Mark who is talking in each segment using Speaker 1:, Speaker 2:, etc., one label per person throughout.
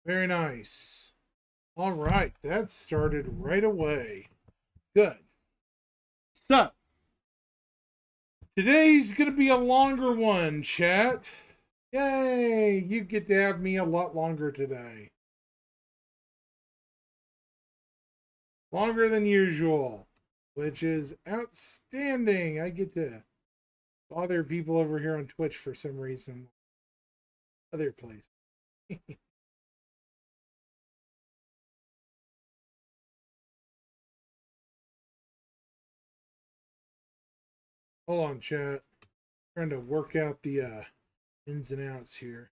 Speaker 1: Very nice. All right, that started right away. Good. So, today's going to be a longer one, chat. Yay! You get to have me a lot longer today. Longer than usual, which is outstanding. I get to bother people over here on Twitch for some reason. Other place. Hold on, chat. Trying to work out the ins and outs here.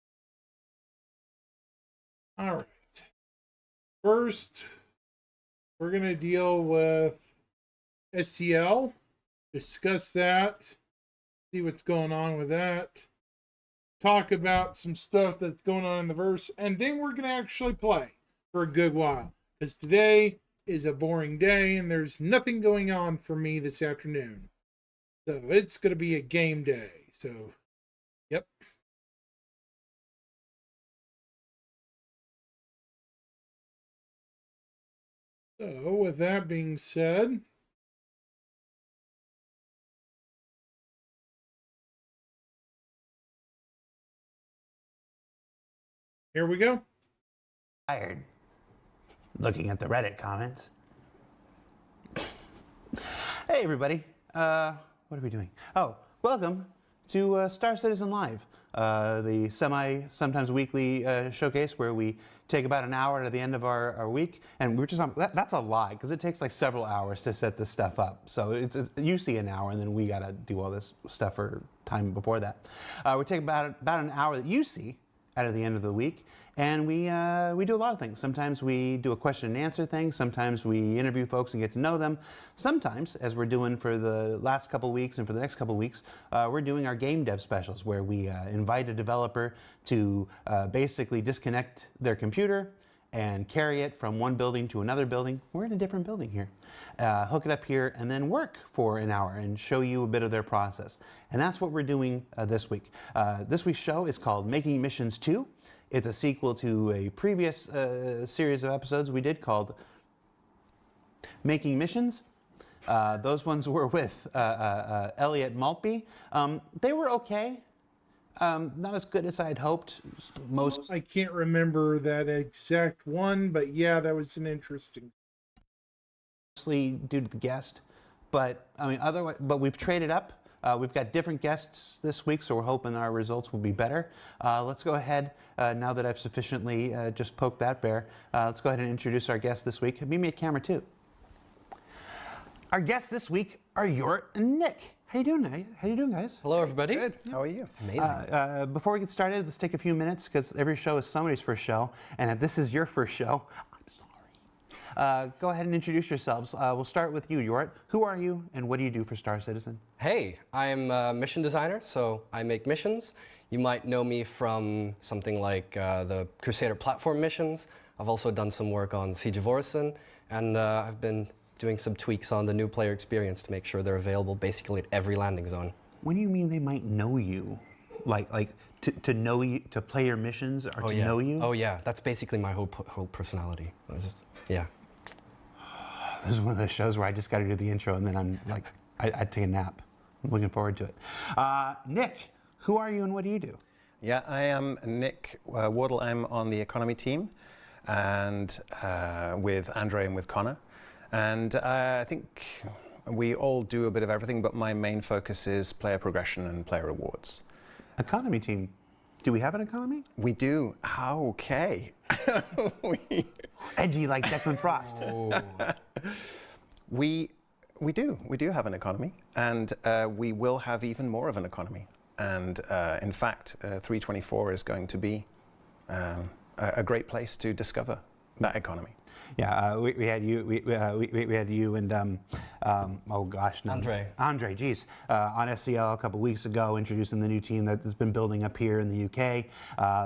Speaker 1: All right. First, we're going to deal with SCL, discuss that, see what's going on with that, talk about some stuff that's going on in the verse, and then we're going to actually play for a good while. Because today is a boring day and there's nothing going on for me this afternoon. So it's going to be a game day. So, yep. So, with that being said, here we go.
Speaker 2: Tired. Looking at the Reddit comments. Hey everybody, what are we doing? Oh, welcome to Star Citizen Live, the sometimes weekly showcase where we take about an hour at the end of our week, and we're just on, that's a lie, because it takes like several hours to set this stuff up. So it's you see an hour, and then we gotta do all this stuff for time before that. We take about an hour that you see at the end of the week, and we do a lot of things. Sometimes we do a question and answer thing. Sometimes we interview folks and get to know them. Sometimes, as we're doing for the last couple weeks and for the next couple weeks, we're doing our game dev specials where we invite a developer to basically disconnect their computer and carry it from one building to another building. We're in a different building here. Hook it up here and then work for an hour and show you a bit of their process. And that's what we're doing this week. This week's show is called Making Missions 2. It's a sequel to a previous series of episodes we did called Making Missions. Those ones were with Elliot Maltby. They were okay. Not as good as I had hoped.
Speaker 1: I can't remember that exact one, but yeah, that was an interesting.
Speaker 2: Mostly due to the guest, but I mean, otherwise, but we've traded up. We've got different guests this week, so we're hoping our results will be better. Let's go ahead, now that I've sufficiently just poked that bear, let's go ahead and introduce our guest this week. Meet me at camera 2. Our guests this week are Jort and Nick. How you doing, guys?
Speaker 3: Hello, everybody.
Speaker 4: Good. How are you?
Speaker 3: Amazing.
Speaker 2: Before we get started, let's take a few minutes, because every show is somebody's first show, and if this is your first show, I'm sorry. Go ahead and introduce yourselves. We'll start with you, Jort. Who are you, and what do you do for Star Citizen?
Speaker 3: Hey, I'm a mission designer, so I make missions. You might know me from something like the Crusader platform missions. I've also done some work on Siege of Orison, and I've been doing some tweaks on the new player experience to make sure they're available basically at every landing zone.
Speaker 2: What do you mean they might know you? Like to know you, to play your missions, or to know you?
Speaker 3: Oh yeah, that's basically my whole personality. Yeah.
Speaker 2: This is one of those shows where I just got to do the intro and then I'm like, I'd take a nap. I'm looking forward to it. Nick, who are you and what do you do?
Speaker 4: Yeah, I am Nick Wardle. I'm on the economy team, and with Andre and with Connor. And I think we all do a bit of everything, but my main focus is player progression and player rewards.
Speaker 2: Economy team. Do we have an economy?
Speaker 4: We do. Okay.
Speaker 2: Edgy like Declan Frost.
Speaker 3: Oh.
Speaker 4: We do have an economy, and we will have even more of an economy. And in fact, 324 is going to be a great place to discover that economy.
Speaker 2: Yeah, we had you. We had you and oh gosh, no. Andre, geez, on SCL a couple weeks ago, introducing the new team that's been building up here in the UK.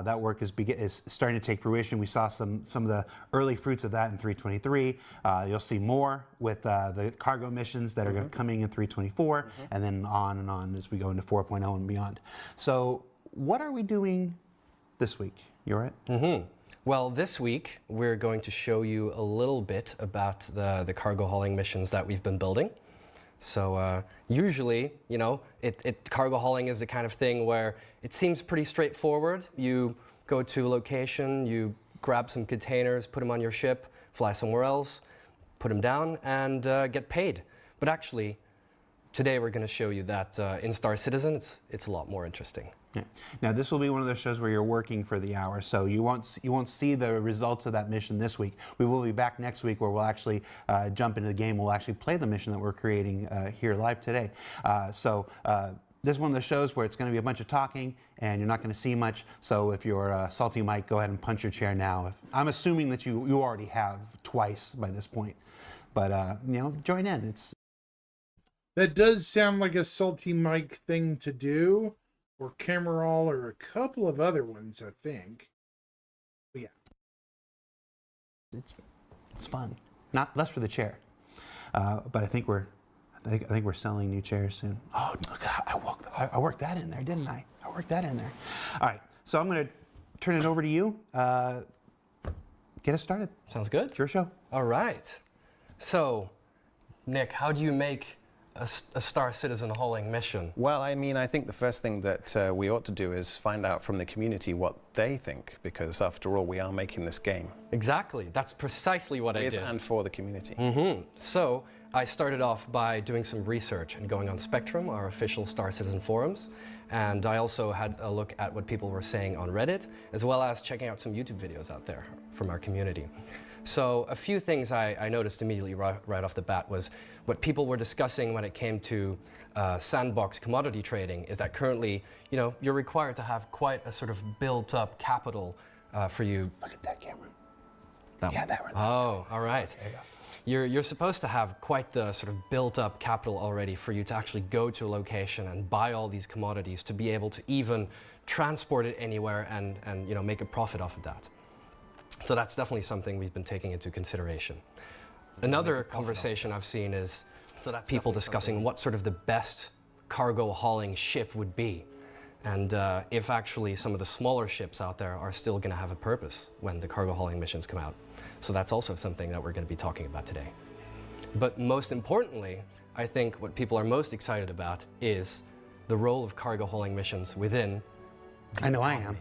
Speaker 2: That work is starting to take fruition. We saw some of the early fruits of that in 323. You'll see more with the cargo missions that are coming in 324, and then on as we go into 4.0 and beyond. So, what are we doing this week? You're right.
Speaker 3: Well, this week we're going to show you a little bit about the cargo hauling missions that we've been building. So usually, you know, cargo hauling is the kind of thing where it seems pretty straightforward. You go to a location, you grab some containers, put them on your ship, fly somewhere else, put them down, and get paid. But actually, today we're going to show you that in Star Citizen, it's a lot more interesting.
Speaker 2: Yeah. Now this will be one of those shows where you're working for the hour, so you won't see the results of that mission this week. We will be back next week where we'll actually jump into the game. We'll actually play the mission that we're creating here live today. This is one of the shows where it's going to be a bunch of talking and you're not going to see much. So if you're salty Mike, go ahead and punch your chair now. I'm assuming that you already have twice by this point, but you know, join in.
Speaker 1: That does sound like a Salty Mike thing to do, or Cameral, or a couple of other ones, I think. But yeah,
Speaker 2: It's fun. Not less for the chair, but I think we're selling new chairs soon. Oh, look at how I worked that in there, didn't I? I worked that in there. All right, so I'm going to turn it over to you. Get us started.
Speaker 3: Sounds good.
Speaker 2: It's your show.
Speaker 3: All right. So, Nick, how do you make a Star Citizen hauling mission?
Speaker 4: Well, I mean, I think the first thing that we ought to do is find out from the community what they think, because after all, we are making this game.
Speaker 3: Exactly. That's precisely what I
Speaker 4: With
Speaker 3: did.
Speaker 4: and for the community.
Speaker 3: So I started off by doing some research and going on Spectrum, our official Star Citizen forums, and I also had a look at what people were saying on Reddit, as well as checking out some YouTube videos out there from our community. So a few things I noticed immediately right off the bat was what people were discussing when it came to sandbox commodity trading is that currently, you know, you're required to have quite a sort of built-up capital for you.
Speaker 2: Look at that camera.
Speaker 3: That
Speaker 2: Yeah,
Speaker 3: one.
Speaker 2: that one.
Speaker 3: Oh, all right.
Speaker 2: There you go.
Speaker 3: You're supposed to have quite the sort of built-up capital already for you to actually go to a location and buy all these commodities to be able to even transport it anywhere and you know, make a profit off of that. So that's definitely something we've been taking into consideration. Another conversation I've seen is people discussing what sort of the best cargo hauling ship would be, and if actually some of the smaller ships out there are still going to have a purpose when the cargo hauling missions come out. So that's also something that we're going to be talking about today. But most importantly, I think what people are most excited about is the role of cargo hauling missions within
Speaker 2: I know I am.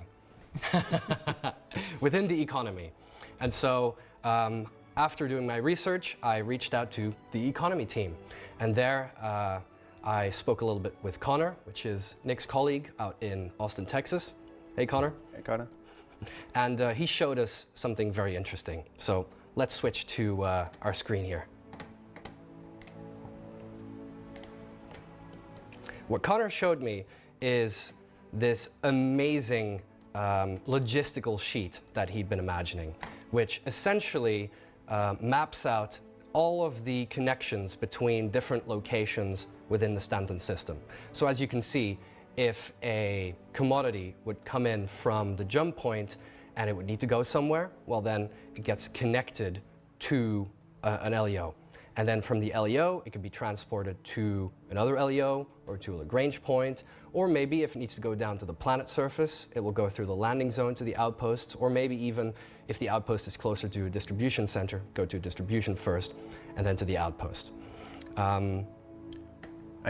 Speaker 3: within the economy. And so after doing my research, I reached out to the economy team. And there I spoke a little bit with Connor, which is Nick's colleague out in Austin, Texas. Hey, Connor.
Speaker 4: Hey, Connor.
Speaker 3: And he showed us something very interesting. So let's switch to our screen here. What Connor showed me is this amazing logistical sheet that he'd been imagining, which essentially maps out all of the connections between different locations within the Stanton system. So as you can see, if a commodity would come in from the jump point and it would need to go somewhere, well then it gets connected to an LEO. And then from the LEO, it could be transported to another LEO or to a Lagrange point, or maybe if it needs to go down to the planet surface, it will go through the landing zone to the outposts, or maybe even if the outpost is closer to a distribution center, go to distribution first, and then to the outpost.
Speaker 4: And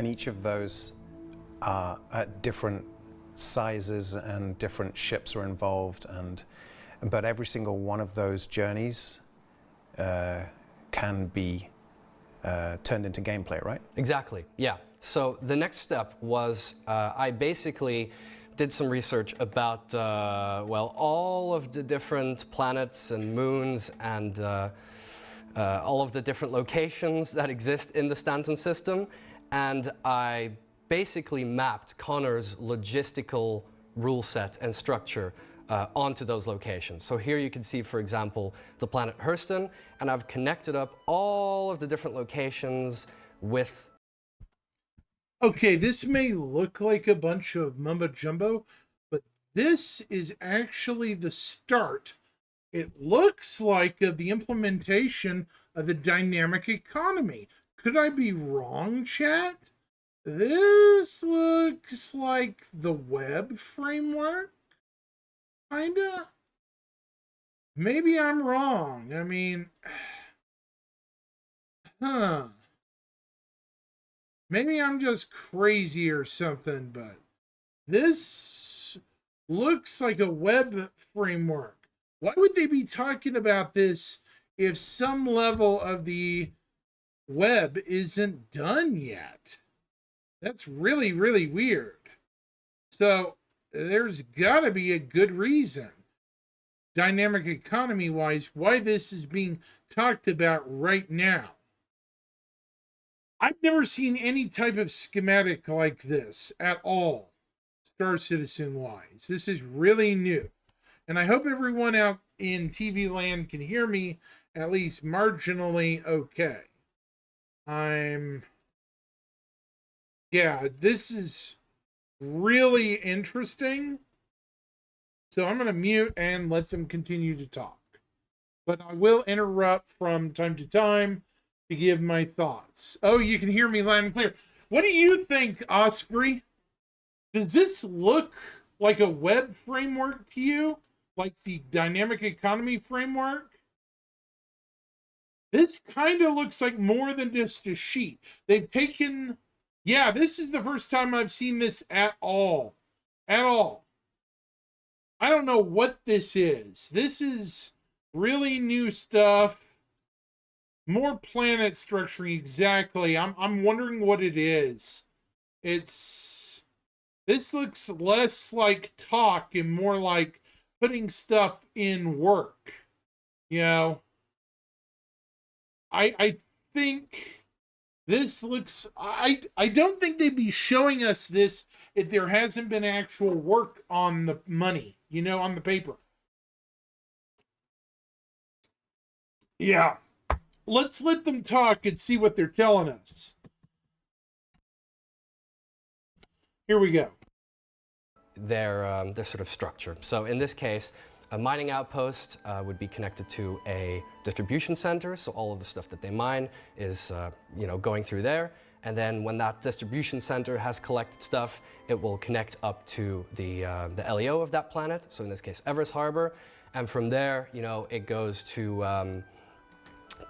Speaker 4: each of those are at different sizes and different ships are involved, but every single one of those journeys can be turned into gameplay, right?
Speaker 3: Exactly, yeah. So the next step was I basically did some research about, well, all of the different planets and moons and all of the different locations that exist in the Stanton system. And I basically mapped Connor's logistical rule set and structure onto those locations. So here you can see, for example, the planet Hurston, and I've connected up all of the different locations with...
Speaker 1: okay, this may look like a bunch of mumbo jumbo, but this is actually the start, it looks like, of the implementation of the dynamic economy. Could I be wrong, chat? This looks like the web framework, kinda. maybe I'm wrong. I mean, maybe I'm just crazy or something, but this looks like a web framework. Why would they be talking about this if some level of the web isn't done yet? That's really, really weird. So there's got to be a good reason, dynamic economy wise, why this is being talked about right now. I've never seen any type of schematic like this at all, Star Citizen wise. This is really new. And I hope everyone out in TV land can hear me at least marginally okay. Yeah, this is really interesting. So I'm going to mute and let them continue to talk. But I will interrupt from time to time to give my thoughts. Oh, you can hear me loud and clear. What do you think, Osprey? Does this look like a web framework to you? Like the dynamic economy framework? This kind of looks like more than just a sheet. They've taken... Yeah, this is the first time I've seen this at all. At all. I don't know what this is. This is really new stuff. More planet structuring, exactly. I'm wondering what it is. This looks less like talk and more like putting stuff in work. You know, I think this looks, I don't think they'd be showing us this if there hasn't been actual work on the money, you know, on the paper. Yeah. Let's let them talk and see what they're telling us. Here we go.
Speaker 3: Their sort of structure. So in this case, a mining outpost would be connected to a distribution center. So all of the stuff that they mine is, going through there. And then when that distribution center has collected stuff, it will connect up to the LEO of that planet. So in this case, Everest Harbor. And from there, it goes to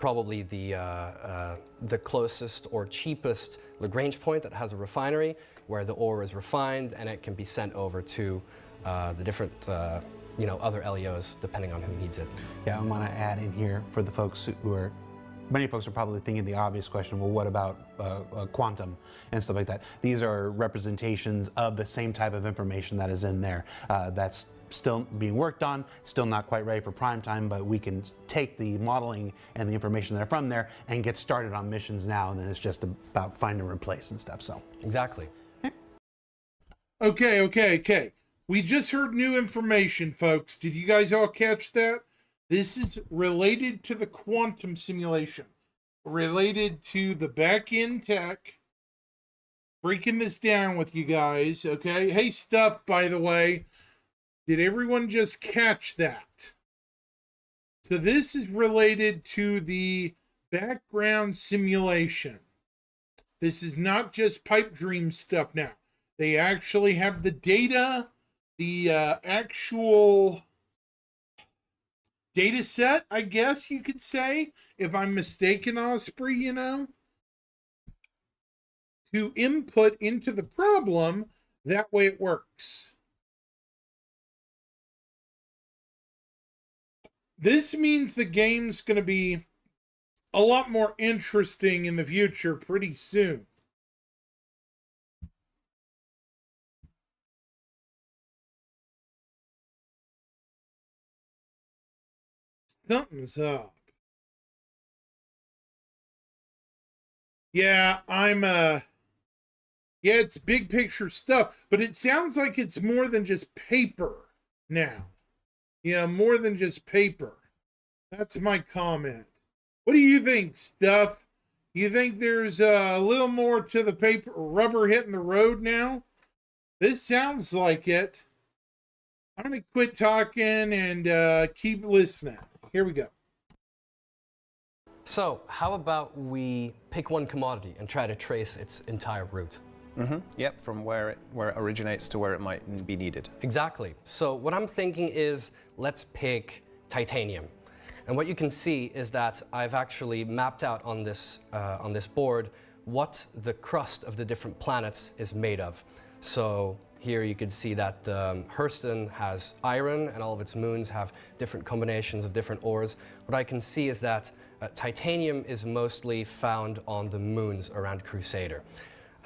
Speaker 3: probably the closest or cheapest Lagrange point that has a refinery where the ore is refined and it can be sent over to the different other LEOs depending on who needs it.
Speaker 2: Yeah, I want to add in here for the folks many folks are probably thinking the obvious question, well, what about quantum and stuff like that? These are representations of the same type of information that is in there. That's still being worked on, still not quite ready for prime time, but we can take the modeling and the information that are from there and get started on missions now, and then it's just about find and replace and stuff, so.
Speaker 3: Exactly.
Speaker 1: Okay. We just heard new information, folks. Did you guys all catch that? This is related to the quantum simulation, related to the back-end tech. Breaking this down with you guys, okay? Hey, Stuff, by the way, did everyone just catch that? So this is related to the background simulation. This is not just pipe dream stuff now. They actually have the data, the actual data set, I guess you could say, if I'm mistaken, Osprey, to input into the problem. That way it works. This means the game's going to be a lot more interesting in the future pretty soon. Something's up. Yeah, yeah, it's big picture stuff, but it sounds like it's more than just paper now. Yeah, more than just paper. That's my comment. What do you think, Stuff? You think there's a little more to the paper, rubber hitting the road now? This sounds like it. I'm going to quit talking and keep listening. Here we go.
Speaker 3: So how about we pick one commodity and try to trace its entire route?
Speaker 4: Mm-hmm. Yep, from where it originates to where it might be needed.
Speaker 3: Exactly. So what I'm thinking is let's pick titanium. And what you can see is that I've actually mapped out on this board what the crust of the different planets is made of. So here you can see that Hurston has iron and all of its moons have different combinations of different ores. What I can see is that titanium is mostly found on the moons around Crusader.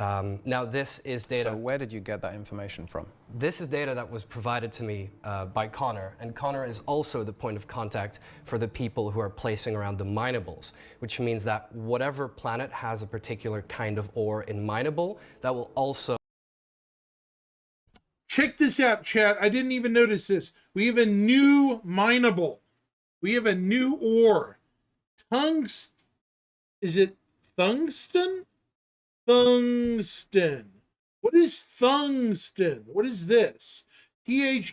Speaker 3: Now this is data.
Speaker 4: So where did you get that information from?
Speaker 3: This is data that was provided to me by Connor, and Connor is also the point of contact for the people who are placing around the minables, which means that whatever planet has a particular kind of ore in mineable, that will also...
Speaker 1: Check this out, chat. I didn't even notice this. We have a new mineable. We have a new ore. Is it tungsten? Tungsten. What is tungsten? What is this? THUNGSTN.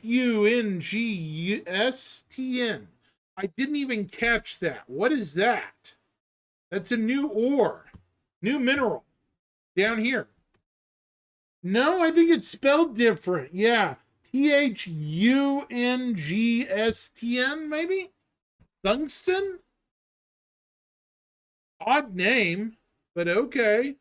Speaker 1: I didn't even catch that. What is that? That's a new ore. New mineral. Down here. No, I think it's spelled different. Yeah. THUNGSTN, maybe? Tungsten? Odd name, but okay.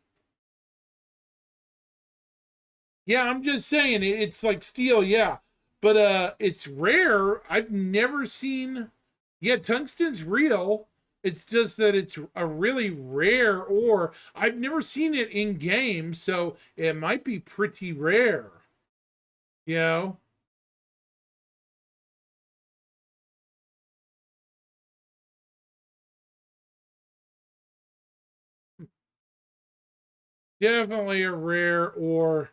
Speaker 1: Yeah, I'm just saying, it's like steel, yeah. But it's rare. I've never seen... Yeah, tungsten's real. It's just that it's a really rare ore. I've never seen it in game, so it might be pretty rare. You know? Definitely a rare ore.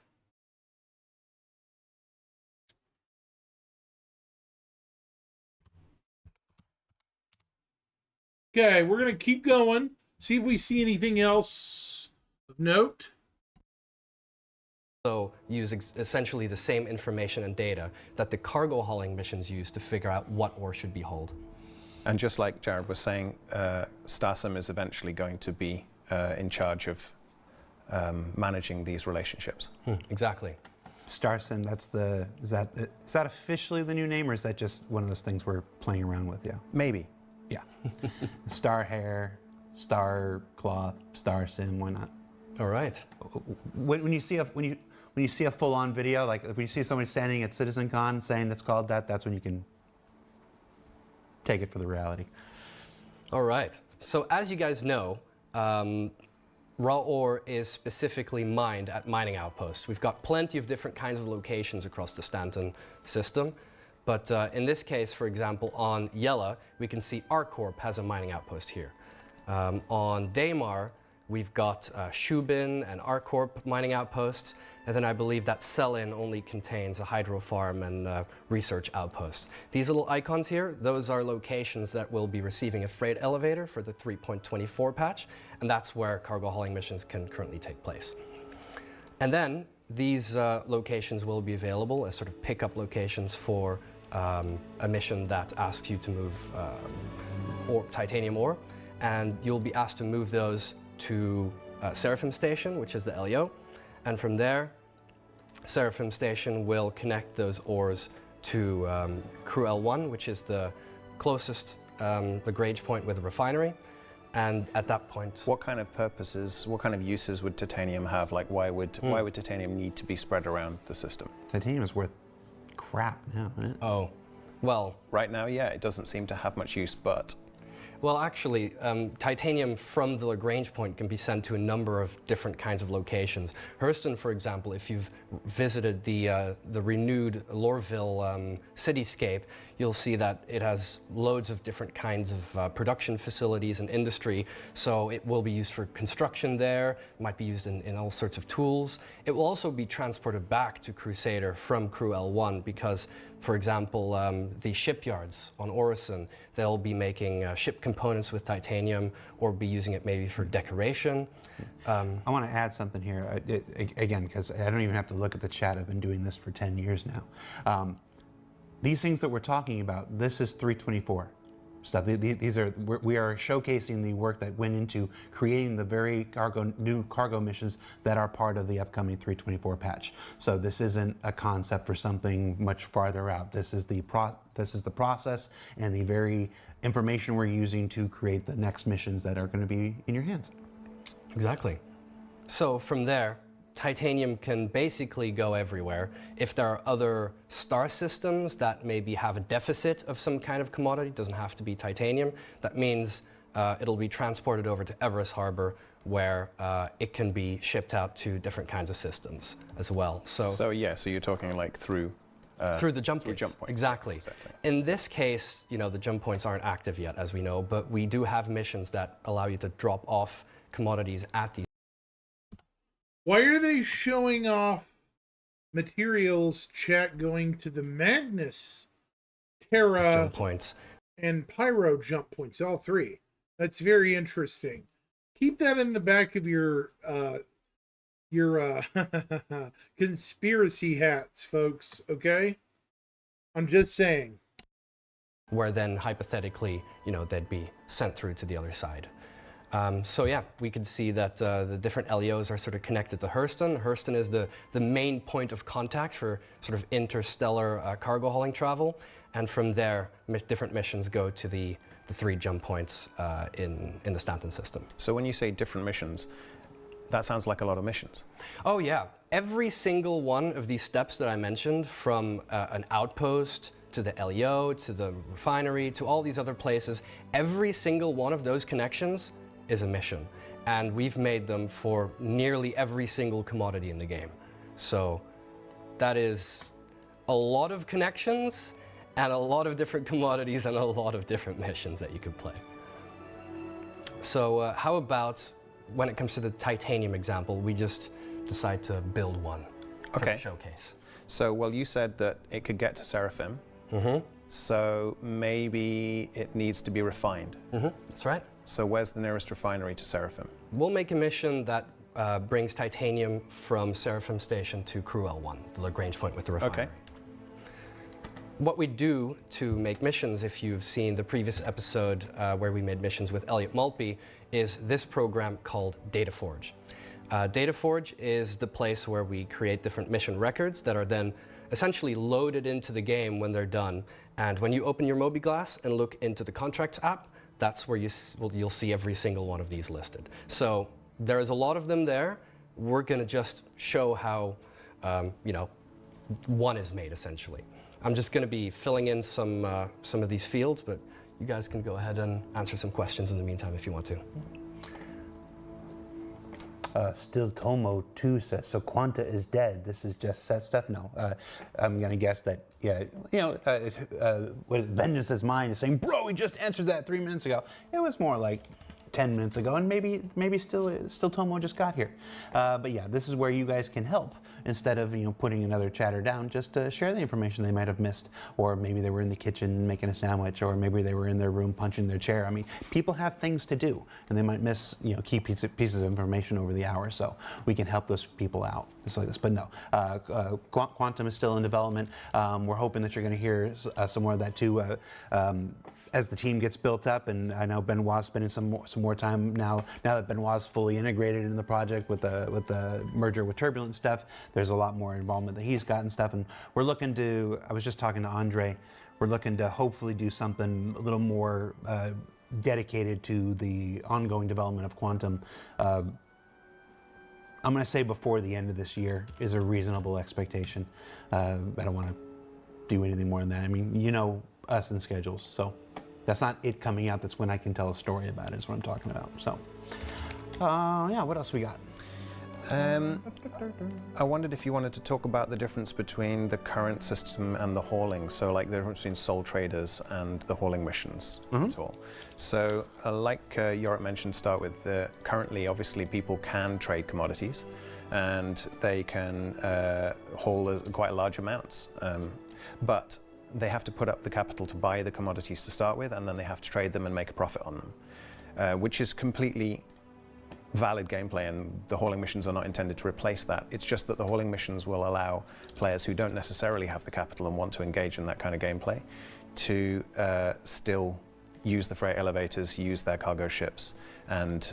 Speaker 1: Okay, we're going to keep going. See if we see anything else of note.
Speaker 3: So use essentially the same information and data that the cargo hauling missions use to figure out what ore should be hauled.
Speaker 4: And just like Jared was saying, Starsem is eventually going to be in charge of managing these relationships.
Speaker 3: Exactly.
Speaker 2: Starsim, is that officially the new name, or is that just one of those things we're playing around with? Yeah.
Speaker 4: Maybe.
Speaker 2: Yeah. Star Hair, Star Cloth, Starsim, why not?
Speaker 3: All right.
Speaker 2: When you see a full-on video, like when you see somebody standing at CitizenCon saying it's called that, that's when you can take it for the reality.
Speaker 3: All right. So as you guys know, raw ore is specifically mined at mining outposts. We've got plenty of different kinds of locations across the Stanton system. But in this case, for example, on Yela, we can see ArcCorp has a mining outpost here. On Daymar, we've got Shubin and ArcCorp mining outposts. And then I believe that Selin only contains a hydro farm and research outpost. These little icons here, those are locations that will be receiving a freight elevator for the 3.24 patch. And that's where cargo hauling missions can currently take place. And then these locations will be available as sort of pickup locations for a mission that asks you to move titanium ore, and you'll be asked to move those to Seraphim Station, which is the LEO, and from there, Seraphim Station will connect those ores to Crew L1, which is the closest Lagrange point with a refinery. And at that point,
Speaker 4: what kind of purposes, what kind of uses would titanium have? Like, why would titanium need to be spread around the system?
Speaker 2: Titanium is worth crap now, isn't it?
Speaker 3: oh, well,
Speaker 4: Right now, yeah, it doesn't seem to have much use, but
Speaker 3: well, actually, titanium from the Lagrange point can be sent to a number of different kinds of locations. Hurston, for example, if you've visited the renewed Lorville cityscape, you'll see that it has loads of different kinds of production facilities and industry. So it will be used for construction there. It might be used in all sorts of tools. It will also be transported back to Crusader from Crew L1 because, for example, the shipyards on Orison, they'll be making ship components with titanium or be using it maybe for decoration.
Speaker 2: I want to add something here, again, because I don't even have to look at the chat. I've been doing this for 10 years now. These things that we're talking about, this is 324. stuff. These are we are showcasing the work that went into creating the very new cargo missions that are part of the upcoming 324 patch. So this isn't a concept for something much farther out. This is the process and the very information we're using to create the next missions that are going to be in your hands.
Speaker 3: Exactly. So from there, Titanium can basically go everywhere. If there are other star systems that maybe have a deficit of some kind of commodity, it doesn't have to be Titanium, that means it'll be transported over to Everest Harbor, where it can be shipped out to different kinds of systems as well.
Speaker 4: So you're talking like through
Speaker 3: the jump points. Exactly.
Speaker 4: Exactly.
Speaker 3: In this case, the jump points aren't active yet, as we know, but we do have missions that allow you to drop off commodities at these.
Speaker 1: Why are they showing off materials chat going to the Magnus, Terra,
Speaker 3: jump points?
Speaker 1: And Pyro jump points, all three? That's very interesting. Keep that in the back of your conspiracy hats, folks, okay? I'm just saying.
Speaker 3: Where then hypothetically, they'd be sent through to the other side. So yeah, we can see that the different LEOs are sort of connected to Hurston. Hurston is the main point of contact for sort of interstellar cargo hauling travel. And from there, different missions go to the three jump points in the Stanton system.
Speaker 4: So when you say different missions, that sounds like a lot of missions.
Speaker 3: Oh yeah, every single one of these steps that I mentioned, from an outpost to the LEO, to the refinery, to all these other places, every single one of those connections is a mission. And we've made them for nearly every single commodity in the game. So that is a lot of connections and a lot of different commodities and a lot of different missions that you could play. So how about when it comes to the Titanium example, we just decide to build one for the showcase.
Speaker 4: So, well, you said that it could get to Seraphim. So maybe it needs to be refined.
Speaker 3: That's right.
Speaker 4: So where's the nearest refinery to Seraphim?
Speaker 3: We'll make a mission that brings Titanium from Seraphim Station to Crew L1, the Lagrange point with the refinery.
Speaker 4: Okay.
Speaker 3: What we do to make missions, if you've seen the previous episode where we made missions with Elliot Maltby, is this program called DataForge. DataForge is the place where we create different mission records that are then essentially loaded into the game when they're done. And when you open your mobiGlas and look into the Contracts app, that's where you'll see every single one of these listed. So there is a lot of them there. We're going to just show how, one is made, essentially. I'm just going to be filling in some of these fields, but you guys can go ahead and answer some questions in the meantime if you want to.
Speaker 2: Still Tomo 2 says, so Quanta is dead. This is just set stuff? No. I'm going to guess that, what Vengeance is Mine is saying, bro, we just answered that 3 minutes ago. It was more like 10 minutes ago, and maybe still Tomo just got here. But yeah, this is where you guys can help. Instead of putting another chatter down, just share the information they might have missed, or maybe they were in the kitchen making a sandwich, or maybe they were in their room punching their chair. I mean, people have things to do, and they might miss key pieces of information over the hour. So we can help those people out. Just like this. But no, Quantum is still in development. We're hoping that you're going to hear some more of that too as the team gets built up. And I know Benoit's spending some more time now that Benoit's fully integrated in the project with the merger with Turbulent stuff. There's a lot more involvement that he's got and stuff. And we're looking to, I was just talking to Andre, we're looking to hopefully do something a little more dedicated to the ongoing development of Quantum. I'm going to say before the end of this year is a reasonable expectation. I don't want to do anything more than that. I mean, us and schedules. So that's not it coming out. That's when I can tell a story about it is what I'm talking about. So, yeah, what else we got?
Speaker 4: I wondered if you wanted to talk about the difference between the current system and the hauling. So like the difference between Soul Traders and the hauling missions at all. So like Yorit mentioned to start with, currently obviously people can trade commodities and they can haul quite large amounts. But they have to put up the capital to buy the commodities to start with, and then they have to trade them and make a profit on them, which is completely valid gameplay, and the hauling missions are not intended to replace that. It's just that the hauling missions will allow players who don't necessarily have the capital and want to engage in that kind of gameplay to still use the freight elevators, use their cargo ships, and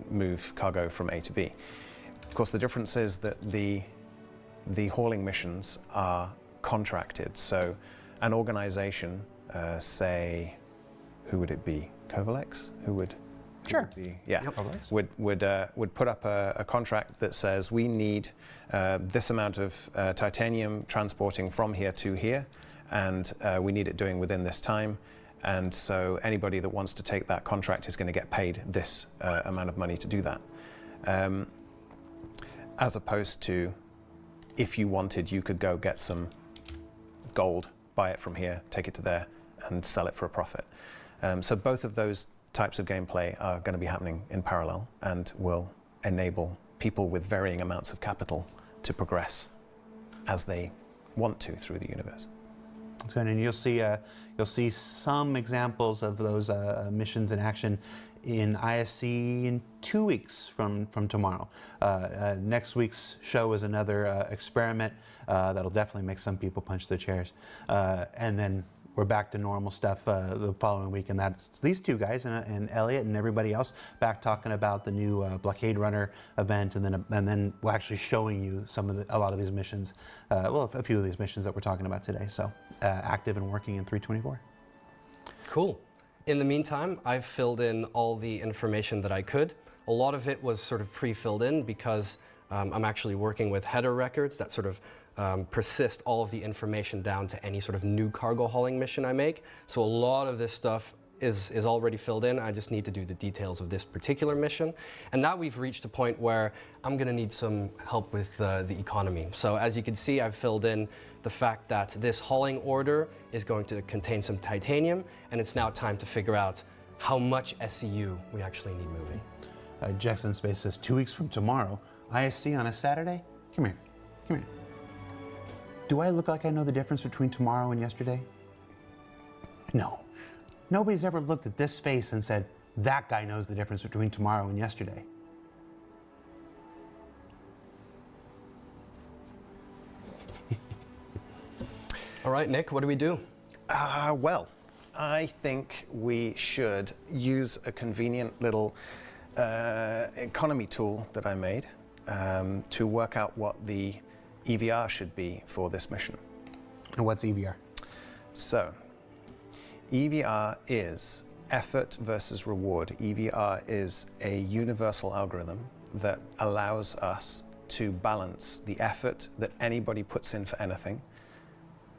Speaker 4: move cargo from A to B. Of course, the difference is that the hauling missions are contracted. So an organization, say, who would it be? Kovalex? Who would be? Yeah, would put up a contract that says we need this amount of titanium transporting from here to here, and we need it doing within this time. And so anybody that wants to take that contract is going to get paid this amount of money to do that. As opposed to, if you wanted, you could go get some gold, buy it from here, take it to there, and sell it for a profit. So both of those types of gameplay are going to be happening in parallel and will enable people with varying amounts of capital to progress as they want to through the universe.
Speaker 2: That's good, and you'll see some examples of those missions in action in ISC in 2 weeks from tomorrow. Next week's show is another experiment that'll definitely make some people punch their chairs, and then we're back to normal stuff the following week, and that's these two guys and Elliot and everybody else back talking about the new Blockade Runner event, and then we're actually showing you a lot of these missions, a few of these missions that we're talking about today. So active and working in 324.
Speaker 3: Cool. In the meantime, I've filled in all the information that I could. A lot of it was sort of pre-filled in because I'm actually working with header records that sort of persist all of the information down to any sort of new cargo hauling mission I make. So a lot of this stuff is already filled in. I just need to do the details of this particular mission. And now we've reached a point where I'm gonna need some help with the economy. So as you can see, I've filled in the fact that this hauling order is going to contain some titanium, and it's now time to figure out how much SCU we actually need moving.
Speaker 2: Jackson Space says 2 weeks from tomorrow, ISC on a Saturday? Come here, come here. Do I look like I know the difference between tomorrow and yesterday? No. Nobody's ever looked at this face and said, that guy knows the difference between tomorrow and yesterday.
Speaker 3: All right, Nick, what do we do?
Speaker 4: Well, I think we should use a convenient little economy tool that I made to work out what the EVR should be for this mission.
Speaker 2: And what's EVR?
Speaker 4: So, EVR is effort versus reward. EVR is a universal algorithm that allows us to balance the effort that anybody puts in for anything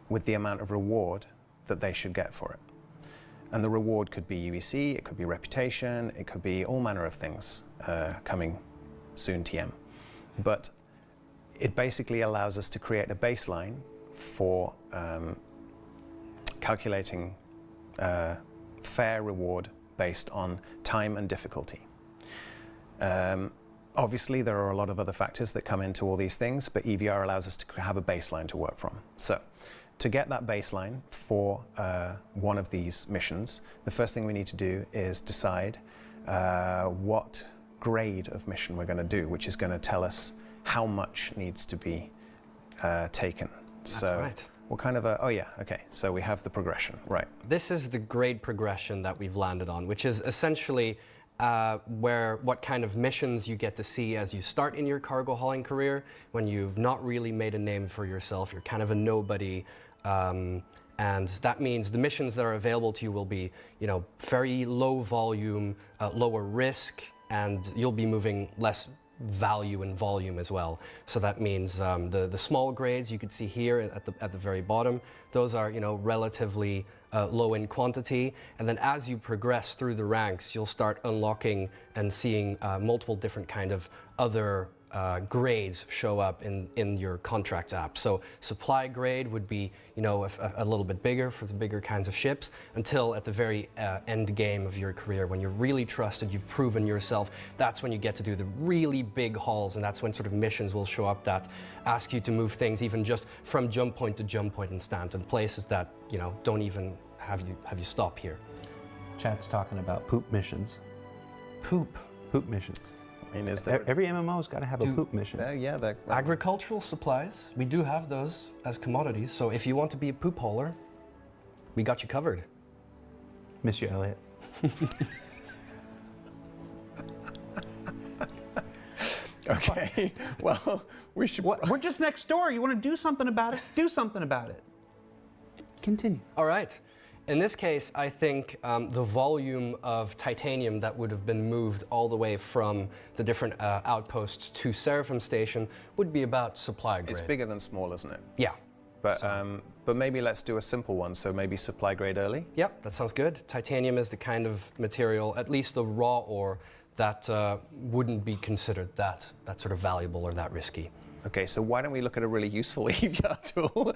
Speaker 4: with the amount of reward that they should get for it. And the reward could be UEC, it could be reputation, it could be all manner of things coming soon TM. But it basically allows us to create a baseline for calculating fair reward based on time and difficulty. Obviously, there are a lot of other factors that come into all these things, but EVR allows us to have a baseline to work from. So, to get that baseline for one of these missions, the first thing we need to do is decide what grade of mission we're going to do, which is going to tell us how much needs to be taken.
Speaker 3: That's right.
Speaker 4: What kind of so we have the progression, right.
Speaker 3: This is the grade progression that we've landed on, which is essentially what kind of missions you get to see as you start in your cargo hauling career, when you've not really made a name for yourself, you're kind of a nobody, and that means the missions that are available to you will be, very low volume, lower risk, and you'll be moving less value and volume as well. So that means the small grades you could see here at the very bottom, those are relatively low in quantity, and then as you progress through the ranks, you'll start unlocking and seeing multiple different kind of other grades show up in your contracts app. So supply grade would be a little bit bigger for the bigger kinds of ships, until at the very end game of your career, when you're really trusted, you've proven yourself, that's when you get to do the really big hauls, and that's when sort of missions will show up that ask you to move things even just from jump point to jump point in Stanton, places that don't even have you stop here.
Speaker 2: Chat's talking about poop missions.
Speaker 3: Poop
Speaker 2: missions.
Speaker 4: I mean, is there
Speaker 2: Every MMO's got to have a poop mission.
Speaker 3: agricultural supplies? We do have those as commodities. So if you want to be a poop hauler, we got you covered.
Speaker 2: Miss you, Elliot.
Speaker 4: Okay. Well, we should.
Speaker 2: We're just next door. You want to do something about it? Do something about it. Continue.
Speaker 3: All right. In this case, I think the volume of titanium that would have been moved all the way from the different outposts to Seraphim Station would be about supply grade.
Speaker 4: It's bigger than small, isn't it?
Speaker 3: Yeah.
Speaker 4: But maybe let's do a simple one. So maybe supply grade early.
Speaker 3: Yep, that sounds good. Titanium is the kind of material, at least the raw ore, that wouldn't be considered that sort of valuable or that risky.
Speaker 4: Okay, so why don't we look at a really useful EVR tool?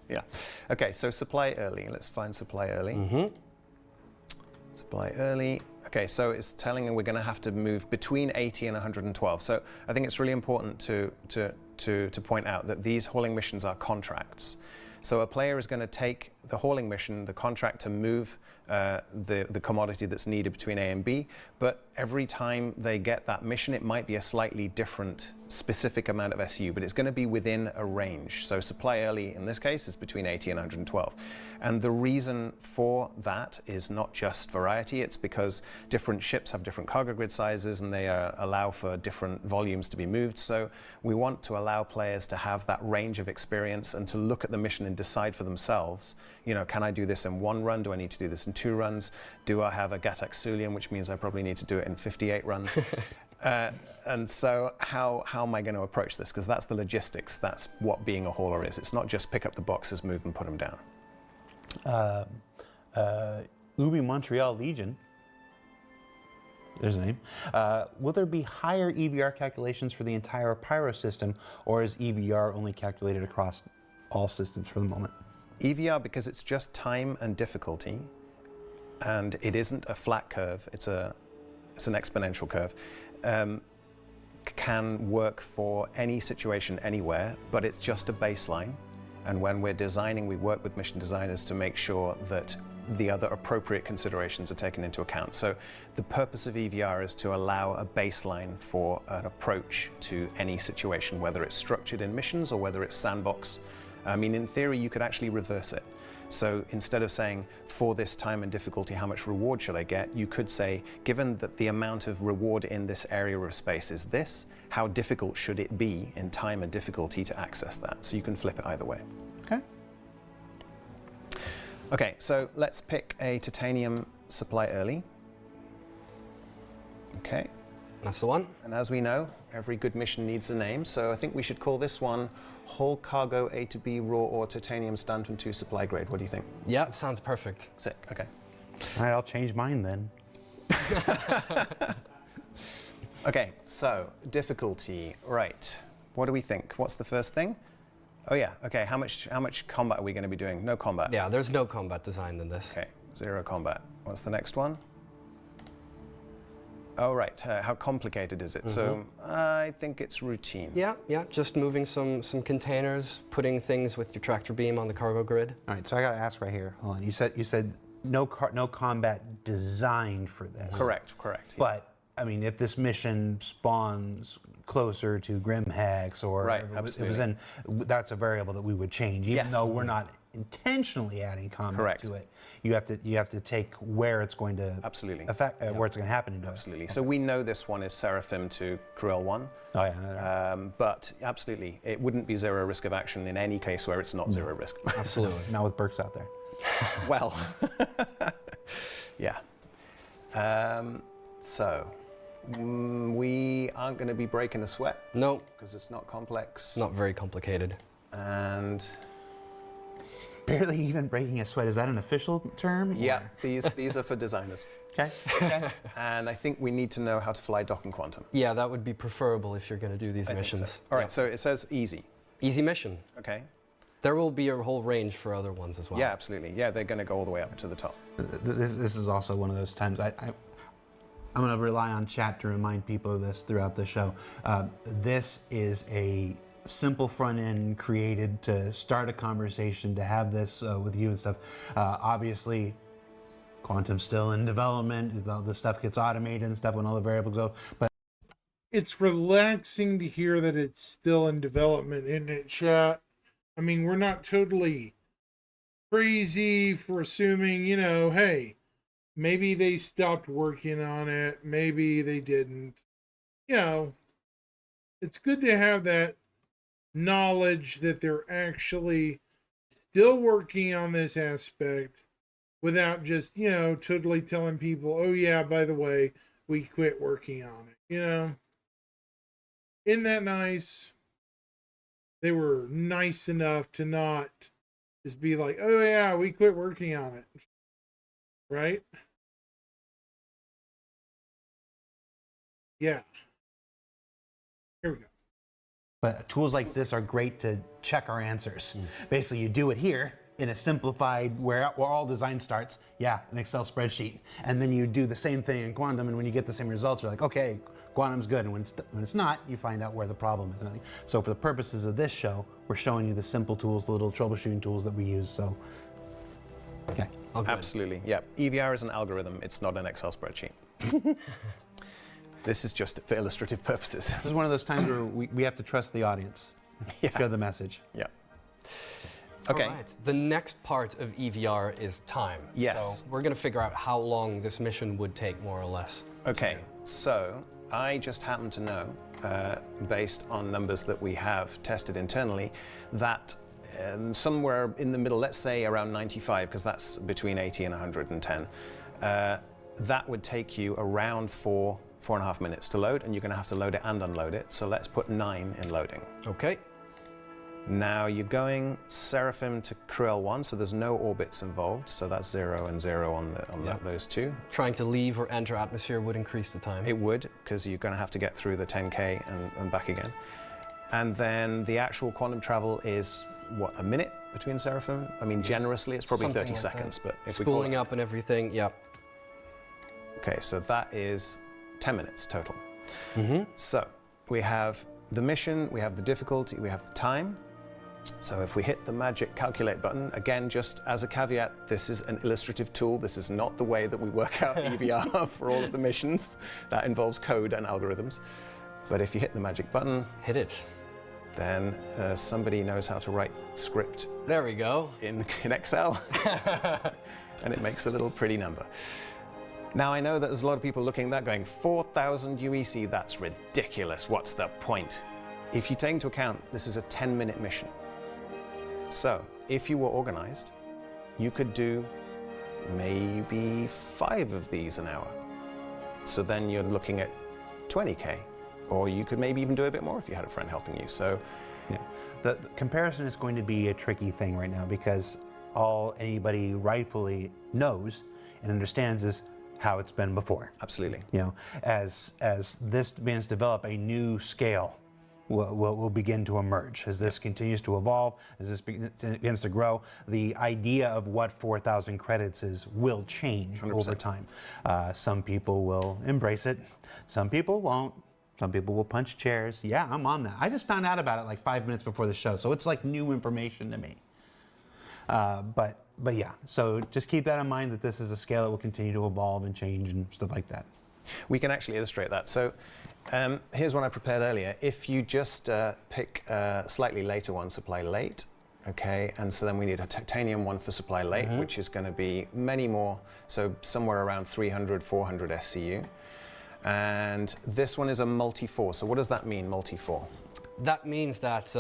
Speaker 4: Yeah. Okay, so supply early. Let's find supply early. Supply early. Okay, so it's telling we're going to have to move between 80 and 112. So I think it's really important to point out that these hauling missions are contracts. So a player is going to take the hauling mission, the contract, to move the commodity that's needed between A and B, but every time they get that mission, it might be a slightly different specific amount of SU, but it's going to be within a range. So supply early in this case is between 80 and 112. And the reason for that is not just variety, it's because different ships have different cargo grid sizes and they allow for different volumes to be moved. So we want to allow players to have that range of experience and to look at the mission and decide for themselves, you know, can I do this in 1 run? Do I need to do this in 2 runs? Do I have a Gatak Sulian, which means I probably need to do it in 58 runs? And so how am I going to approach this? Because that's the logistics. That's what being a hauler is. It's not just pick up the boxes, move and put them down.
Speaker 2: Ubi Montreal Legion. There's a name. Will there be higher EVR calculations for the entire Pyro system, or is EVR only calculated across all systems for the moment?
Speaker 4: EVR, because it's just time and difficulty, and it isn't a flat curve, it's an exponential curve, can work for any situation anywhere, but it's just a baseline. And when we're designing, we work with mission designers to make sure that the other appropriate considerations are taken into account. So the purpose of EVR is to allow a baseline for an approach to any situation, whether it's structured in missions or whether it's sandbox. I mean, in theory, you could actually reverse it. So instead of saying, for this time and difficulty, how much reward should I get? You could say, given that the amount of reward in this area of space is this, how difficult should it be in time and difficulty to access that? So you can flip it either way.
Speaker 2: Okay.
Speaker 4: Okay, so let's pick a titanium supply early. Okay.
Speaker 3: That's the one.
Speaker 4: And as we know, every good mission needs a name, so I think we should call this one Whole Cargo A to B Raw or Titanium Stanton 2 Supply Grade. What do you think?
Speaker 3: Yeah, sounds perfect.
Speaker 4: Sick, okay.
Speaker 2: All right, I'll change mine then.
Speaker 4: Okay, so difficulty, right. What do we think? What's the first thing? Oh yeah, okay, how much combat are we going to be doing? No combat.
Speaker 3: Yeah, there's no combat designed in this.
Speaker 4: Okay, 0 combat. What's the next one? Oh, right. How complicated is it? So I think it's routine.
Speaker 3: Yeah, just moving some containers, putting things with your tractor beam on the cargo grid.
Speaker 2: All right, so I got to ask right here. Hold on. You said no combat designed for this.
Speaker 4: Correct. Yeah.
Speaker 2: But I mean, if this mission spawns closer to Grimhex or
Speaker 4: Right,
Speaker 2: it was
Speaker 4: absolutely.
Speaker 2: in, that's a variable that we would change, even
Speaker 4: Yes.
Speaker 2: though we're not intentionally adding combat
Speaker 4: Correct.
Speaker 2: to it. You have to take where it's going to
Speaker 4: Absolutely.
Speaker 2: affect where it's going to happen into
Speaker 4: Absolutely. So we know this one is Seraphim to Cruel 1.
Speaker 2: Oh yeah.
Speaker 4: But absolutely, it wouldn't be 0 risk of action in any case where it's not 0 risk.
Speaker 3: Absolutely.
Speaker 2: Not with Burks out there.
Speaker 4: Well, yeah. We aren't going to be breaking a sweat
Speaker 3: No,
Speaker 4: because it's not complex.
Speaker 3: not very complicated.
Speaker 4: And
Speaker 2: Barely even breaking a sweat. Is that an official term?
Speaker 4: yeah, these are for designers.
Speaker 2: Okay. Okay.
Speaker 4: And I think we need to know how to fly Dock and Quantum.
Speaker 3: Yeah, that would be preferable if you're going to do these
Speaker 4: I think so.
Speaker 3: missions.
Speaker 4: All right,
Speaker 3: Yeah.
Speaker 4: so it says easy.
Speaker 3: Easy mission.
Speaker 4: Okay.
Speaker 3: There will be a whole range for other ones as well.
Speaker 4: Yeah, absolutely. Yeah, they're going to go all the way up to the top.
Speaker 2: This is also one of those times I'm going to rely on chat to remind people of this throughout the show. This is a simple front end created to start a conversation, to have this with you and stuff. Obviously, Quantum's still in development. The stuff gets automated and stuff when all the variables go. But
Speaker 1: It's relaxing to hear that it's still in development, isn't it, chat? I mean, we're not totally crazy for assuming, hey, maybe they stopped working on it, maybe they didn't. You know, it's good to have that knowledge that they're actually still working on this aspect without just, totally telling people, oh yeah, by the way, we quit working on it. Isn't that nice? They were nice enough to not just be like, oh yeah, we quit working on it. Right? Yeah. Here we go.
Speaker 2: But tools like this are great to check our answers. Basically, you do it here in a simplified, where all design starts, an Excel spreadsheet. And then you do the same thing in Quantum, and when you get the same results, you're like, okay, Quantum's good. And when it's not, you find out where the problem is. So for the purposes of this show, we're showing you the simple tools, the little troubleshooting tools that we use. So, okay.
Speaker 4: Absolutely, yeah. EVR is an algorithm, it's not an Excel spreadsheet. This is just for illustrative purposes.
Speaker 2: This is one of those times where we have to trust the audience. Share the message.
Speaker 4: Yeah. Okay.
Speaker 3: All right. The next part of EVR is time.
Speaker 4: Yes.
Speaker 3: So we're going to figure out how long this mission would take, more or less.
Speaker 4: Okay, so I just happen to know, based on numbers that we have tested internally, that somewhere in the middle, let's say around 95, because that's between 80 and 110, that would take you around 4.5 minutes to load, and you're going to have to load it and unload it. So let's put 9 in loading.
Speaker 3: Okay.
Speaker 4: Now you're going Seraphim to Cruel 1, so there's no orbits involved. So that's 0 and 0 on those two.
Speaker 3: Trying to leave or enter atmosphere would increase the time.
Speaker 4: It would, because you're going to have to get through the 10K and back again. And then the actual quantum travel is, what, a minute between Seraphim? I mean, generously, it's probably
Speaker 3: Something
Speaker 4: 30
Speaker 3: like
Speaker 4: seconds,
Speaker 3: that.
Speaker 4: but if we call
Speaker 3: Spooling
Speaker 4: it...
Speaker 3: up and everything, yep.
Speaker 4: Okay, so that is 10 minutes total.
Speaker 3: Mm-hmm.
Speaker 4: So we have the mission, we have the difficulty, we have the time. So if we hit the magic calculate button, again, just as a caveat, this is an illustrative tool. This is not the way that we work out EVR for all of the missions. That involves code and algorithms. But if you hit the magic button,
Speaker 3: Hit it.
Speaker 4: then somebody knows how to write script
Speaker 3: There we go.
Speaker 4: in Excel. And it makes a little pretty number. Now, I know that there's a lot of people looking at that going, 4,000 UEC, that's ridiculous. What's the point? If you take into account, this is a 10-minute mission. So if you were organized, you could do maybe 5 of these an hour. So then you're looking at 20K, or you could maybe even do a bit more if you had a friend helping you. So
Speaker 2: Yeah. The comparison is going to be a tricky thing right now, because all anybody rightfully knows and understands is how it's been before.
Speaker 4: absolutely.
Speaker 2: As this begins to develop, a new scale will begin to emerge. As this continues to evolve, as this begins to grow, the idea of what 4,000 credits is will change
Speaker 4: 100%.
Speaker 2: over time. Some people will embrace it, some people won't. Some people will punch chairs. Yeah, I'm on that. I just found out about it like 5 minutes before the show, so it's like new information to me. But yeah, so just keep that in mind, that this is a scale that will continue to evolve and change and stuff like that.
Speaker 4: We can actually illustrate that. So here's one I prepared earlier. If you just pick a slightly later one, supply late, okay, and so then we need a titanium one for supply late, which is going to be many more, so somewhere around 300, 400 SCU. And this one is a multi-4. So what does that mean, multi-4?
Speaker 3: That means that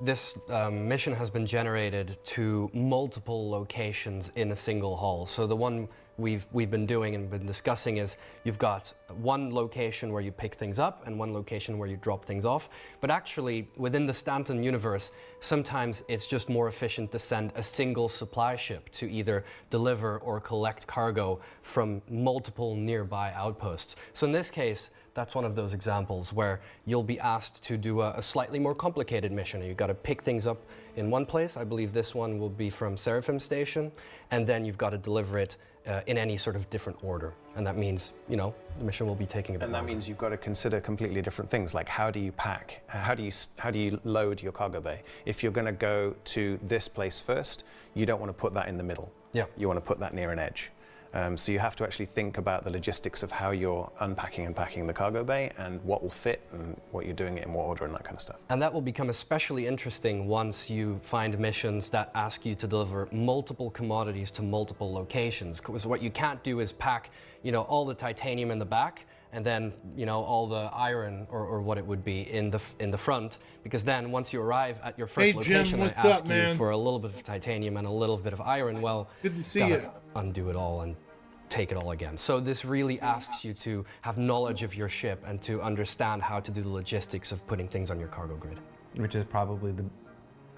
Speaker 3: this mission has been generated to multiple locations in a single hull. So the one we've been doing and been discussing is you've got one location where you pick things up and one location where you drop things off. But actually, within the Stanton universe, sometimes it's just more efficient to send a single supply ship to either deliver or collect cargo from multiple nearby outposts. So in this case, that's one of those examples where you'll be asked to do a slightly more complicated mission. You've got to pick things up in one place. I believe this one will be from Seraphim Station, and then you've got to deliver it in any sort of different order. And that means, the mission will be taking a bit
Speaker 4: And that
Speaker 3: longer.
Speaker 4: means you've got to consider completely different things, like how do you pack, how do you load your cargo bay? If you're going to go to this place first, you don't want to put that in the middle.
Speaker 3: Yeah.
Speaker 4: You want to put that near an edge. So you have to actually think about the logistics of how you're unpacking and packing the cargo bay and what will fit and what you're doing it in what order and that kind of stuff.
Speaker 3: And that will become especially interesting once you find missions that ask you to deliver multiple commodities to multiple locations. Because what you can't do is pack, all the titanium in the back and then, all the iron or what it would be in the front. Because then once you arrive at your first
Speaker 1: Hey, Jim,
Speaker 3: location,
Speaker 1: what's
Speaker 3: I ask
Speaker 1: up, man?
Speaker 3: you for a little bit of titanium and a little bit of iron. Well,
Speaker 1: Good to see
Speaker 3: gotta
Speaker 1: you.
Speaker 3: undo it all and take it all again. So this really asks you to have knowledge of your ship and to understand how to do the logistics of putting things on your cargo grid.
Speaker 2: Which is probably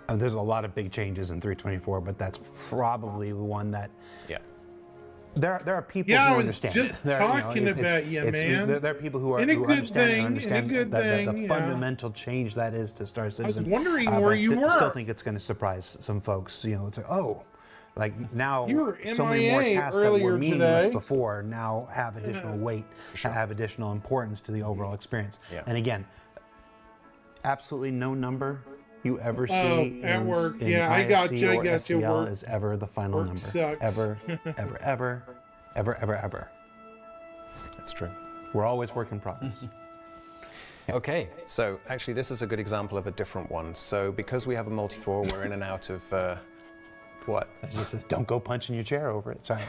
Speaker 2: there's a lot of big changes in 324, but that's probably the one that
Speaker 4: Yeah.
Speaker 2: there are people
Speaker 1: Yeah,
Speaker 2: who
Speaker 1: I was
Speaker 2: understand.
Speaker 1: just
Speaker 2: There,
Speaker 1: talking about you, man.
Speaker 2: There are people who
Speaker 1: In a
Speaker 2: who
Speaker 1: good
Speaker 2: understand
Speaker 1: thing,
Speaker 2: and understand
Speaker 1: in a good
Speaker 2: the
Speaker 1: thing, yeah.
Speaker 2: fundamental change that is to Star Citizen.
Speaker 1: wondering
Speaker 2: but
Speaker 1: where
Speaker 2: I
Speaker 1: you
Speaker 2: still
Speaker 1: were.
Speaker 2: think it's going to surprise some folks. It's like, oh, like now
Speaker 1: You were
Speaker 2: so many more
Speaker 1: MIA
Speaker 2: tasks that were
Speaker 1: earlier
Speaker 2: meaningless
Speaker 1: today.
Speaker 2: before now have additional weight, have additional importance to the overall experience.
Speaker 4: Yeah.
Speaker 2: And again, absolutely no number you ever see
Speaker 1: at
Speaker 2: in,
Speaker 1: work.
Speaker 2: in
Speaker 1: Yeah, I got
Speaker 2: IFC
Speaker 1: you, I
Speaker 2: or
Speaker 1: got you.
Speaker 2: SCL
Speaker 1: Work-
Speaker 2: is ever the final
Speaker 1: work
Speaker 2: number.
Speaker 1: sucks.
Speaker 2: Ever, ever, ever, ever, ever, ever.
Speaker 4: That's true.
Speaker 2: We're always work in progress.
Speaker 3: Okay.
Speaker 4: So actually, this is a good example of a different one. So because we have a multi-4, we're in and out of what?
Speaker 2: It just says, don't go punching your chair over it. Sorry.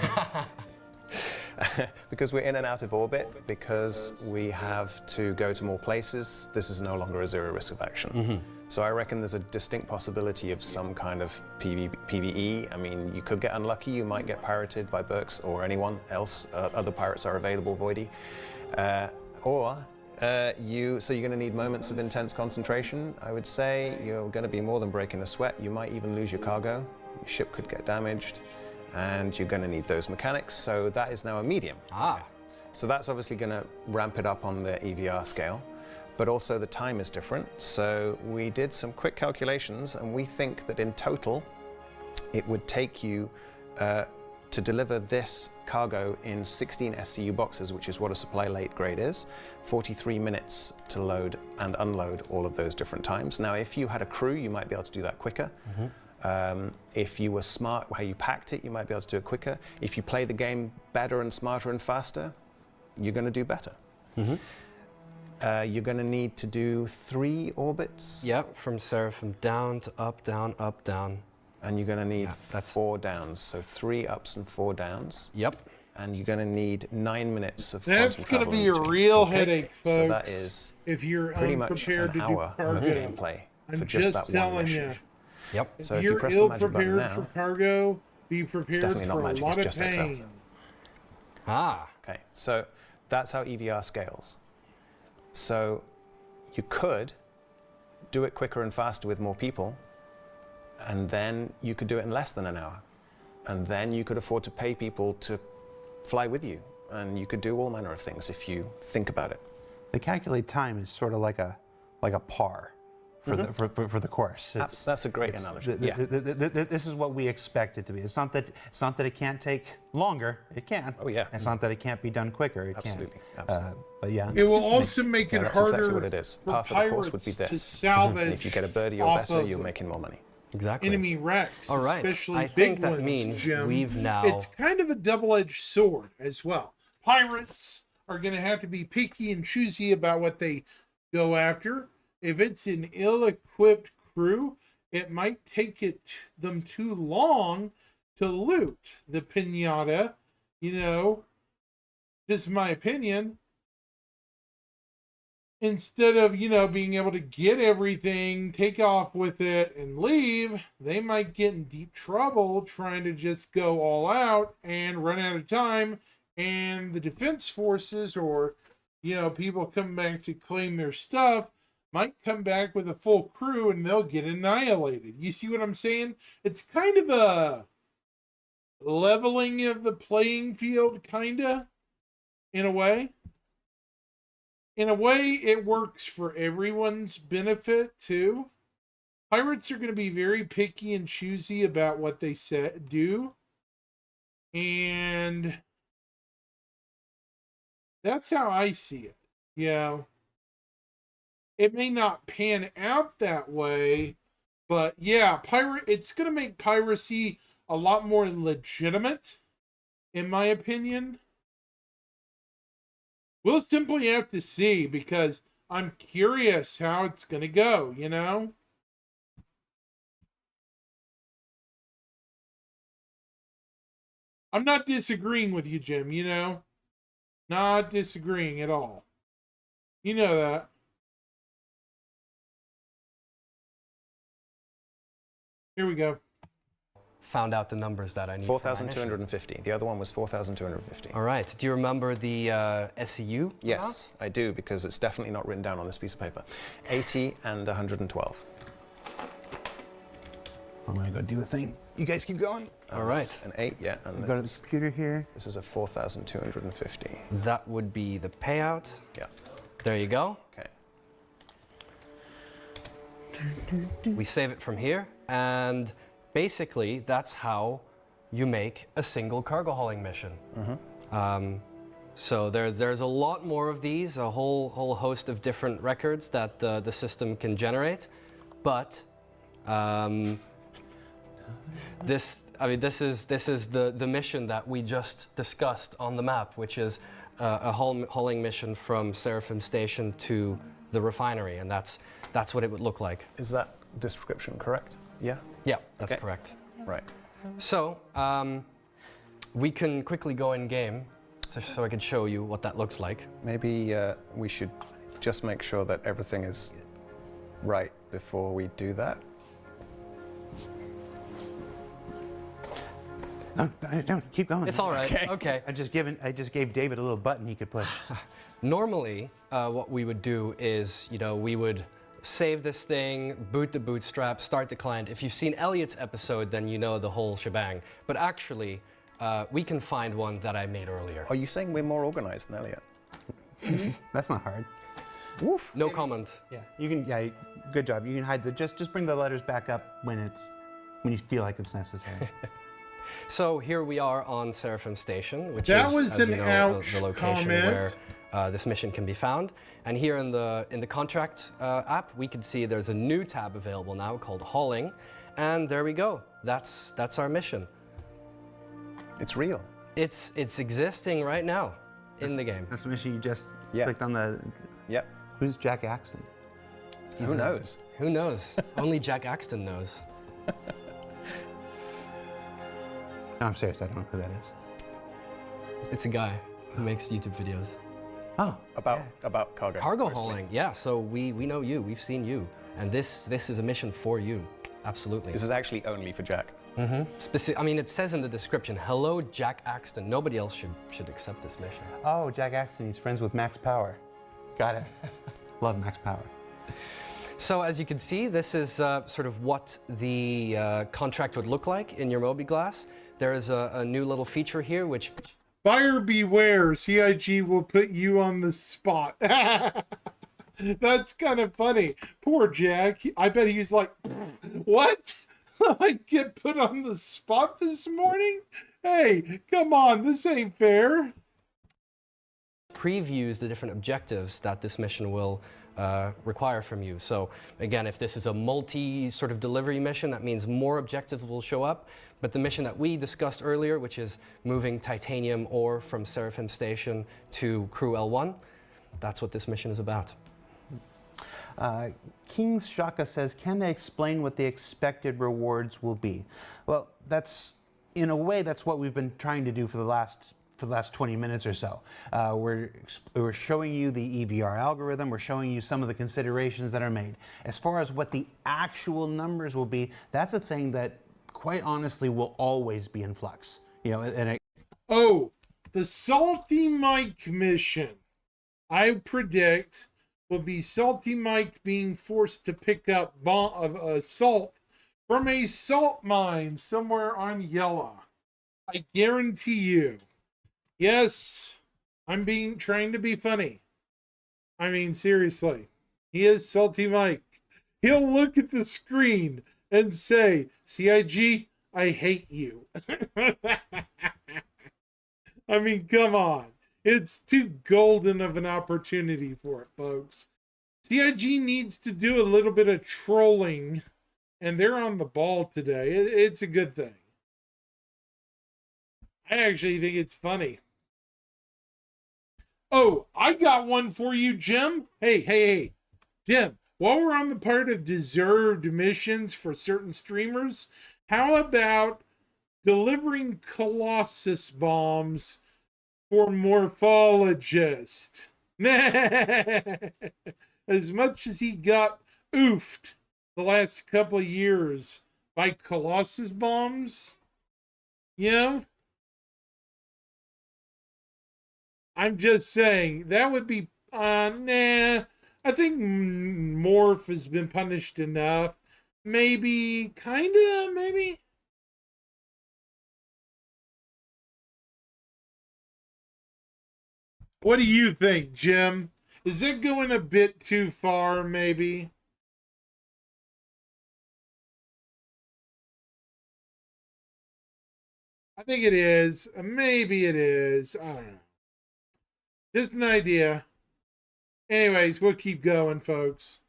Speaker 4: Because we're in and out of orbit, because we have to go to more places, this is no longer a zero risk of action. So I reckon there's a distinct possibility of some kind of PvE. I mean, you could get unlucky, you might get pirated by Burks or anyone else. Other pirates are available, Voidy. So you're going to need moments of intense concentration. I would say you're going to be more than breaking a sweat. You might even lose your cargo. Your ship could get damaged. And you're going to need those mechanics. So that is now a medium. So that's obviously going to ramp it up on the EVR scale. But also the time is different. So we did some quick calculations, and we think that in total, it would take you to deliver this cargo in 16 SCU boxes, which is what a supply late grade is, 43 minutes to load and unload all of those different times. Now, if you had a crew, you might be able to do that quicker. If you were smart how you packed it, you might be able to do it quicker. If you play the game better and smarter and faster, you're going to do better. You're going to need to do 3 orbits.
Speaker 3: Yep, from Seraphim down to up, down, up, down.
Speaker 4: And you're going to need
Speaker 3: Yeah,
Speaker 4: 4 downs. So 3 ups and 4 downs.
Speaker 3: Yep.
Speaker 4: And you're going to need 9 minutes of
Speaker 1: That's
Speaker 4: quantum
Speaker 1: going to be
Speaker 4: travel
Speaker 1: a
Speaker 4: into-
Speaker 1: real headache, folks.
Speaker 4: So that is
Speaker 1: if you're
Speaker 4: pretty much
Speaker 1: unprepared
Speaker 4: an
Speaker 1: to do
Speaker 4: hour of
Speaker 1: cargo.
Speaker 4: gameplay for
Speaker 1: I'm
Speaker 4: just
Speaker 1: just
Speaker 4: that one
Speaker 1: telling
Speaker 4: mission.
Speaker 1: you.
Speaker 3: Yep.
Speaker 4: So
Speaker 1: If
Speaker 4: if you
Speaker 1: you're
Speaker 4: press the
Speaker 1: ill
Speaker 4: magic button
Speaker 1: prepared
Speaker 4: now,
Speaker 1: for cargo, be prepared
Speaker 4: definitely not
Speaker 1: for a
Speaker 4: magic,
Speaker 1: lot
Speaker 4: it's
Speaker 1: of
Speaker 4: just Excel.
Speaker 1: pain.
Speaker 4: okay, so that's how EVR scales. So you could do it quicker and faster with more people, and then you could do it in less than an hour. And then you could afford to pay people to fly with you. And you could do all manner of things if you think about it.
Speaker 2: The calculate time is sort of like a par for the course.
Speaker 4: That's a great analogy. Yeah.
Speaker 2: This is what we expect it to be. It's not that it can't take longer. It can.
Speaker 4: Oh, yeah.
Speaker 2: It's not that it can't be done quicker. It
Speaker 4: Absolutely,
Speaker 2: can.
Speaker 4: absolutely.
Speaker 2: But yeah.
Speaker 1: It will also make
Speaker 4: Yeah,
Speaker 1: it
Speaker 4: that's
Speaker 1: harder
Speaker 4: exactly what it is.
Speaker 1: for
Speaker 4: Par for the course
Speaker 1: pirates
Speaker 4: would be
Speaker 1: to
Speaker 4: this.
Speaker 1: salvage
Speaker 4: And if you get a birdie or
Speaker 1: off
Speaker 4: better,
Speaker 1: of
Speaker 4: you're making more money.
Speaker 3: Exactly.
Speaker 1: enemy wrecks,
Speaker 3: All right.
Speaker 1: especially
Speaker 3: I
Speaker 1: big
Speaker 3: think that
Speaker 1: ones,
Speaker 3: means
Speaker 1: Jim.
Speaker 3: we've now-
Speaker 1: It's kind of a double-edged sword as well. Pirates are going to have to be picky and choosy about what they go after. If it's an ill-equipped crew, it might take them too long to loot the pinata. This is my opinion. Instead of, being able to get everything, take off with it, and leave, they might get in deep trouble trying to just go all out and run out of time. And the defense forces or, people come back to claim their stuff might come back with a full crew and they'll get annihilated. You see what I'm saying? It's kind of a leveling of the playing field, kinda, in a way. In a way, it works for everyone's benefit, too. Pirates are going to be very picky and choosy about what they do. And that's how I see it. It may not pan out that way, but yeah, it's going to make piracy a lot more legitimate in my opinion. We'll simply have to see because I'm curious how it's going to go, you know? I'm not disagreeing with you, Jim, you know? Not disagreeing at all. You know that. Here we go.
Speaker 3: Found out the numbers that I need. for my mission.
Speaker 4: 4,250. The other one was 4,250.
Speaker 3: All right. Do you remember the SEU?
Speaker 4: Yes, I do, because it's definitely not written down on this piece of paper. 80 and 112.
Speaker 2: I'm gonna go do the thing. You guys keep going.
Speaker 3: All right.
Speaker 4: An 8, yeah. And
Speaker 2: Go to the
Speaker 4: this
Speaker 2: computer here.
Speaker 4: is a 4,250.
Speaker 3: That would be the payout.
Speaker 4: Yeah.
Speaker 3: There you go.
Speaker 4: Okay.
Speaker 3: We save it from here, and basically that's how you make a single cargo hauling mission. So there's a lot more of these, a whole host of different records that the system can generate, but this is the mission that we just discussed on the map, which is a hauling mission from Seraphim Station to the refinery, and that's what it would look like.
Speaker 4: Is that description correct? Yeah?
Speaker 3: Yeah, that's
Speaker 4: Okay.
Speaker 3: correct.
Speaker 4: Right.
Speaker 3: So we can quickly go in game, so I can show you what that looks like.
Speaker 4: Maybe we should just make sure that everything is right before we do that.
Speaker 2: No, don't keep going.
Speaker 3: It's all right. Okay.
Speaker 2: I just gave David a little button he could push.
Speaker 3: Normally, what we would do is, we would save this thing, boot the bootstrap, start the client. If you've seen Elliot's episode, then you know the whole shebang. But actually, we can find one that I made earlier.
Speaker 4: Are you saying we're more organized than Elliot?
Speaker 2: That's not hard.
Speaker 3: Woof. No comment.
Speaker 2: Yeah, you can. Yeah, good job. You can hide the just bring the letters back up when you feel like it's necessary.
Speaker 3: So here we are on Seraphim Station, which
Speaker 1: That
Speaker 3: is,
Speaker 1: was
Speaker 3: as
Speaker 1: an
Speaker 3: you know,
Speaker 1: ouch
Speaker 3: the location
Speaker 1: comment.
Speaker 3: where this mission can be found. And here in the contract app, we can see there's a new tab available now called Hauling, and there we go. That's our mission.
Speaker 4: It's real.
Speaker 3: It's existing right now in the game.
Speaker 2: That's the mission you just
Speaker 4: Yeah.
Speaker 2: clicked on the.
Speaker 4: Yep.
Speaker 2: Who's Jack Axton?
Speaker 4: Who knows?
Speaker 3: Who knows? Only Jack Axton knows.
Speaker 2: No, I'm serious. I don't know who that is.
Speaker 3: It's a guy who makes YouTube videos.
Speaker 2: Oh,
Speaker 4: About cargo.
Speaker 3: Cargo
Speaker 4: mostly.
Speaker 3: hauling, yeah. So we know you. We've seen you, and this is a mission for you. Absolutely.
Speaker 4: This is actually only for Jack.
Speaker 3: It says in the description, "Hello, Jack Axton." Nobody else should accept this mission.
Speaker 2: oh, Jack Axton. He's friends with Max Power. Got it. Love Max Power.
Speaker 3: So as you can see, this is sort of what the contract would look like in your mobiGlas. There is a new little feature here, which
Speaker 1: Buyer beware, CIG will put you on the spot. That's kind of funny. Poor Jack. I bet he's like, what? I get put on the spot this morning? Hey, come on, this ain't fair.
Speaker 3: previews the different objectives that this mission will require from you. So again, if this is a multi sort of delivery mission, that means more objectives will show up. But the mission that we discussed earlier, which is moving titanium ore from Seraphim Station to Crew L1, that's what this mission is about.
Speaker 2: King's Shaka says, can they explain what the expected rewards will be? Well, that's, in a way, that's what we've been trying to do for the last 20 minutes or so. We're showing you the EVR algorithm, we're showing you some of the considerations that are made. As far as what the actual numbers will be, that's a thing that, quite honestly, will always be in flux. You know, and
Speaker 1: Oh, the Salty Mike mission, I predict, will be Salty Mike being forced to pick up salt from a salt mine somewhere on Yella. I guarantee you. Yes, I'm trying to be funny. I mean, seriously. He is Salty Mike. He'll look at the screen and say, CIG, I hate you. I mean, come on. It's too golden of an opportunity for it, folks. CIG needs to do a little bit of trolling, and they're on the ball today. It's a good thing. I actually think it's funny. Oh, I got one for you, Jim. Hey, Jim. While we're on the part of deserved missions for certain streamers, how about delivering Colossus bombs for Morphologist? As much as he got oofed the last couple of years by Colossus bombs, you know, I'm just saying that would be nah. I think Morph has been punished enough. Maybe, kinda, maybe. What do you think, Jim? Is it going a bit too far, maybe? I think it is. Maybe it is. I don't know. Just an idea. Anyways, we'll keep going, folks.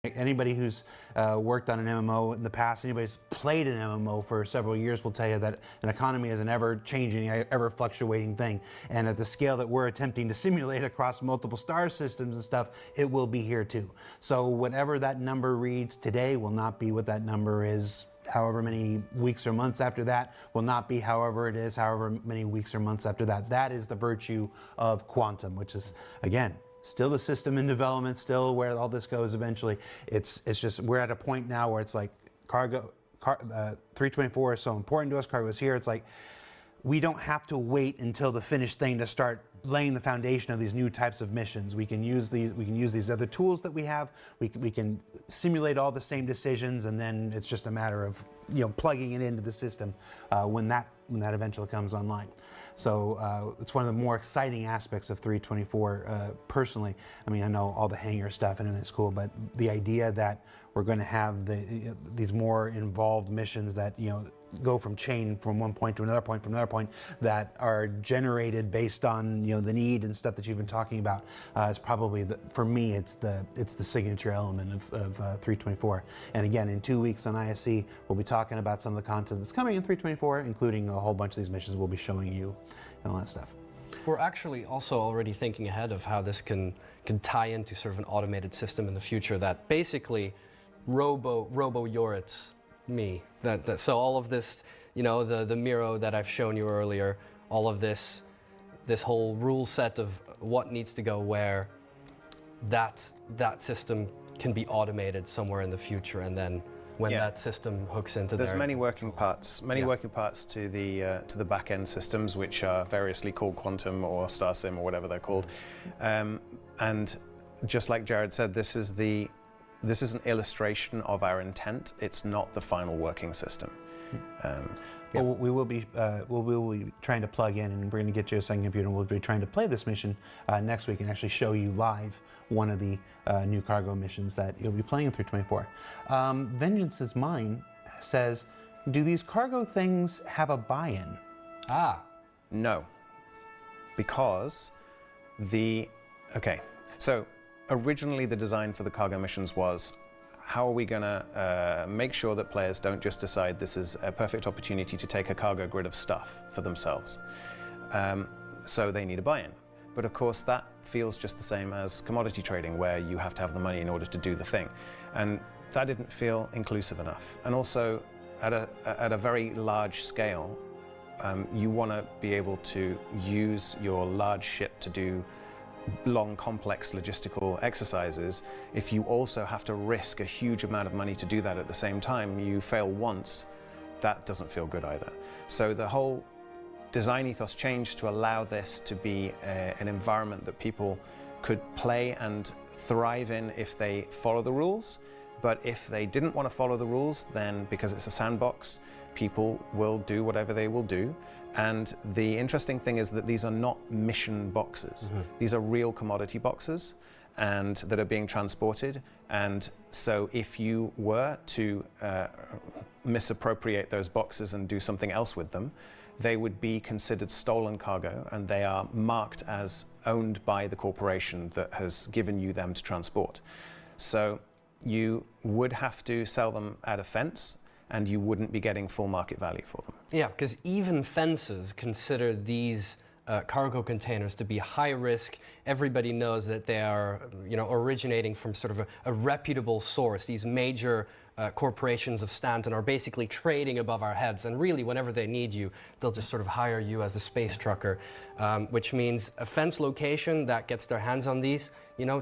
Speaker 2: Anybody who's worked on an MMO in the past, anybody who's played an MMO for several years will tell you that an economy is an ever-changing, ever-fluctuating thing. And at the scale that we're attempting to simulate across multiple star systems and stuff, it will be here too. So whatever that number reads today will not be what that number is however many weeks or months after that, will not be however it is however many weeks or months after that. That is the virtue of quantum, which is, again, still the system in development, still where all this goes eventually. It's just, we're at a point now where it's like 324 is so important to us, cargo is here. It's like, we don't have to wait until the finished thing to start laying the foundation of these new types of missions. We can use these other tools that we have. We can simulate all the same decisions, and then it's just a matter of, you know, plugging it into the system when that eventually comes online. So it's one of the more exciting aspects of 324 personally. I mean, I know all the hangar stuff and everything's cool, but the idea that we're going to have these more involved missions that, you know, go from chain from one point to another point from another point that are generated based on, you know, the need and stuff that you've been talking about is probably for me it's the signature element of 324. And again, in 2 weeks on ISC we'll be talking about some of the content that's coming in 324, including a whole bunch of these missions we'll be showing you and all that stuff. We're
Speaker 3: actually also already thinking ahead of how this can tie into sort of an automated system in the future that basically robo-Yoritz me. So all of this, you know, the Miro that I've shown you earlier, all of this whole rule set of what needs to go where, that system can be automated somewhere in the future, and then when that system hooks into
Speaker 4: there's many working parts to the back end systems, which are variously called Quantum or StarSim or whatever they're called, and just like Jared said, this is an illustration of our intent. It's not the final working system. Well, we will be trying to plug in, and we're going to get you a second computer, and we'll be trying to play this mission next week and actually show you live one of the new cargo missions that you'll be playing in 324. Vengeance is Mine says, do these cargo things have a buy-in? No, because so originally the design for the cargo missions was, how are we going to make sure that players don't just decide this is a perfect opportunity to take a cargo grid of stuff for themselves? So they need a buy-in. But of course that feels just the same as commodity trading, where you have to have the money in order to do the thing. And that didn't feel inclusive enough. And also at a very large scale, you want to be able to use your large ship to do long, complex logistical exercises. If you also have to risk a huge amount of money to do that at the same time, you fail once, that doesn't feel good either. So the whole design ethos changed to allow this to be an environment that people could play and thrive in if they follow the rules. But if they didn't want to follow the rules, then because it's a sandbox, people will do whatever they will do. And the interesting thing is that these are not mission boxes. Mm-hmm. These are real commodity boxes and that are being transported. And so if you were to misappropriate those boxes and do something else with them, they would be considered stolen cargo, and they are marked as owned by the corporation that has given you them to transport. So you would have to sell them at a fence, and you wouldn't be getting full market value for them.
Speaker 3: Yeah, because even fences consider these cargo containers to be high risk. Everybody knows that they are, originating from sort of a reputable source. These major corporations of Stanton are basically trading above our heads, and really, whenever they need you, they'll just sort of hire you as a space trucker, which means a fence location that gets their hands on these,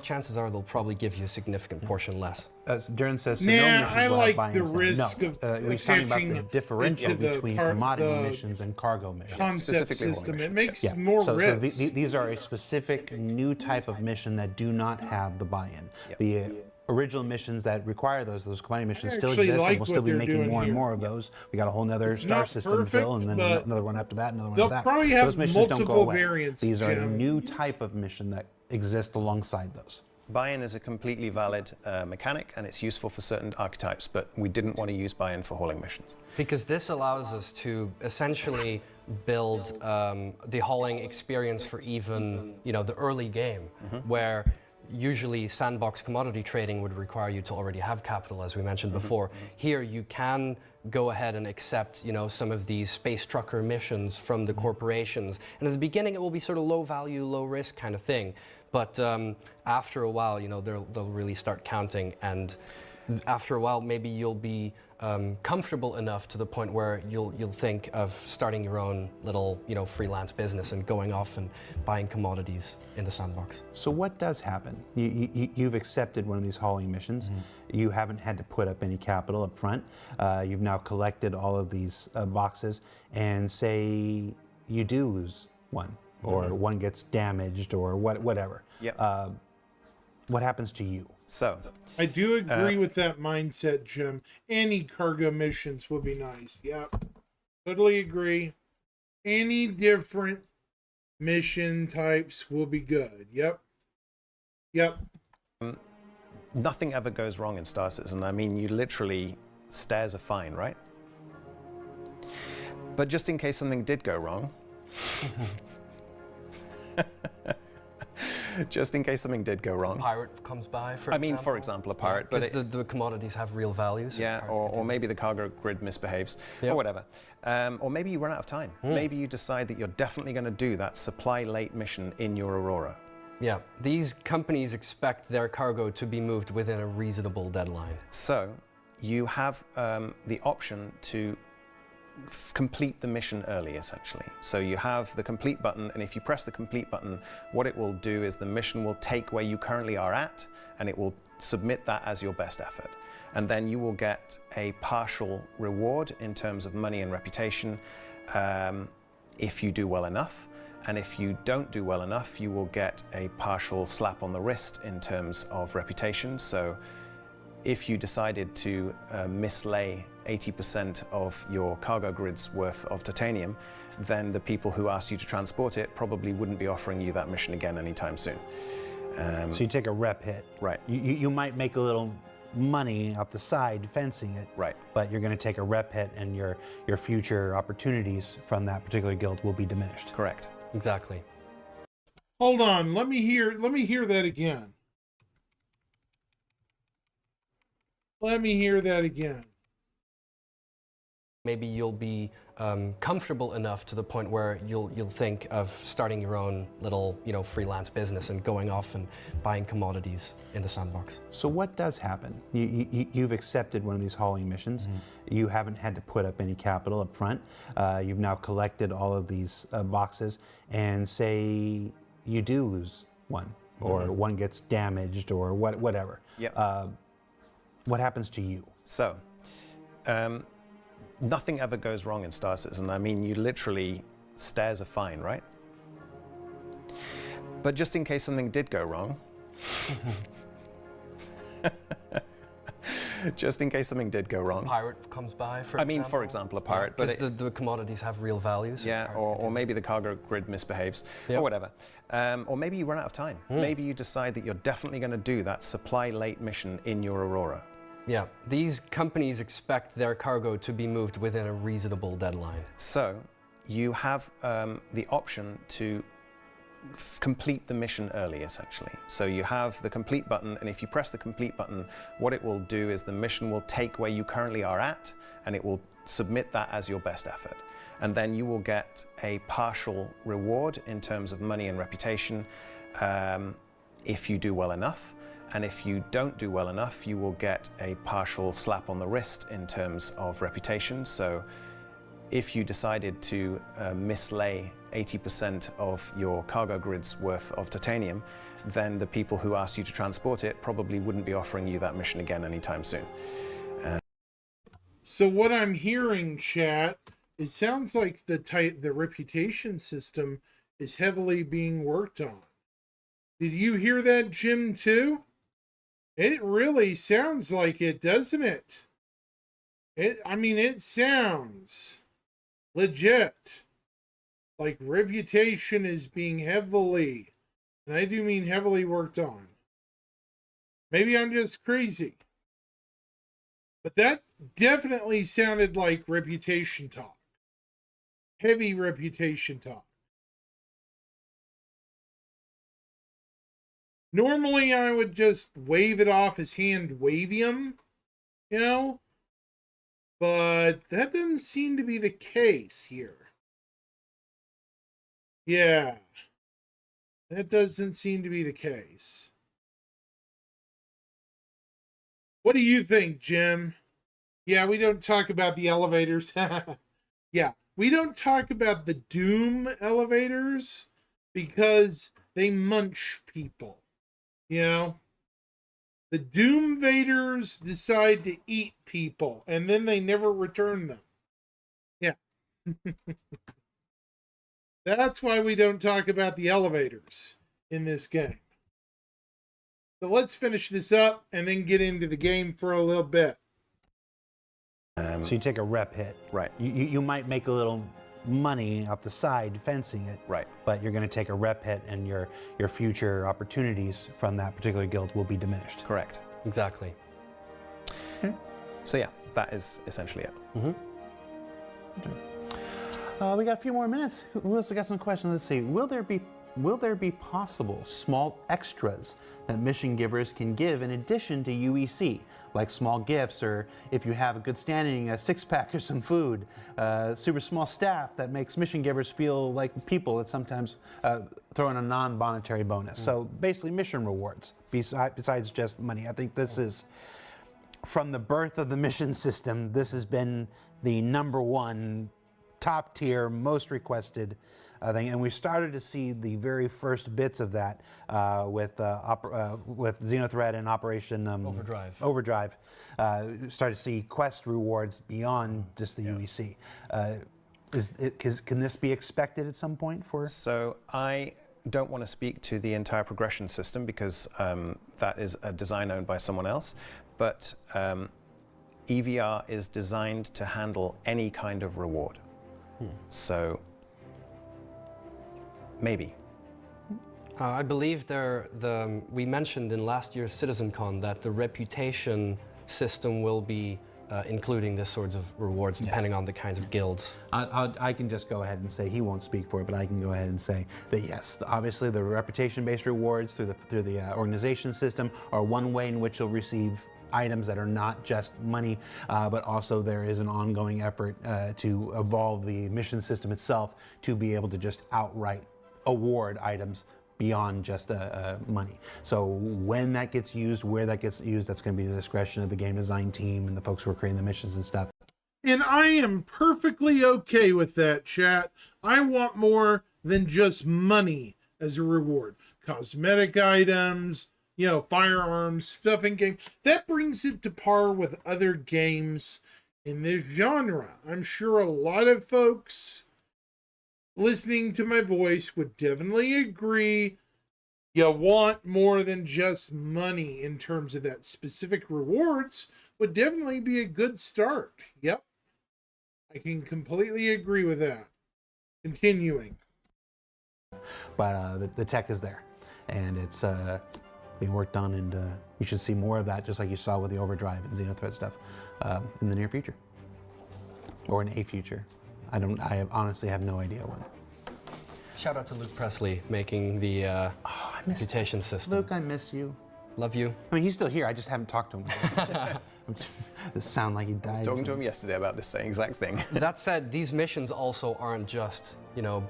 Speaker 3: chances are they'll probably give you a significant portion less.
Speaker 2: Duran says, so
Speaker 1: Nah,
Speaker 2: no missions
Speaker 1: I
Speaker 2: will
Speaker 1: like
Speaker 2: have
Speaker 1: the
Speaker 2: buy-ins then.
Speaker 1: risk
Speaker 2: No,
Speaker 1: of
Speaker 2: he's talking about the
Speaker 1: attaching
Speaker 2: differential
Speaker 1: into the
Speaker 2: between
Speaker 1: car-
Speaker 2: commodity
Speaker 1: the
Speaker 2: missions and cargo missions.
Speaker 1: concept
Speaker 4: Specifically
Speaker 1: system.
Speaker 4: hauling
Speaker 1: It
Speaker 4: missions,
Speaker 1: makes more
Speaker 2: So
Speaker 1: risk.
Speaker 2: these are a specific new type of mission that do not have the buy-in. The original missions that require those commodity missions still
Speaker 1: actually
Speaker 2: exist,
Speaker 1: like
Speaker 2: and we'll still
Speaker 1: what
Speaker 2: be
Speaker 1: they're
Speaker 2: making
Speaker 1: doing
Speaker 2: more and
Speaker 1: here.
Speaker 2: more of those. We got a whole nother
Speaker 1: It's
Speaker 2: star
Speaker 1: not
Speaker 2: system to fill, and then
Speaker 1: perfect,
Speaker 2: another one after that, another one
Speaker 1: they'll
Speaker 2: after that.
Speaker 1: probably have
Speaker 2: those missions don't go
Speaker 1: multiple
Speaker 2: away.
Speaker 1: variants,
Speaker 2: These are a
Speaker 1: Jim.
Speaker 2: new type of mission that exists alongside those.
Speaker 4: Buy-in is a completely valid mechanic, and it's useful for certain archetypes, but we didn't want to use buy-in for hauling missions.
Speaker 3: Because this allows us to essentially build the hauling experience for even, the early game, where usually sandbox commodity trading would require you to already have capital, as we mentioned before. Here you can go ahead and accept, some of these space trucker missions from the corporations. And at the beginning, it will be sort of low value, low risk kind of thing. But after a while, they'll really start counting. And after a while, maybe you'll be comfortable enough to the point where you'll think of starting your own little, freelance business and going off and buying commodities in the sandbox.
Speaker 2: So what does happen? You've accepted one of these hauling missions. You haven't had to put up any capital up front. You've now collected all of these boxes, and say you do lose one, or one gets damaged, or whatever.
Speaker 4: Yep.
Speaker 2: What happens to you?
Speaker 4: So,
Speaker 1: I do agree with that mindset, Jim. Any cargo missions will be nice. Yep. Totally agree. Any different mission types will be good. Yep. Yep.
Speaker 4: nothing ever goes wrong in Star Citizen. I mean, you literally, stairs are fine, right? But just in case something did go wrong, just in case something did go wrong.
Speaker 3: Pirate comes by, for
Speaker 4: I mean,
Speaker 3: example.
Speaker 4: for example, a pirate, but
Speaker 3: Because the commodities have real values.
Speaker 4: yeah, or maybe the cargo grid misbehaves,
Speaker 3: Yep.
Speaker 4: or whatever. Or maybe you run out of time. Maybe you decide that you're definitely going to do that supply late mission in your Aurora.
Speaker 3: Yeah, these companies expect their cargo to be moved within a reasonable deadline.
Speaker 4: So you have the option to complete the mission early, essentially. So you have the complete button, and if you press the complete button, what it will do is the mission will take where you currently are at, and it will submit that as your best effort. And then you will get a partial reward in terms of money and reputation if you do well enough. And if you don't do well enough, you will get a partial slap on the wrist in terms of reputation. So if you decided to mislay 80% of your cargo grid's worth of titanium, then the people who asked you to transport it probably wouldn't be offering you that mission again anytime soon.
Speaker 2: So you take a rep hit.
Speaker 4: Right.
Speaker 2: You might make a little money off the side fencing it.
Speaker 4: Right.
Speaker 2: But you're going to take a rep hit, and your future opportunities from that particular guild will be diminished.
Speaker 4: Correct.
Speaker 3: Exactly.
Speaker 1: Hold on, let me hear that again. Let me hear that again.
Speaker 3: Maybe you'll be comfortable enough to the point where you'll think of starting your own little, freelance business and going off and buying commodities in the sandbox.
Speaker 2: So what does happen? You've accepted one of these hauling missions. You haven't had to put up any capital up front. You've now collected all of these boxes, and say you do lose one, or one gets damaged, or whatever.
Speaker 4: Yep.
Speaker 2: What happens to you?
Speaker 4: So, nothing ever goes wrong in Star Citizen. I mean, you literally, stairs are fine, right? But just in case something did go wrong, just in case something did go wrong.
Speaker 3: Pirate comes by, for
Speaker 4: I mean, for example, a pirate, but
Speaker 3: because the commodities have real values.
Speaker 4: yeah, or maybe the cargo grid misbehaves,
Speaker 3: Yep.
Speaker 4: or whatever. Or maybe you run out of time. Maybe you decide that you're definitely going to do that supply late mission in your Aurora.
Speaker 3: Yeah, these companies expect their cargo to be moved within a reasonable deadline.
Speaker 4: So you have the option to complete the mission early, essentially. So you have the complete button, and if you press the complete button, what it will do is the mission will take where you currently are at, and it will submit that as your best effort. And then you will get a partial reward in terms of money and reputation if you do well enough. And if you don't do well enough, you will get a partial slap on the wrist in terms of reputation. So if you decided to mislay 80% of your cargo grid's worth of titanium, then the people who asked you to transport it probably wouldn't be offering you that mission again anytime soon.
Speaker 1: So what I'm hearing, chat, it sounds like the reputation system is heavily being worked on. Did you hear that, Jim, too? It really sounds like it, doesn't it? I mean, it sounds legit. Like reputation is being heavily, and I do mean heavily, worked on. Maybe I'm just crazy. But that definitely sounded like reputation talk. Heavy reputation talk. Normally, I would just wave it off as hand wavium, you know? But that doesn't seem to be the case here. Yeah. That doesn't seem to be the case. What do you think, Jim? Yeah, we don't talk about the elevators. Yeah, we don't talk about the Doom elevators because they munch people. You know? The Doom Vaders decide to eat people, and then they never return them. Yeah. That's why we don't talk about the elevators in this game. So let's finish this up and then get into the game for a little bit.
Speaker 2: So you take a rep hit.
Speaker 4: Right.
Speaker 2: You might make a little money off the side fencing it.
Speaker 4: Right.
Speaker 2: But you're going to take a rep hit, and your future opportunities from that particular guild will be diminished.
Speaker 4: Correct.
Speaker 3: Exactly.
Speaker 4: So yeah, that is essentially it.
Speaker 3: Mm-hmm.
Speaker 2: We got a few more minutes. Who else got some questions? Let's see. Will there be possible small extras that mission givers can give in addition to UEC, like small gifts, or if you have a good standing, a six-pack or some food, super small staff that makes mission givers feel like people that sometimes throw in a non-monetary bonus. So basically mission rewards besides just money. I think this is, from the birth of the mission system, this has been the nosone top tier, most requested thing, and we started to see the very first bits of that with Xenothreat and Operation Overdrive. Started to see quest rewards beyond just the UEC. Can this be expected at some point for?
Speaker 4: So I don't want to speak to the entire progression system because that is a design owned by someone else, but EVR is designed to handle any kind of reward. So maybe.
Speaker 3: I believe we mentioned in last year's CitizenCon that the reputation system will be including this sorts of rewards depending on the kinds of guilds.
Speaker 2: I can just go ahead and say, he won't speak for it, but I can go ahead and say that yes, obviously the reputation-based rewards through the organization system are one way in which you'll receive items that are not just money, but also there is an ongoing effort to evolve the mission system itself to be able to just outright award items beyond just money. So when that gets used, where that gets used, that's going to be the discretion of the game design team and the folks who are creating the missions and stuff.
Speaker 1: And I am perfectly okay with that, chat. I want more than just money as a reward. Cosmetic items, you know, firearms, stuff in game. That brings it to par with other games in this genre. I'm sure a lot of folks listening to my voice would definitely agree you want more than just money in terms of that. Specific rewards would definitely be a good start. Yep. I can completely agree with that. Continuing.
Speaker 2: But the tech is there, and it's being worked on, and you should see more of that, just like you saw with the Overdrive and Xenothreat stuff in the near future, or in a future. I honestly have no idea when.
Speaker 3: Shout out to Luke Presley making the
Speaker 2: I miss
Speaker 3: computation system.
Speaker 2: Luke, I miss you.
Speaker 3: Love you.
Speaker 2: I mean, he's still here. I just haven't talked to him. It sound like he died.
Speaker 4: I was talking to him yesterday about this same exact thing.
Speaker 3: That said, these missions also aren't just,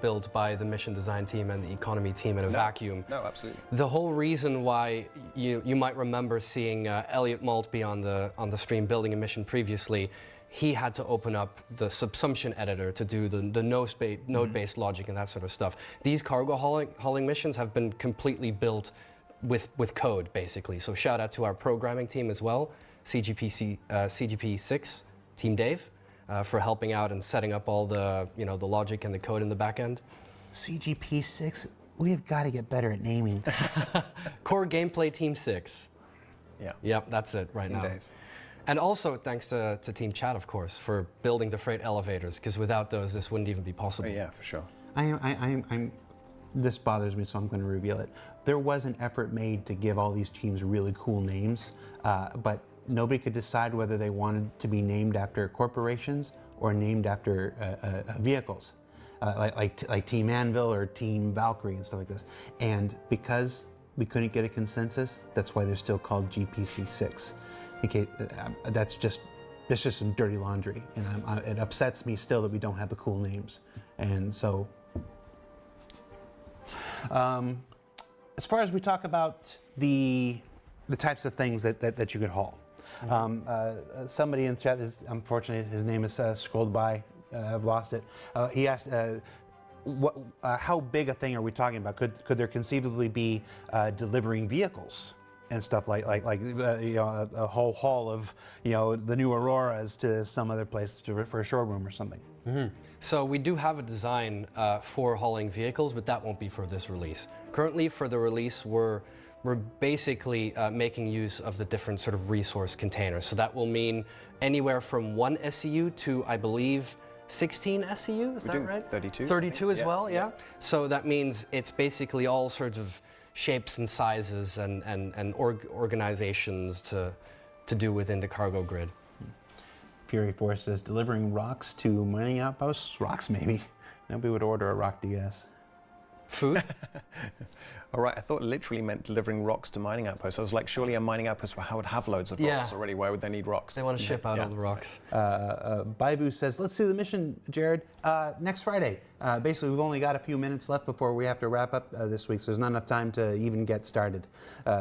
Speaker 3: built by the mission design team and the economy team in a vacuum.
Speaker 4: No, absolutely.
Speaker 3: The whole reason why you might remember seeing Elliot Maltby on the stream building a mission previously, he had to open up the subsumption editor to do the node-based logic and that sort of stuff. These cargo hauling missions have been completely built with code, basically. So shout out to our programming team as well, CGP6, Team Dave, for helping out and setting up all the the logic and the code in the back end.
Speaker 2: CGP6, we have got to get better at naming things.
Speaker 3: Core Gameplay Team 6.
Speaker 4: Yeah.
Speaker 3: Yep, that's it right
Speaker 4: Team
Speaker 3: now.
Speaker 4: Dave.
Speaker 3: And also thanks to Team Chat, of course, for building the freight elevators, because without those, this wouldn't even be possible.
Speaker 4: Oh, yeah, for sure.
Speaker 2: This bothers me, so I'm going to reveal it. There was an effort made to give all these teams really cool names, but nobody could decide whether they wanted to be named after corporations or named after vehicles, like Team Anvil or Team Valkyrie and stuff like this. And because we couldn't get a consensus, that's why they're still called GPC6. Okay, that's just some dirty laundry, and it upsets me still that we don't have the cool names. And so, as far as we talk about the types of things that you could haul, somebody in the chat is, unfortunately, his name is scrolled by. I've lost it. He asked, how big a thing are we talking about? Could there conceivably be delivering vehicles and stuff like a whole haul of the new Auroras to some other place for a showroom or something?
Speaker 3: Mm-hmm. So we do have a design for hauling vehicles, but that won't be for this release. Currently, for the release, we're basically making use of the different sort of resource containers. So that will mean anywhere from 1 SCU to, I believe, 16 SCU, is that right?
Speaker 4: 32.
Speaker 3: 32 as well, yeah. So that means it's basically all sorts of shapes and sizes and organizations to do within the cargo grid.
Speaker 2: Fury Force says, delivering rocks to mining outposts? Rocks, maybe. Nobody would order a rock DS.
Speaker 3: Food?
Speaker 4: All right, I thought it literally meant delivering rocks to mining outposts. I was like, surely a mining outpost would have loads of rocks already. Why would they need rocks?
Speaker 3: They want to ship out all the rocks.
Speaker 2: Baibu says, let's do the mission, Jared, next Friday. Basically, we've only got a few minutes left before we have to wrap up this week, so there's not enough time to even get started.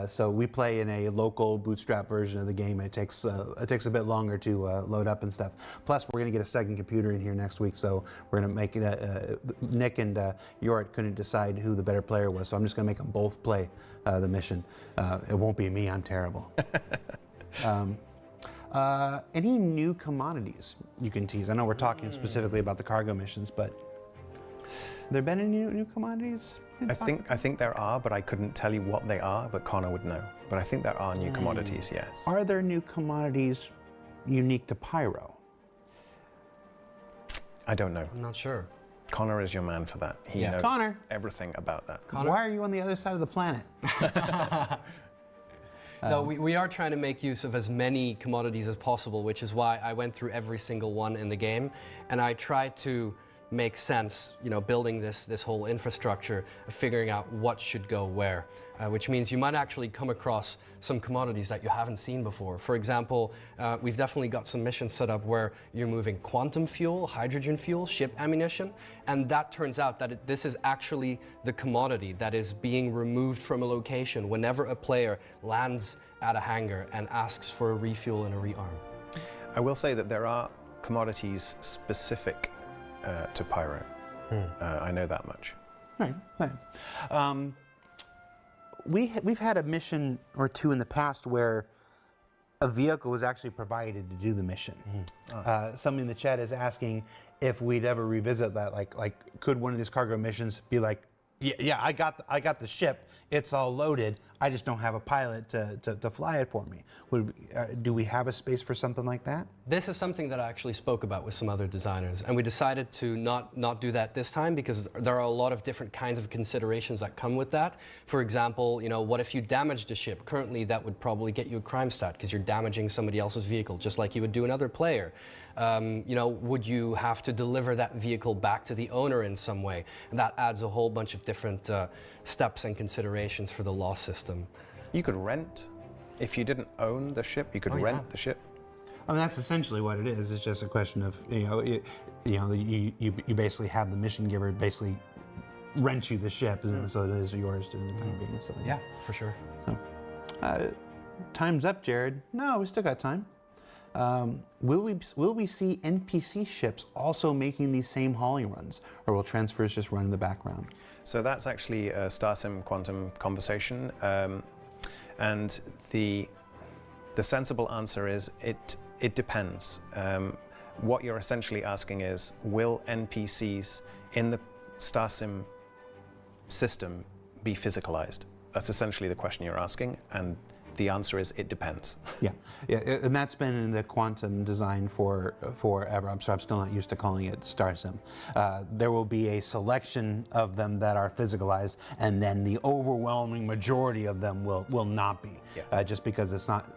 Speaker 2: So we play in a local bootstrap version of the game. It takes a bit longer to load up and stuff. Plus, we're going to get a second computer in here next week, so we're going to make it, Nick and Yorit couldn't decide who the better player was, so I'm just going to make them both play the mission. It won't be me, I'm terrible. Any new commodities you can tease? I know we're talking specifically about the cargo missions, but have there been any new commodities?
Speaker 4: I think there are, but I couldn't tell you what they are, but Connor would know. But I think there are new commodities, yes.
Speaker 2: Are there new commodities unique to Pyro?
Speaker 4: I don't know.
Speaker 3: I'm not sure.
Speaker 4: Connor is your man for that. He knows
Speaker 2: Connor.
Speaker 4: everything about that.
Speaker 3: Connor?
Speaker 2: Why are you on the other side of the planet?
Speaker 3: No, we are trying to make use of as many commodities as possible, which is why I went through every single one in the game, and I tried to make sense, building this whole infrastructure, figuring out what should go where, which means you might actually come across some commodities that you haven't seen before. For example, we've definitely got some missions set up where you're moving quantum fuel, hydrogen fuel, ship ammunition, and that turns out that this is actually the commodity that is being removed from a location whenever a player lands at a hangar and asks for a refuel and a rearm.
Speaker 4: I will say that there are commodities specific to Pyro. I know that much.
Speaker 2: Right. We've had a mission or two in the past where a vehicle was actually provided to do the mission. Somebody in the chat is asking if we'd ever revisit that. Like, could one of these cargo missions be like, yeah, I got the ship. It's all loaded. I just don't have a pilot to fly it for me. Do we have a space for something like that?
Speaker 3: This is something that I actually spoke about with some other designers, and we decided to not do that this time because there are a lot of different kinds of considerations that come with that. For example, what if you damaged a ship? Currently, that would probably get you a crime stat because you're damaging somebody else's vehicle, just like you would do another player. Would you have to deliver that vehicle back to the owner in some way? And that adds a whole bunch of different steps and considerations for the loss system.
Speaker 4: You could rent. If you didn't own the ship, you could rent the ship.
Speaker 2: I mean, that's essentially what it is. It's just a question of, you basically have the mission giver basically rent you the ship, so it is yours during the time being. And stuff like
Speaker 3: Yeah, for sure.
Speaker 2: So, time's up, Jared. No, we still got time. Will we see NPC ships also making these same hauling runs, or will transfers just run in the background?
Speaker 4: So that's actually a StarSim Quantum conversation, and the sensible answer is it depends. What you're essentially asking is, will NPCs in the StarSim system be physicalized? That's essentially the question you're asking, and the answer is it depends.
Speaker 2: Yeah, and that's been in the quantum design for forever. I'm sorry, I'm still not used to calling it StarSim. There will be a selection of them that are physicalized, and then the overwhelming majority of them will not be, just because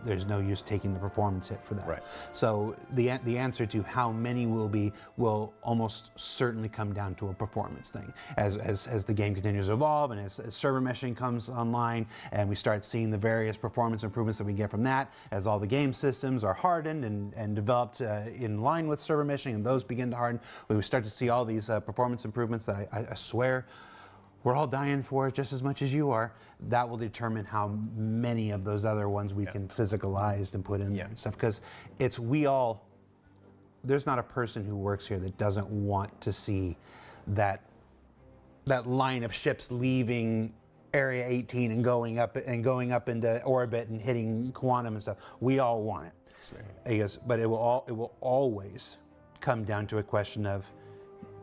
Speaker 2: there's no use taking the performance hit for that.
Speaker 4: Right.
Speaker 2: So the answer to how many will almost certainly come down to a performance thing. As the game continues to evolve, and as server meshing comes online, and we start seeing the various performance improvements that we get from that, as all the game systems are hardened and developed in line with server meshing, and those begin to harden, we start to see all these performance improvements that I swear we're all dying for just as much as you are. That will determine how many of those other ones we can physicalize and put in there and stuff, because there's not a person who works here that doesn't want to see that line of ships leaving Area 18 and going up into orbit and hitting quantum and stuff. We all want it. Absolutely. He goes, but it will always come down to a question of,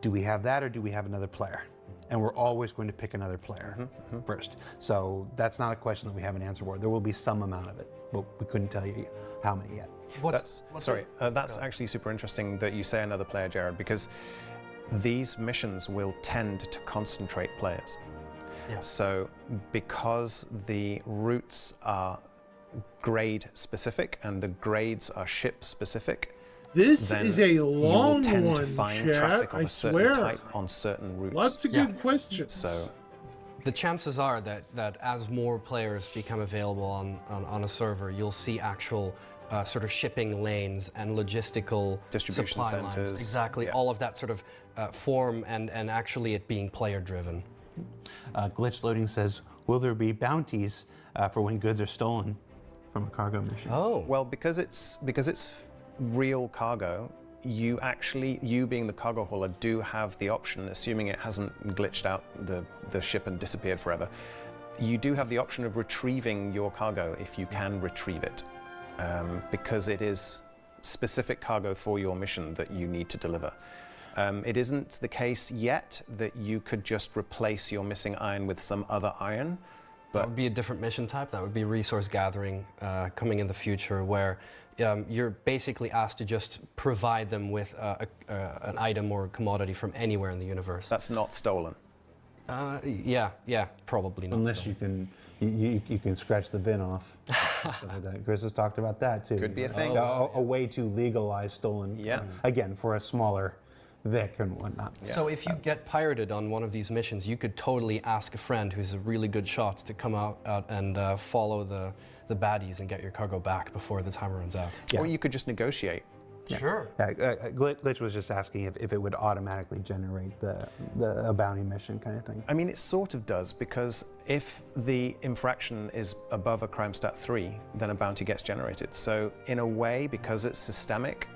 Speaker 2: do we have that or do we have another player? And we're always going to pick another player first. So that's not a question that we have an answer for. There will be some amount of it, but we couldn't tell you how many yet.
Speaker 4: That's actually super interesting that you say another player, Jared, because these missions will tend to concentrate players.
Speaker 3: Yeah.
Speaker 4: So because the routes are grade specific and the grades are ship specific,
Speaker 1: This is a long
Speaker 4: you will tend
Speaker 1: one,
Speaker 4: to find
Speaker 1: chat,
Speaker 4: traffic of
Speaker 1: I
Speaker 4: a certain
Speaker 1: swear.
Speaker 4: type on certain routes.
Speaker 1: Lots of good questions.
Speaker 4: So
Speaker 3: The chances are that as more players become available on a server, you'll see actual sort of shipping lanes and logistical
Speaker 4: Distribution
Speaker 3: supply lines.
Speaker 4: centers.
Speaker 3: Exactly, all of that sort of form and actually it being player driven.
Speaker 2: Glitch Loading says, will there be bounties for when goods are stolen from a cargo mission?
Speaker 3: Oh.
Speaker 4: well, because it's real cargo, you being the cargo hauler do have the option, assuming it hasn't glitched out the ship and disappeared forever, you do have the option of retrieving your cargo if you can retrieve it, because it is specific cargo for your mission that you need to deliver. It isn't the case yet that you could just replace your missing iron with some other iron.
Speaker 3: That would be a different mission type. That would be resource gathering coming in the future, where you're basically asked to just provide them with an item or commodity from anywhere in the universe.
Speaker 4: That's not stolen.
Speaker 3: Yeah, probably not.
Speaker 2: Unless you can scratch the bin off. Something like that. Chris has talked about that too.
Speaker 4: Could be a thing.
Speaker 2: A way to legalize stolen.
Speaker 4: Yeah.
Speaker 2: Again, for a smaller Vic and whatnot.
Speaker 3: So if you get pirated on one of these missions, you could totally ask a friend who's a really good shot to come out and follow the baddies and get your cargo back before the timer runs out.
Speaker 2: Yeah.
Speaker 4: Or you could just negotiate.
Speaker 3: Sure.
Speaker 2: Glitch was just asking if it would automatically generate a bounty mission kind of thing.
Speaker 4: I mean, it sort of does, because if the infraction is above a crime stat 3, then a bounty gets generated. So in a way, because it's systemic,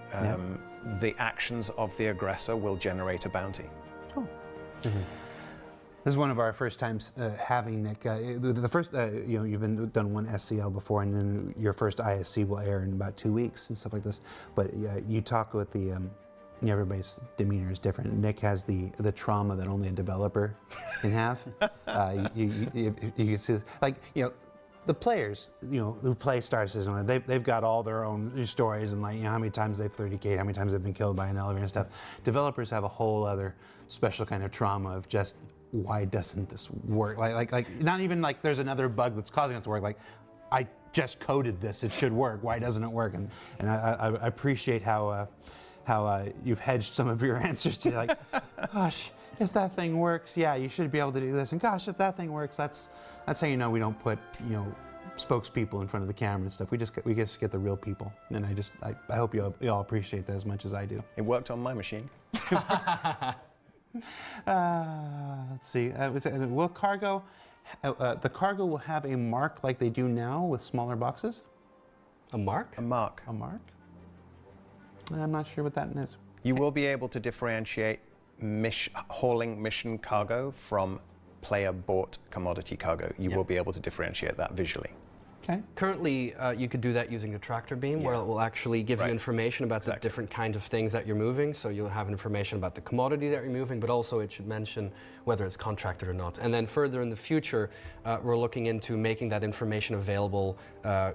Speaker 4: the actions of the aggressor will generate a bounty.
Speaker 2: Oh. Mm-hmm. This is one of our first times having Nick. The first, you've done one SCL before, and then your first ISC will air in about 2 weeks and stuff like this. But you talk with everybody's demeanor is different. Nick has the trauma that only a developer can have. You can see this, the players, who play Star Citizen, they've got all their own stories and how many times they've 30K'd, how many times they've been killed by an elevator and stuff. Developers have a whole other special kind of trauma of just why doesn't this work? Like not even like there's another bug that's causing it to work. Like I just coded this, it should work. Why doesn't it work? And I appreciate how you've hedged some of your answers to like, gosh, if that thing works, yeah, you should be able to do this. And gosh, if that thing works, that's how we don't put spokespeople in front of the camera and stuff. We just get the real people. And I hope you all appreciate that as much as I do.
Speaker 4: It worked on my machine.
Speaker 2: Let's see. Will cargo? The cargo will have a mark like they do now with smaller boxes.
Speaker 3: A mark?
Speaker 4: A mark.
Speaker 2: A mark? I'm not sure what that is.
Speaker 4: You will be able to differentiate hauling mission cargo from player-bought commodity cargo. You will be able to differentiate that visually.
Speaker 2: Okay.
Speaker 3: Currently, you could do that using a tractor beam, where it will actually give you information about the different kinds of things that you're moving. So you'll have information about the commodity that you're moving, but also it should mention whether it's contracted or not. And then further in the future, we're looking into making that information available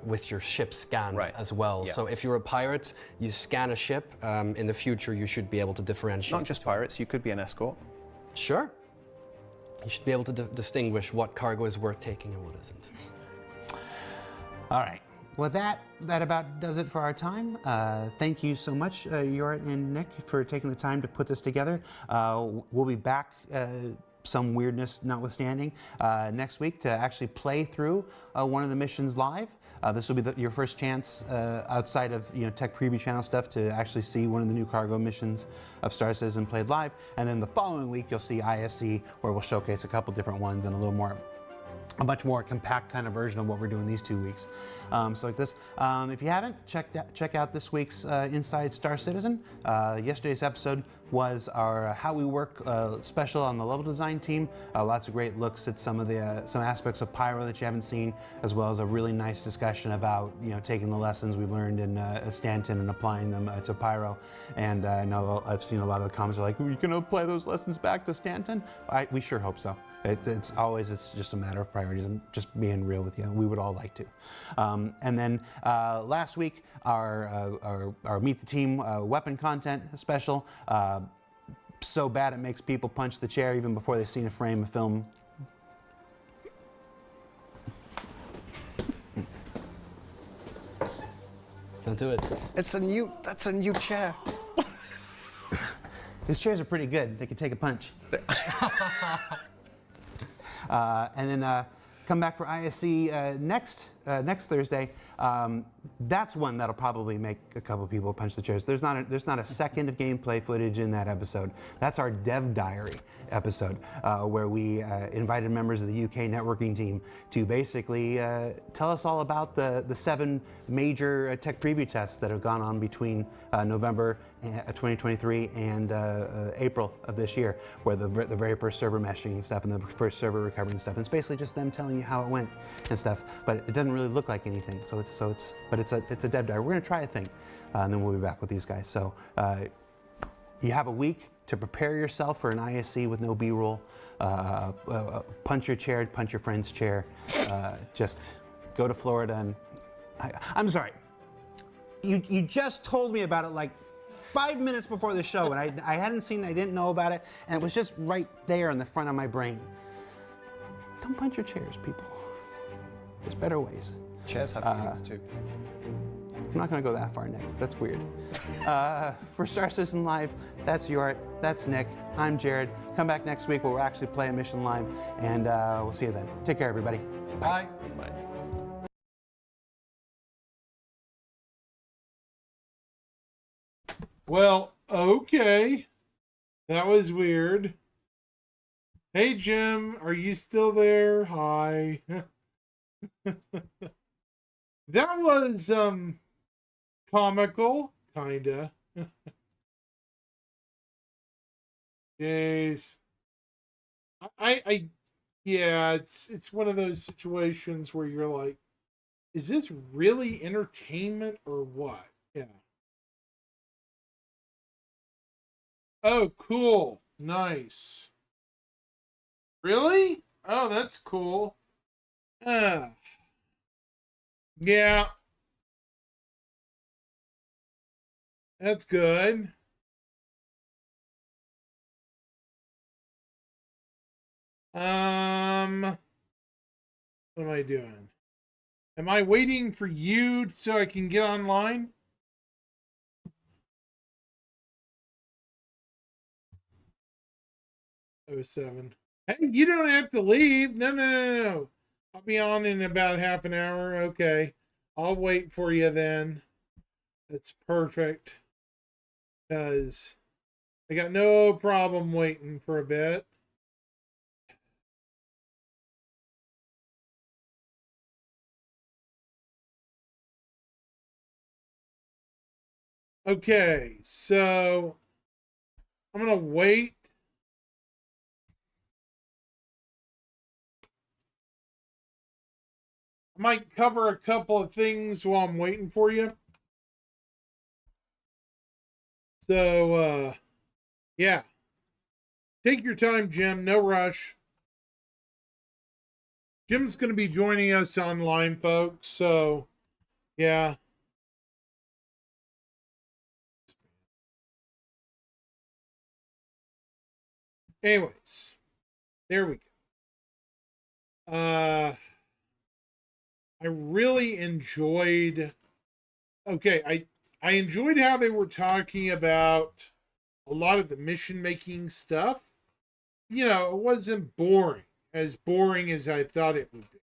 Speaker 3: with your ship scans as well.
Speaker 4: Yeah.
Speaker 3: So if you're a pirate, you scan a ship, in the future you should be able to differentiate.
Speaker 4: Not just pirates, you could be an escort.
Speaker 3: Sure. You should be able to distinguish what cargo is worth taking and what isn't.
Speaker 2: All right. Well, that about does it for our time. Thank you so much, Jorrit and Nick, for taking the time to put this together. We'll be back, some weirdness notwithstanding, next week to actually play through one of the missions live. This will be your first chance outside of Tech Preview channel stuff to actually see one of the new cargo missions of Star Citizen played live. And then the following week, you'll see ISC, where we'll showcase a couple different ones and a much more compact kind of version of what we're doing these 2 weeks. So like this, if you haven't, check out this week's Inside Star Citizen. Yesterday's episode was our How We Work special on the level design team. Lots of great looks at some aspects of Pyro that you haven't seen, as well as a really nice discussion about taking the lessons we learned in Stanton and applying them to Pyro. And I know I've seen a lot of the comments are like, "Are you going to apply those lessons back to Stanton?" We sure hope so. It's just a matter of priorities. I'm just being real with you. We would all like to. And then last week, our Meet the Team weapon content special. So bad it makes people punch the chair even before they've seen a frame of film.
Speaker 3: Don't do it.
Speaker 4: That's a new chair.
Speaker 2: These chairs are pretty good. They can take a punch. And then come back for ISC next Thursday. That's one that'll probably make a couple people punch the chairs. There's not a second of gameplay footage in that episode. That's our Dev Diary episode, where we invited members of the UK networking team to basically tell us all about the 7 major tech preview tests that have gone on between November 2023 and April of this year, where the very first server meshing and stuff and the first server recovery and stuff. And it's basically just them telling you how it went and stuff, but it doesn't really look like anything. It's a dev diary. We're gonna try a thing, and then we'll be back with these guys. So you have a week to prepare yourself for an ISC with no B-roll. Punch your chair, punch your friend's chair. Just go to Florida and I'm sorry. You just told me about it like 5 minutes before the show, and I hadn't seen it, I didn't know about it, and it was just right there in the front of my brain. Don't punch your chairs, people. There's better ways.
Speaker 4: Chairs have feelings too.
Speaker 2: I'm not going to go that far, Nick. That's weird. For Star Citizen Live, that's Jorrit, that's Nick, I'm Jared. Come back next week where we'll actually play a mission live, and we'll see you then. Take care, everybody.
Speaker 3: Bye.
Speaker 4: Bye.
Speaker 1: Well, okay. That was weird. Hey, Jim, are you still there? Hi. That was, comical, kinda. Jeez. Yeah, it's one of those situations where you're like, is this really entertainment or what? Yeah. Oh, cool. Nice. Really? Oh, that's cool. Yeah. That's good. What am I doing? Am I waiting for you so I can get online? Oh, 07. Hey, you don't have to leave. No. I'll be on in about half an hour. Okay. I'll wait for you then. That's perfect. Because I got no problem waiting for a bit. Okay, so I'm going to wait. I might cover a couple of things while I'm waiting for you. So, yeah. Take your time, Jim. No rush. Jim's going to be joining us online, folks. So, yeah. Anyways, there we go. I really enjoyed. Okay, I enjoyed how they were talking about a lot of the mission making stuff. You know, it wasn't boring as I thought it would be.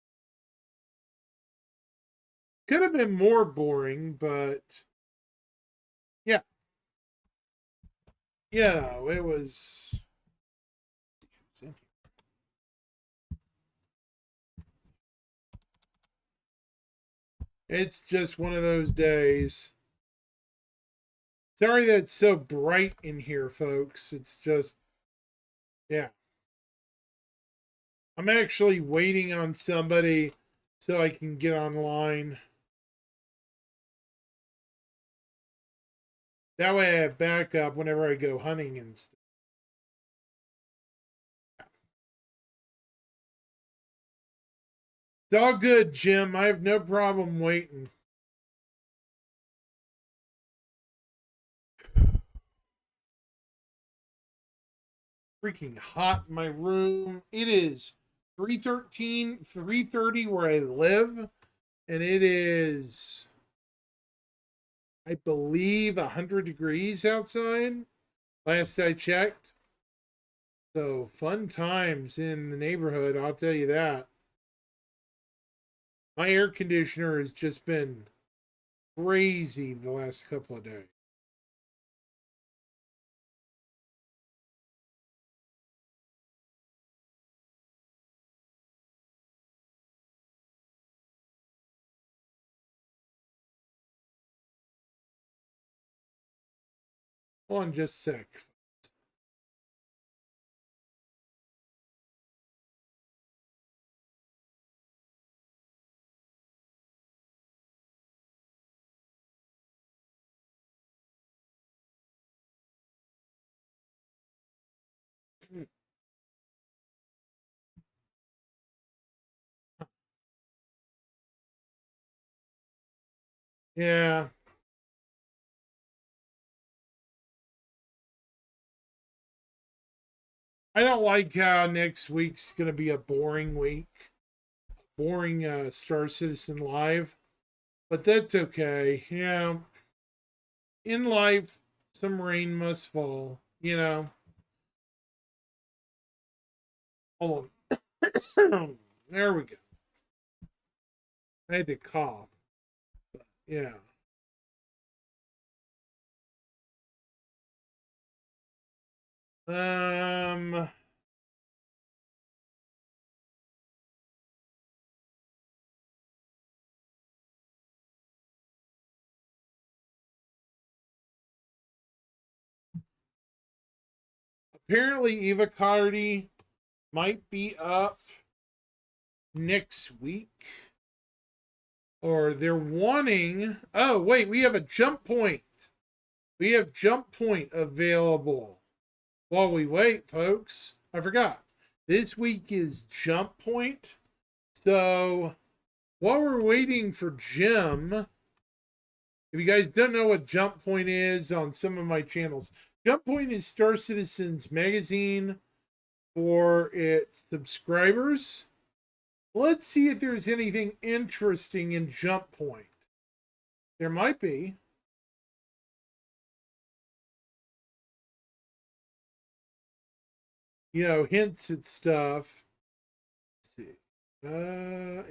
Speaker 1: Could have been more boring, but yeah, it was. It's just one of those days. Sorry that it's so bright in here, folks. It's just, yeah. I'm actually waiting on somebody so I can get online. That way I have backup whenever I go hunting and stuff. It's all good, Jim. I have no problem waiting. Freaking hot in my room. It is 3:30 where I live, and it is, I believe, 100 degrees outside. Last I checked. So fun times in the neighborhood, I'll tell you that. My air conditioner has just been crazy the last couple of days. Hold on just a sec. Yeah. I don't like how next week's going to be a boring week. Boring Star Citizen Live. But that's okay. Yeah. In life, some rain must fall, you know. Hold on. There we go. I had to cough. But yeah. Um Apparently Eva Cardi might be up next week. Or they're wanting. Oh, wait, we have a jump point. We have jump point available while we wait, folks. I forgot. This week is jump point. So while we're waiting for Jim, if you guys don't know what Jump Point is on some of my channels, Jump Point is Star Citizen's magazine for its subscribers. Let's see if there's anything interesting in Jump Point. There might be. You know, hints at stuff. Let's see.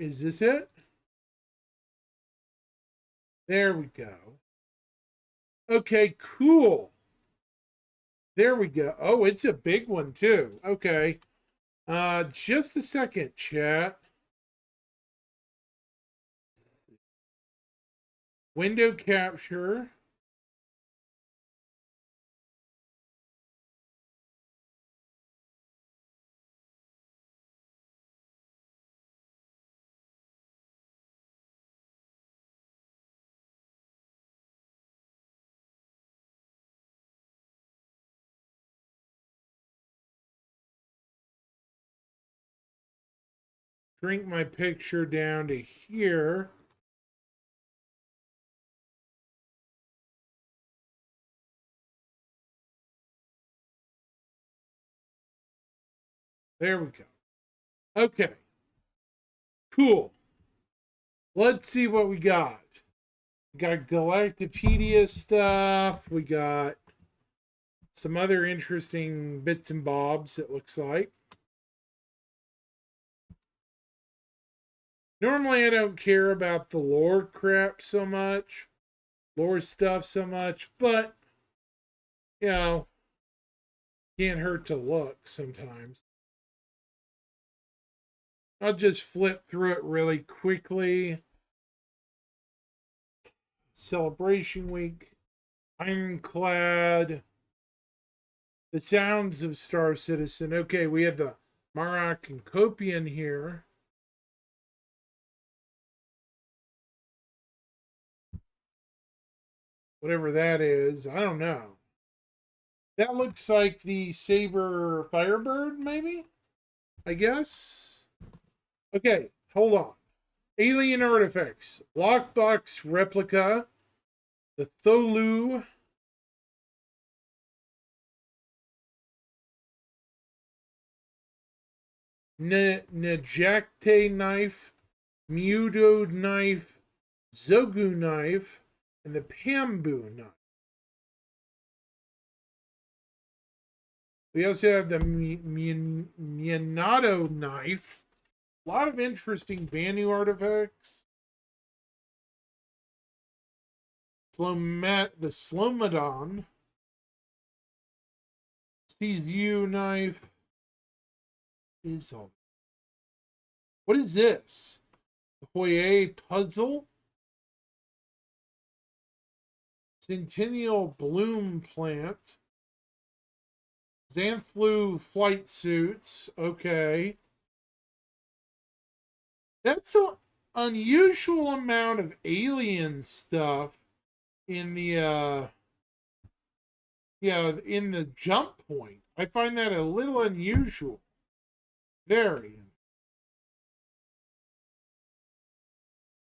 Speaker 1: Is this it? There we go. Okay, cool. There we go. Oh, it's a big one too. Okay. Just a second, chat. Window capture. Shrink my picture down to here. There we go. Okay. Cool. Let's see what we got. We got Galactopedia stuff. We got some other interesting bits and bobs, it looks like. Normally, I don't care about the lore crap so much, lore stuff so much, but, you know, can't hurt to look sometimes. I'll just flip through it really quickly. Celebration Week, Ironclad, The Sounds of Star Citizen. Okay, we have the Marak and Copian here. Whatever that is, I don't know. That looks like the Saber Firebird, maybe? I guess. Okay, hold on. Alien Artifacts. Lockbox Replica. The Tholu. Najakte Knife. Mudo Knife. Zogu Knife. And the Pambu Knife. We also have the Minato Knife. A lot of interesting Banu artifacts. The Slomodon. CZU Knife. Is all. What is this? The Hoye Puzzle. Centennial Bloom Plant. Xanthlu Flight Suits. Okay. That's an unusual amount of alien stuff in the in the Jump Point. I find that a little unusual. Very.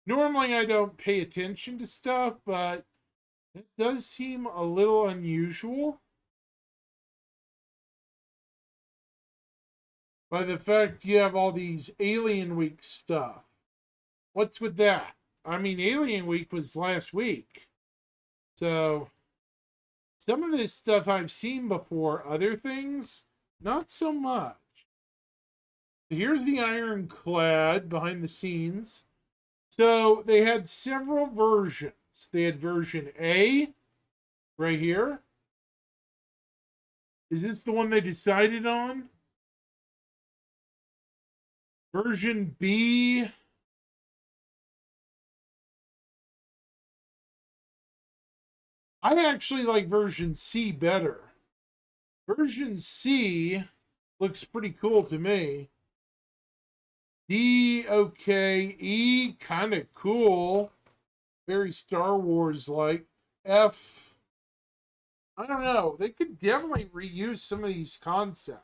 Speaker 1: Normally I don't pay attention to stuff, but it does seem a little unusual by the fact you have all these Alien Week stuff. What's with that? I mean, Alien Week was last week. So, some of this stuff I've seen before, other things, not so much. So here's the Ironclad behind the scenes. So, they had several versions. They had version A, right here. Is this the one they decided on? Version B. I actually like version C better. Version C looks pretty cool to me. D, okay. E, kind of cool. Very Star Wars like. F, I don't know. They could definitely reuse some of these concepts.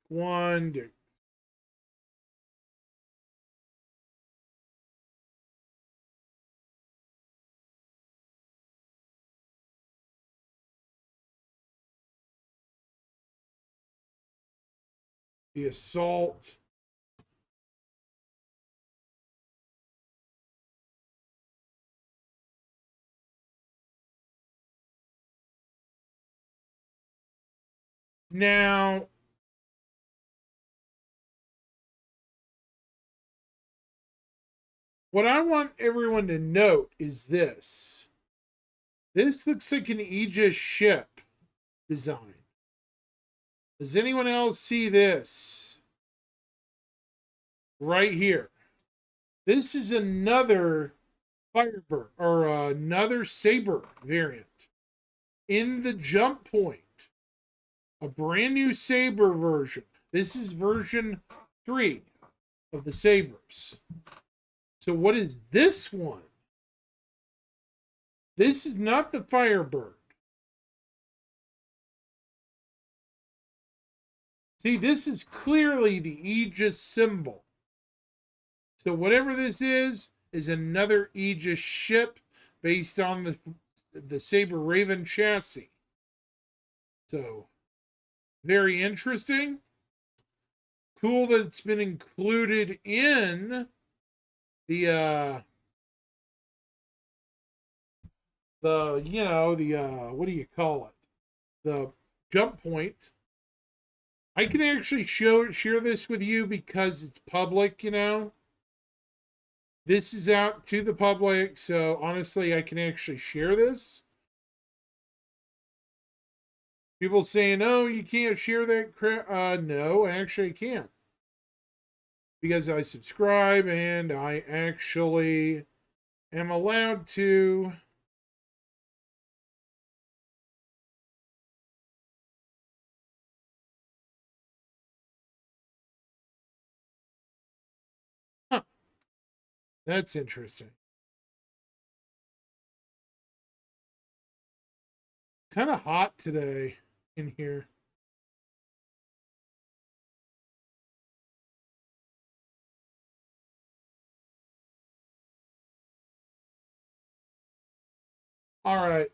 Speaker 1: 1. The assault. Now, what I want everyone to note is this. This looks like an Aegis ship design. Does anyone else see this? Right here. This is another Firebird or another Saber variant in the jump point. A brand new Saber version. This is version 3 of the Sabers. So what is this one? This is not the Firebird. See, this is clearly the Aegis symbol. So whatever this is another Aegis ship based on the Saber Raven chassis. So, very interesting. Cool that it's been included in the what do you call it? The jump point. I can actually share this with you because it's public, you know. This is out to the public, so honestly, I can actually share this. People saying, "Oh, you can't share that crap." No, actually, I can. Because I subscribe and I actually am allowed to. Huh. That's interesting. Kind of hot today in here. All right.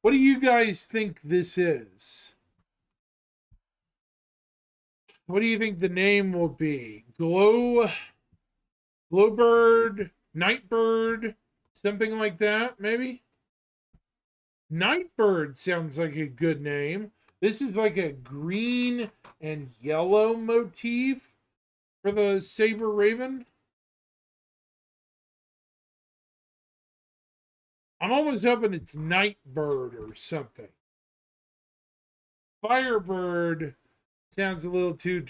Speaker 1: What do you guys think this is? What do you think the name will be? Glowbird, Nightbird, something like that, maybe? Nightbird sounds like a good name. This is like a green and yellow motif for the Saber Raven. I'm almost hoping it's Nightbird or something. Firebird sounds a little too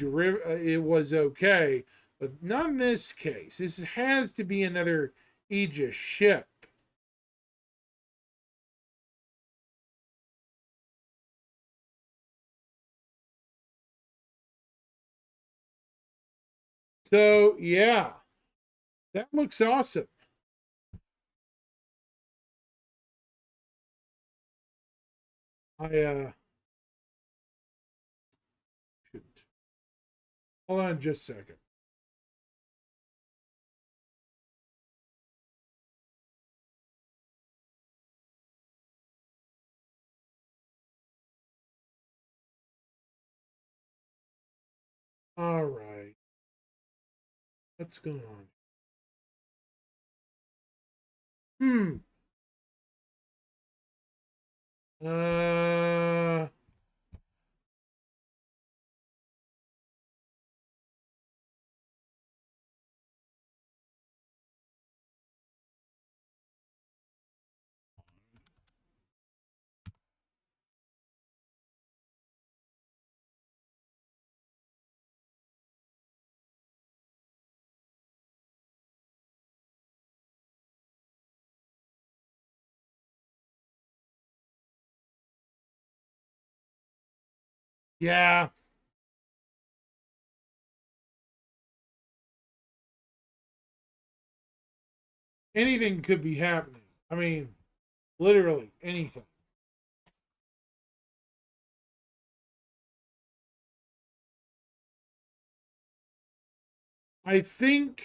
Speaker 1: it was okay, but not in this case. This has to be another Aegis ship. So, yeah. That looks awesome. Shoot. Hold on just a second. All right. What's going on? Uh, yeah. Anything could be happening. I mean, literally anything. I think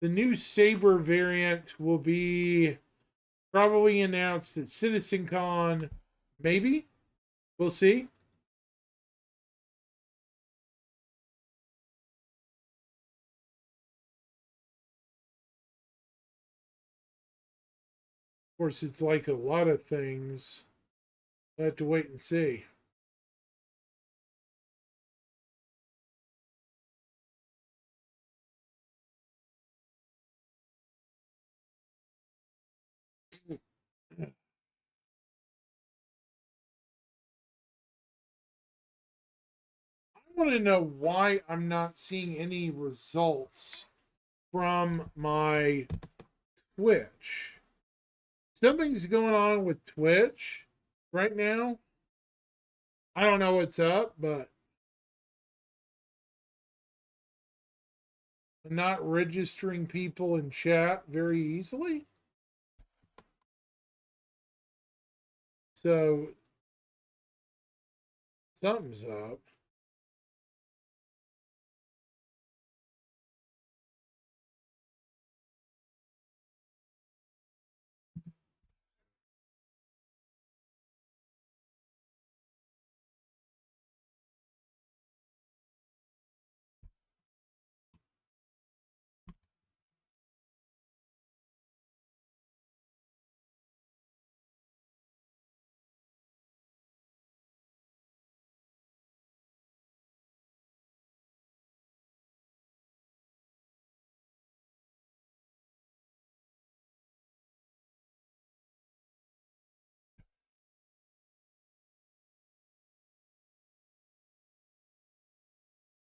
Speaker 1: the new Saber variant will be probably announced at CitizenCon. Maybe. We'll see. Of course, it's like a lot of things. We'll have to wait and see. I want to know why I'm not seeing any results from my Twitch. Something's going on with Twitch right now. I don't know what's up, but I'm not registering people in chat very easily. So something's up.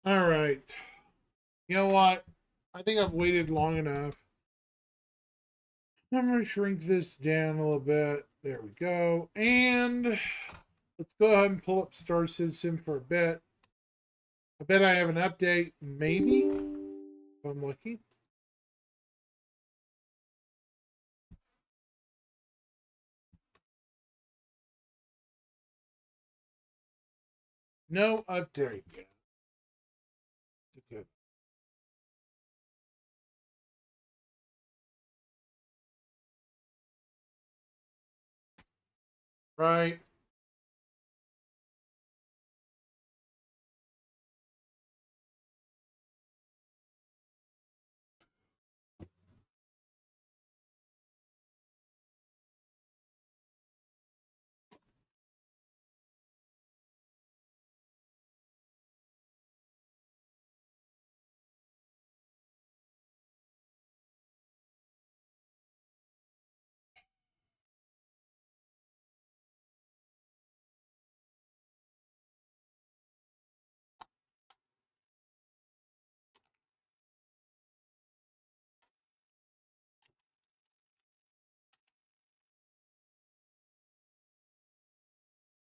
Speaker 1: All right. You know what? I think I've waited long enough. I'm going to shrink this down a little bit. There we go. And let's go ahead and pull up Star Citizen for a bit. I bet I have an update, maybe, if I'm lucky. No update yet. Okay. Right.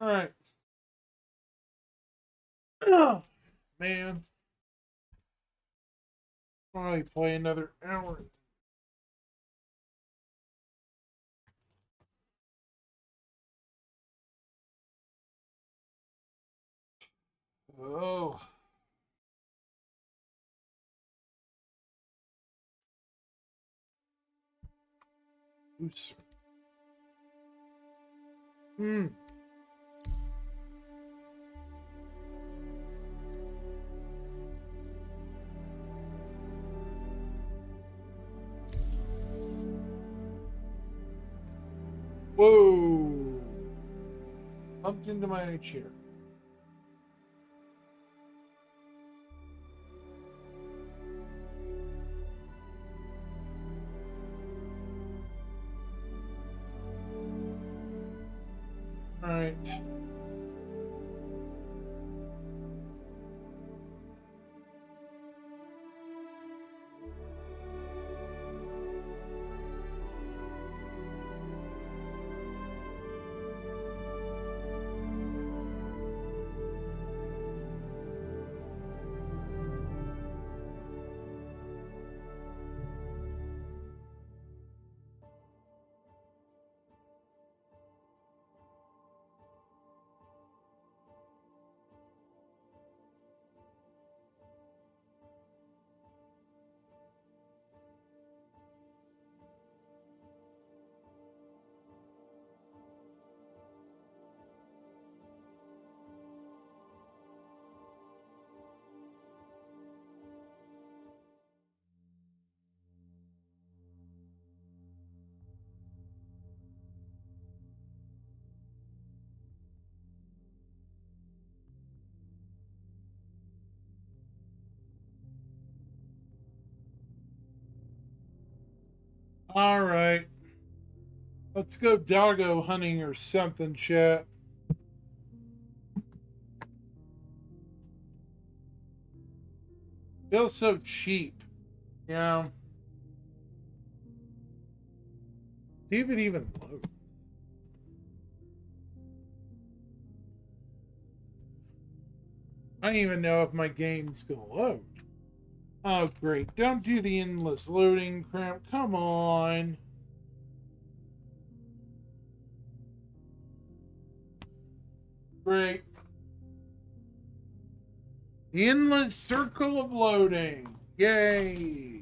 Speaker 1: All right. Oh, man. Probably play another hour. Oh. Oops. Hmm. Whoa. Bumped into my chair. All right. All right. Let's go doggo hunting or something, chat. Feels so cheap. Yeah. See if it even loads. I don't even know if my game's gonna load. Oh, great. Don't do the endless loading crap. Come on. Great. The endless circle of loading. Yay.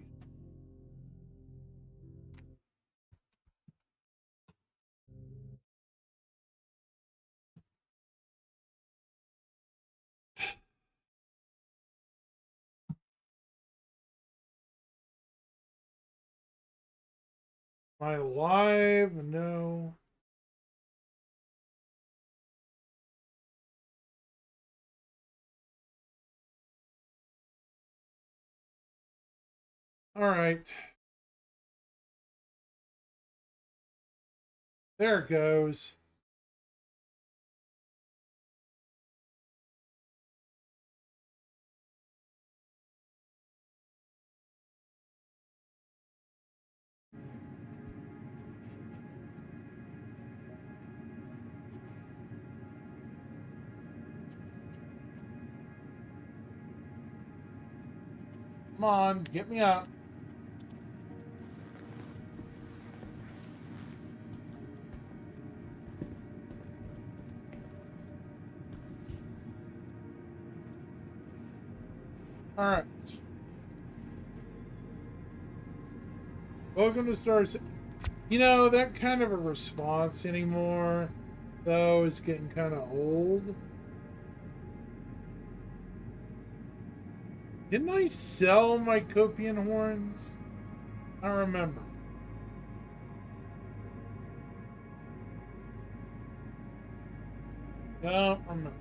Speaker 1: Am I live? No. All right. There it goes. Come on, get me up. All right. Welcome to Stars. You know, that kind of a response anymore, though, is getting kind of old. Didn't I sell my Copian horns? I don't remember. Don't remember.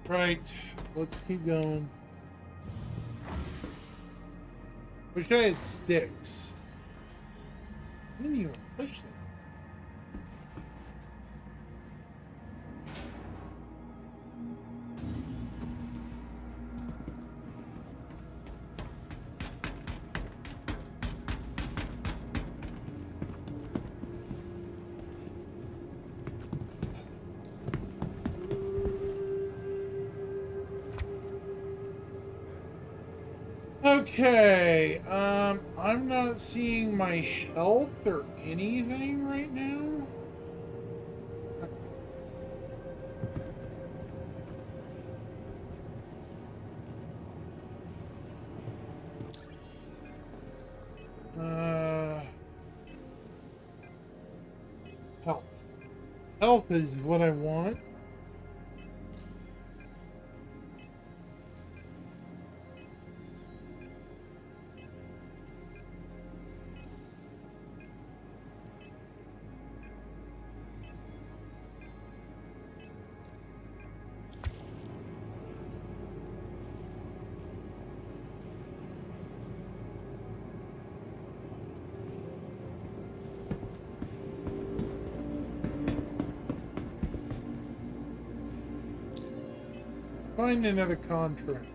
Speaker 1: Right, let's keep going. Wish I had sticks. I didn't even push them. Okay, I'm not seeing my health or anything right now. Health. Health is what I want. Find another contract.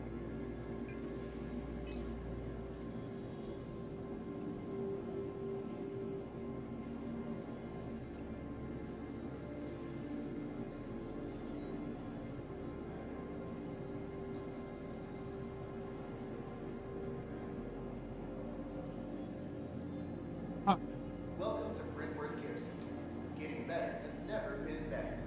Speaker 1: Huh.
Speaker 5: Welcome to Brentworth Care Center. Getting better has never been better.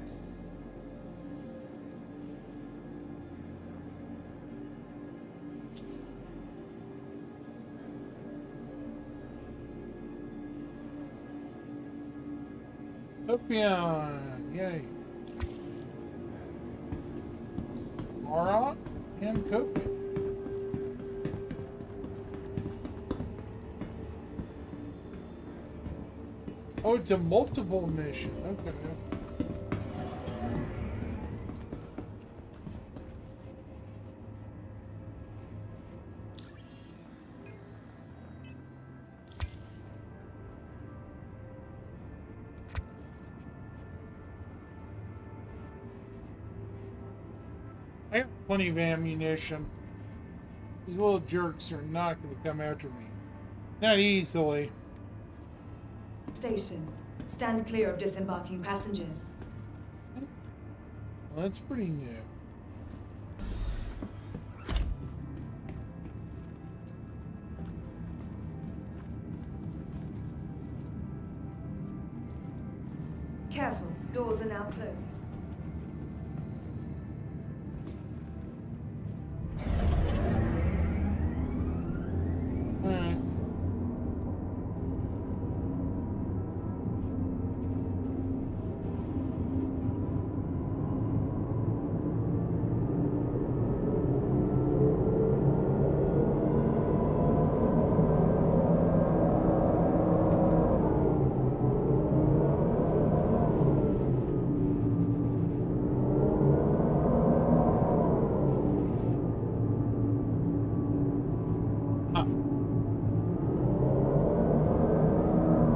Speaker 1: Copion, yay. Mara and Copion. Oh, it's a multiple mission. Okay. I have plenty of ammunition. These little jerks are not going to come after me. Not easily.
Speaker 6: Station. Stand clear of disembarking passengers.
Speaker 1: Well, that's pretty new.
Speaker 6: Careful, doors are now closing.
Speaker 1: Alright.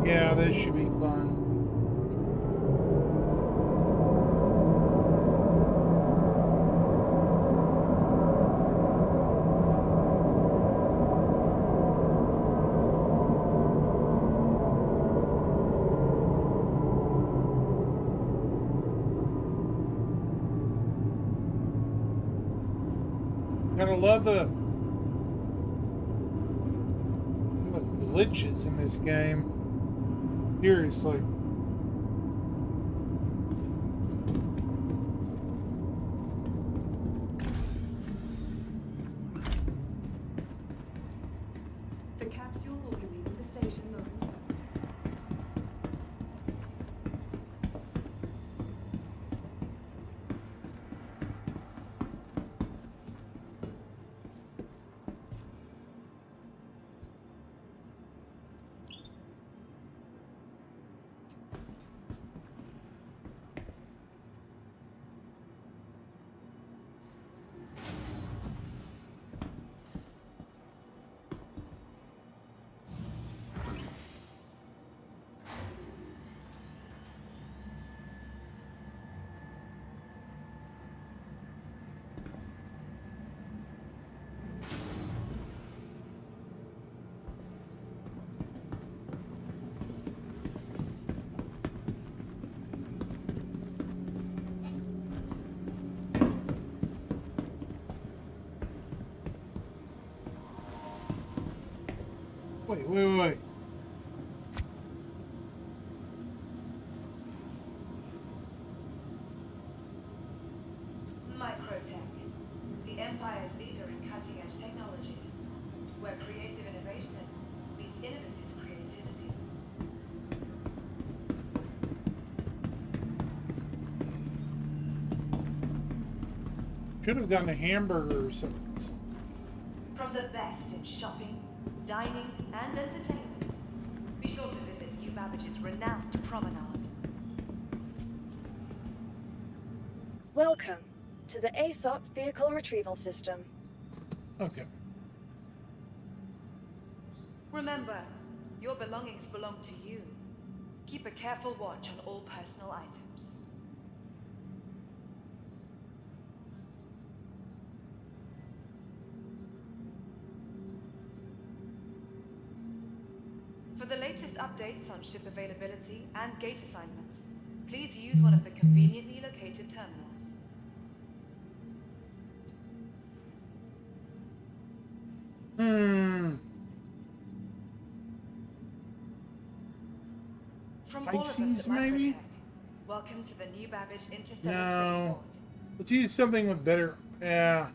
Speaker 1: Yeah, this should be fun. Gotta love the glitches in this game. Seriously.
Speaker 6: The capsule will be leaving the station momentarily.
Speaker 1: Wait.
Speaker 7: Microtech, the Empire's leader in cutting-edge technology, where creative innovation meets innovative creativity.
Speaker 1: Should have gotten a hamburger or something.
Speaker 7: From the best in shopping, dining, and entertainment, be sure to visit New Babbage's renowned promenade.
Speaker 8: Welcome to the ASOP Vehicle Retrieval System.
Speaker 1: Okay.
Speaker 7: Remember, your belongings belong to you. Keep a careful watch on all personal items. For the latest updates on ship availability and gate assignments, please use one of the conveniently located terminals. From all of us
Speaker 1: Pisces,
Speaker 7: at
Speaker 1: maybe?
Speaker 7: Microtech, welcome to the New Babbage Interstellar
Speaker 1: No.
Speaker 7: Spaceport.
Speaker 1: Let's use something with better. Yeah.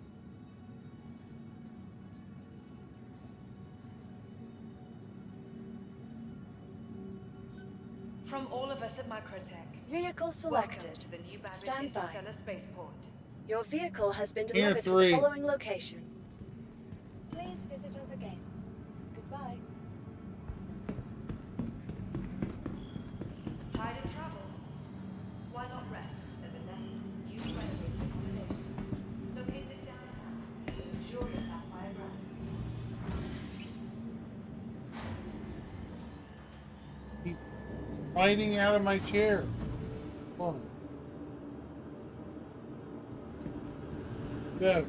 Speaker 7: From all of us at Microtech,
Speaker 8: Vehicle
Speaker 7: welcome
Speaker 8: selected.
Speaker 7: to the new Babbitt
Speaker 8: Stand by.
Speaker 7: Interstellar Spaceport.
Speaker 8: Your vehicle has been
Speaker 1: Tier
Speaker 8: delivered to
Speaker 1: 3.
Speaker 8: the following location. Please visit us again. Goodbye.
Speaker 7: Tired of travel? Why not rest at the Nest's new renovated accommodation? Located downtown, luxurious Sapphire Ground.
Speaker 1: Keep sliding out of my chair. Come on. Go.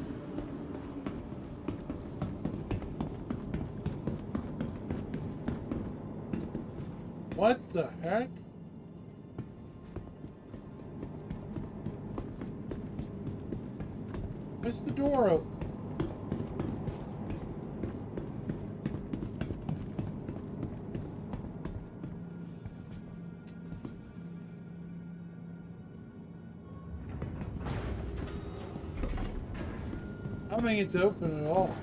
Speaker 1: What the heck? Why's the door open? I don't think it's open at all.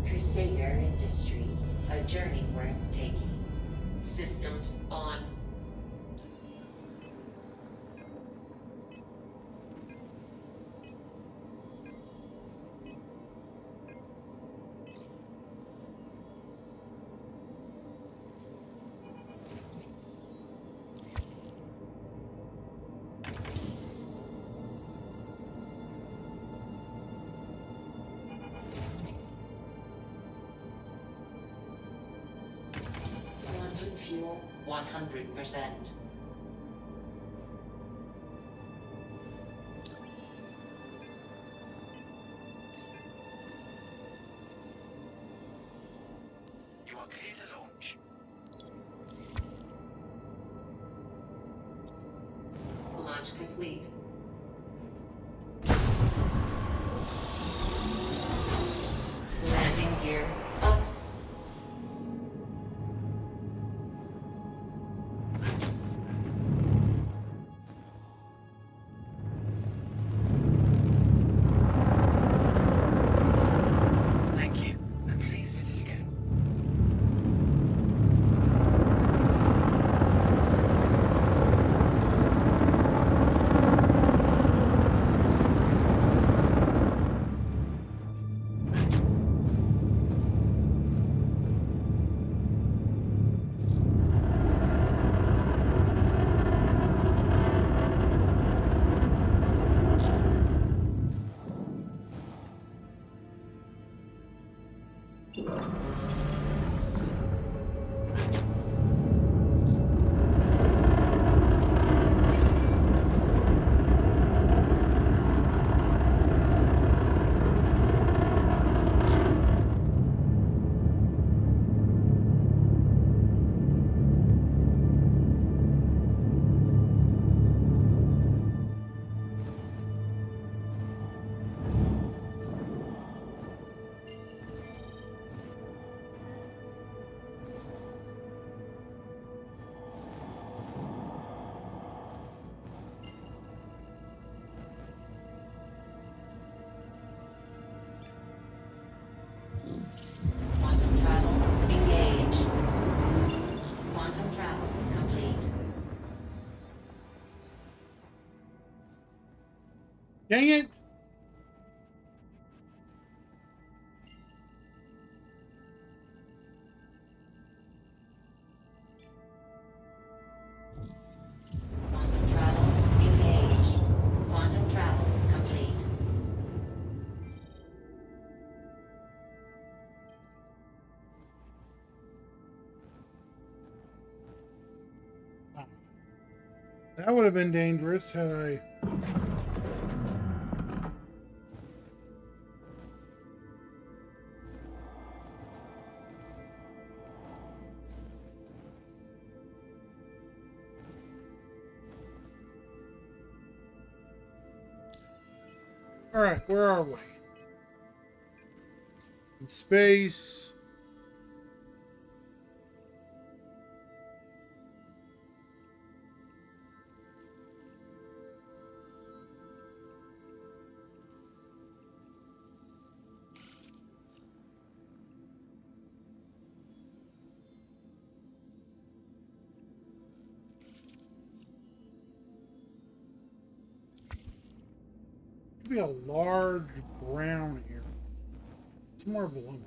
Speaker 9: Crusader Industries, a journey worth taking. Systems on. Quantum fuel 100%.
Speaker 5: You are clear to launch.
Speaker 9: Launch complete. Landing gear up.
Speaker 5: Thank you, and please visit again.
Speaker 9: Quantum travel engaged. Quantum travel complete.
Speaker 1: Dang it!
Speaker 9: Quantum travel engaged. Quantum travel complete.
Speaker 1: That would have been dangerous had I All right, where are we? In space. Should be a large brown area. Somewhere below it.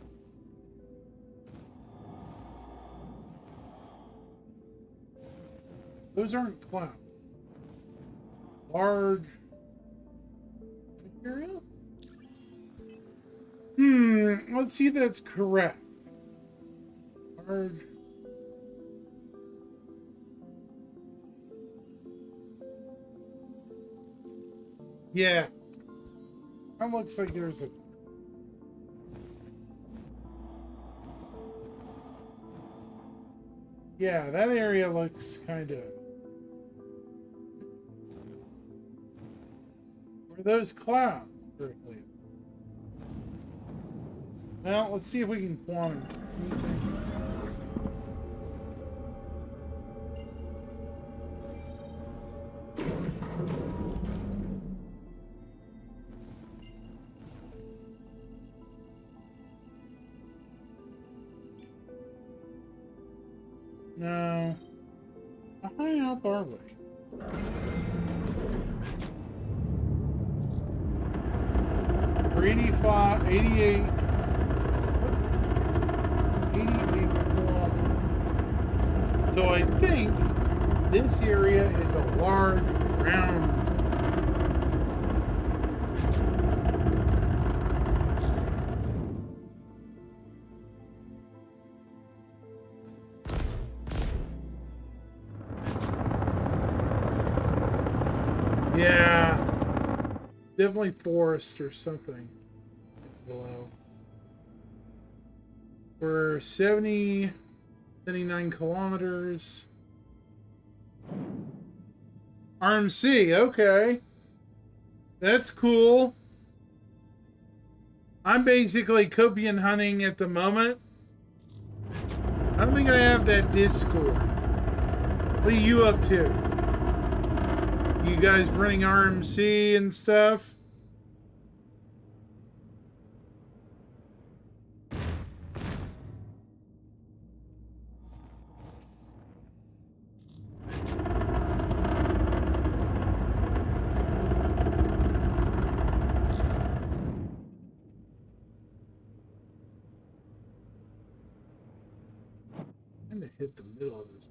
Speaker 1: Those aren't clouds. Large area? Let's see if that's correct. Large. Yeah. That looks like there's a... Yeah, that area looks kind of... Where are those clouds? Perfectly. Well, let's see if we can quantum anything. No. How high up are we? We're 85, 88. 88 kilometers. So I think this area is a large round. Yeah, definitely forest or something below. We're 79 kilometers. RMC, okay. That's cool. I'm basically copian hunting at the moment. I don't think I have that Discord. What are you up to? You guys running RMC and stuff? I'm gonna hit the middle of this.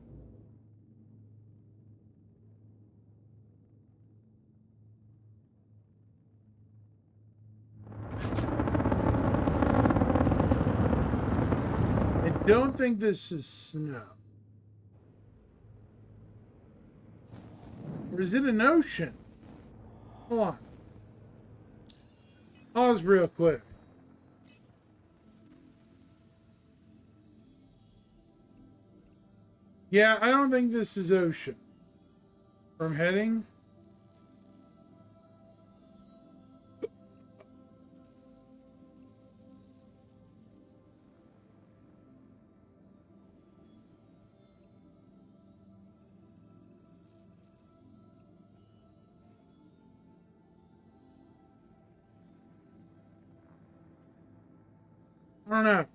Speaker 1: I don't think this is snow. Or is it an ocean? Hold on. Pause real quick. Yeah, I don't think this is ocean. From heading. I don't know.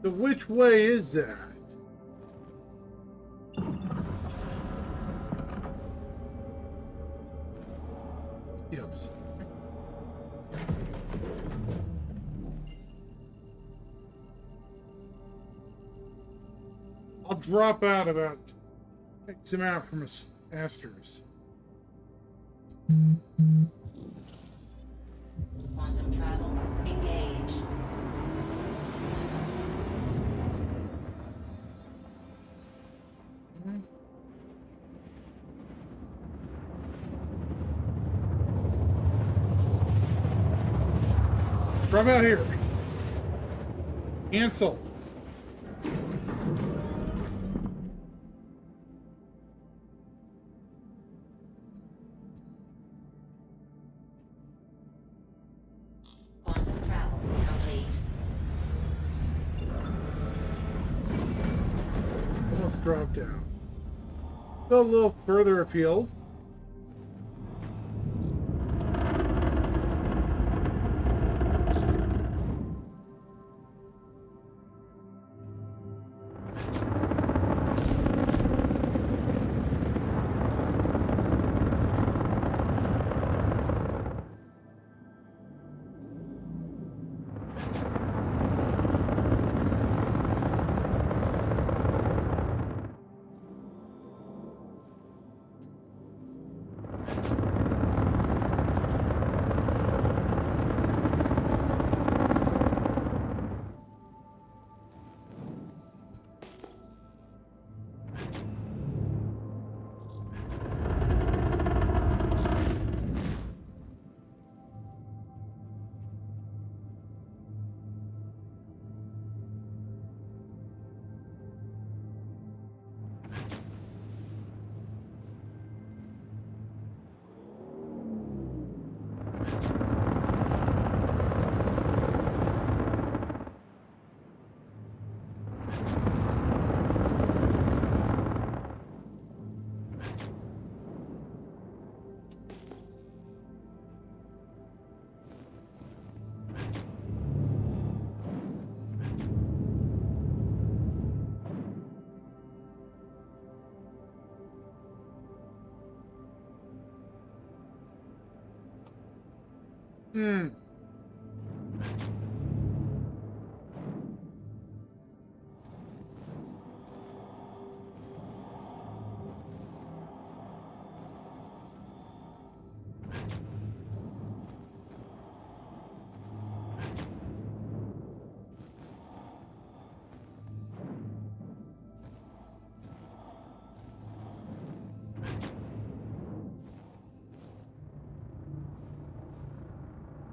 Speaker 1: So which way is that? Yes. I'll drop out about X amount from Asters.
Speaker 9: Quantum travel engaged.
Speaker 1: Drop out here. Cancel.
Speaker 9: Quantum travel complete.
Speaker 1: Almost dropped out. Go a little further afield.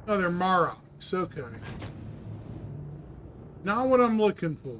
Speaker 1: Oh, they're Maroks. Okay. Not what I'm looking for.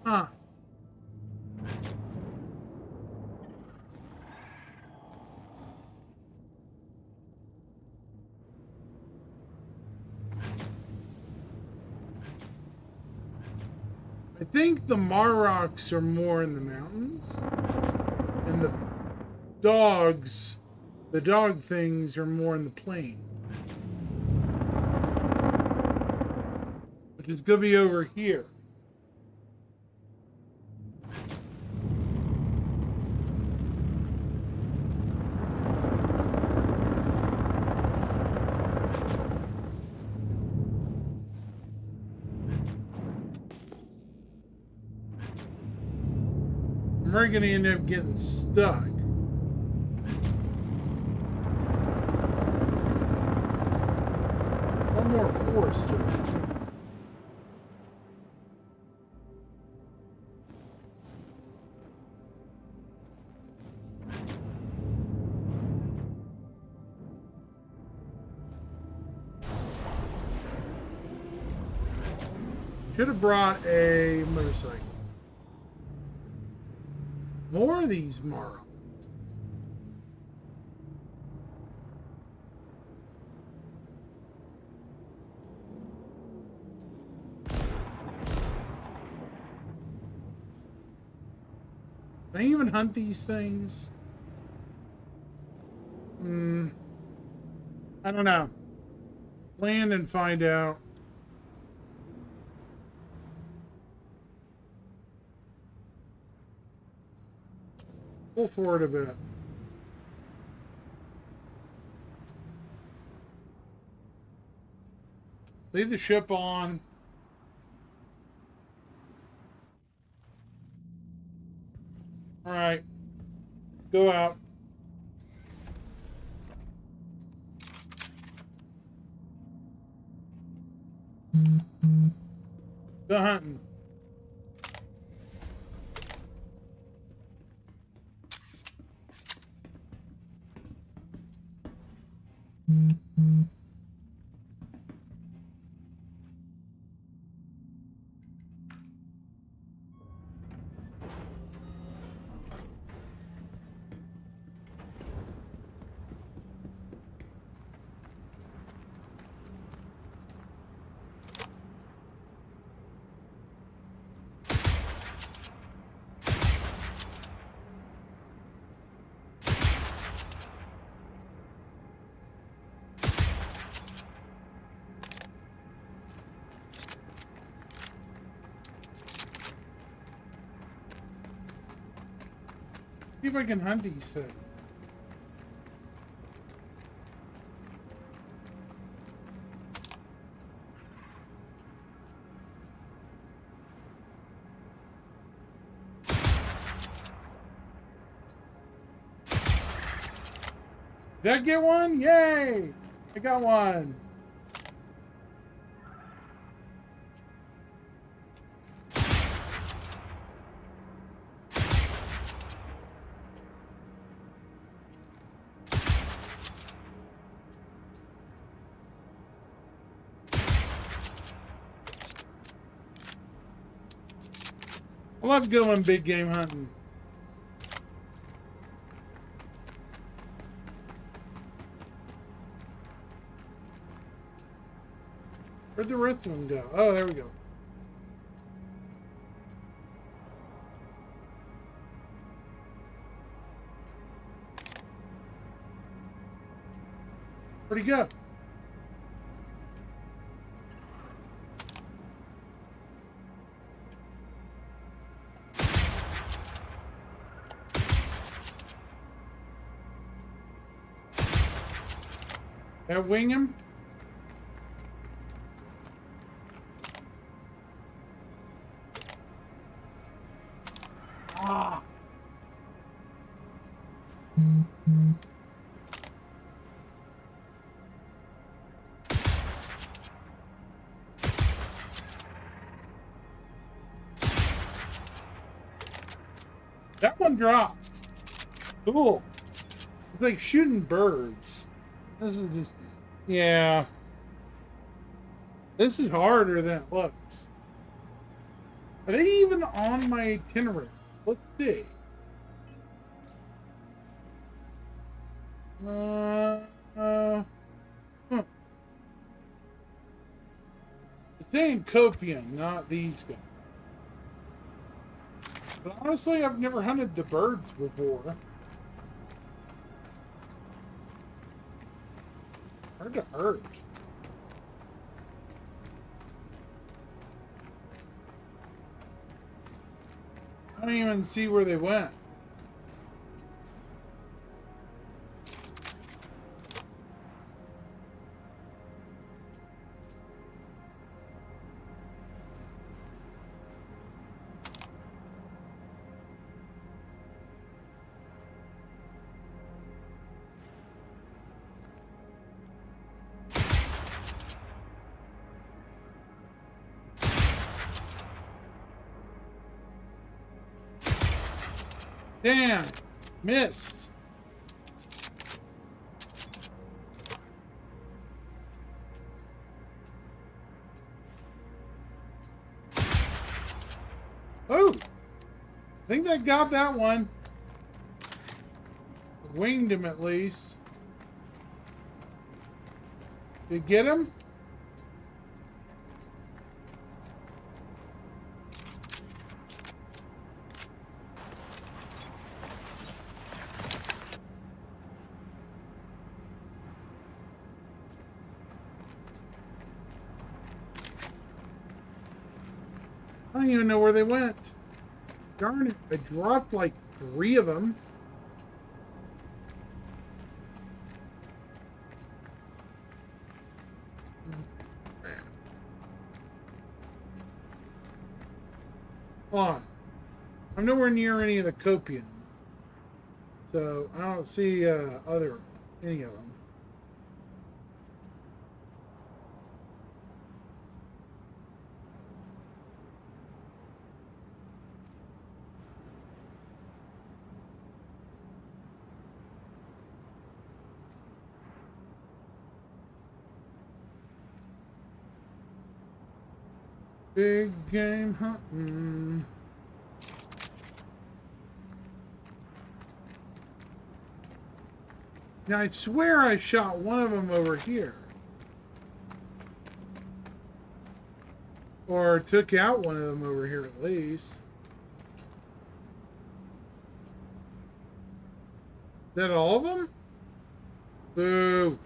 Speaker 1: Huh. I think the Maroks are more in the mountains. And the dog things are more in the plain. Which is gonna be over here. We're going to end up getting stuck. One more forester. Should have brought a motorcycle. More of these Maroks. Can I even hunt these things? I don't know. Land and find out. Pull forward a bit. Leave the ship on. All right. Go out. Go hunting. See if I can hunt these things. Did I get one? Yay! I got one. I love going big game hunting. Where'd the rest of them go? Oh, there we go. Where'd he go? That wing him? Ah. That one dropped. Cool. It's like shooting birds. This is just, yeah. This is harder than it looks. Are they even on my itinerary? Let's see. Huh. It's saying Copium, not these guys. But honestly, I've never hunted the birds before. Hard to hurt. I don't even see where they went. Damn! Missed! Oh! I think I got that one. Winged him at least. Did you get him? I don't even know where they went. Darn it, I dropped like 3 of them. On. I'm nowhere near any of the Copian. So I don't see any of them. Big game hunting. Now, I swear I shot one of them over here. Or took out one of them over here at least. Is that all of them? Boo.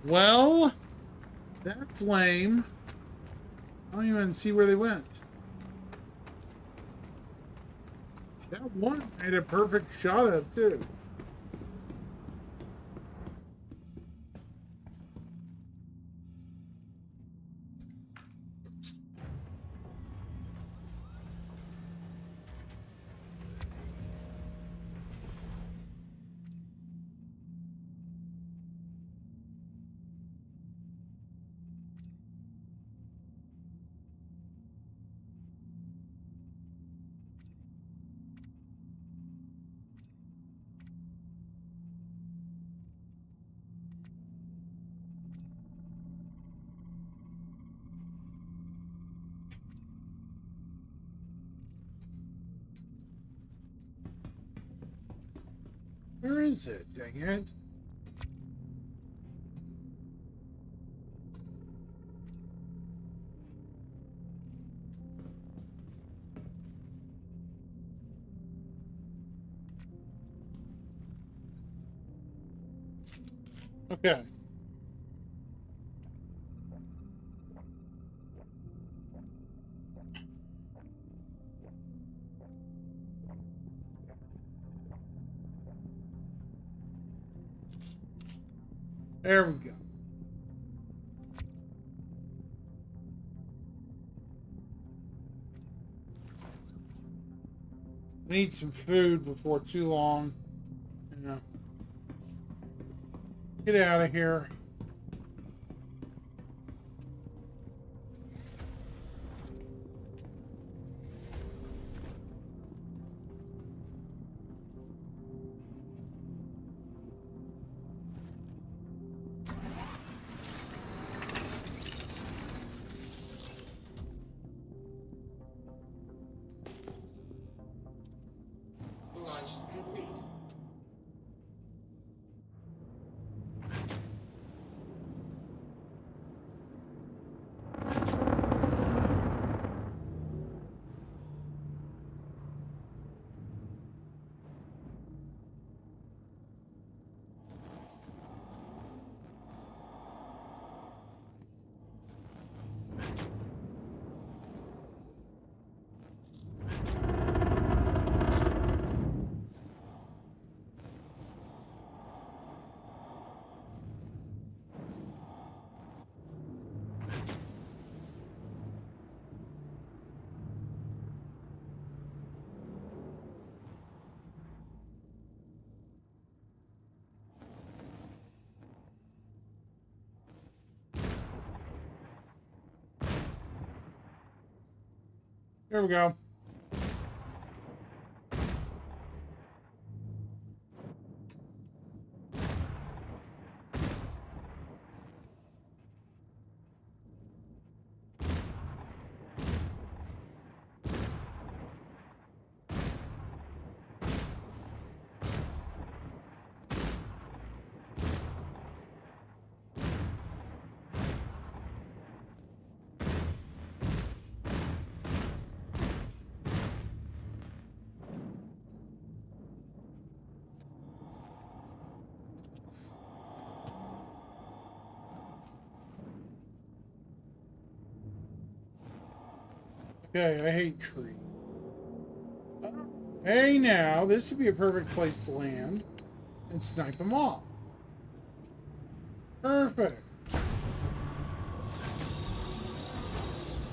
Speaker 1: Well, that's lame. I don't even see where they went. That one I had a perfect shot of, too. Where is it? Dang it. Okay. There we go. I need some food before too long. You know. Get out of here.
Speaker 9: Launch complete.
Speaker 1: Here we go. Okay, I hate trees. Hey now, this would be a perfect place to land and snipe them off. Perfect.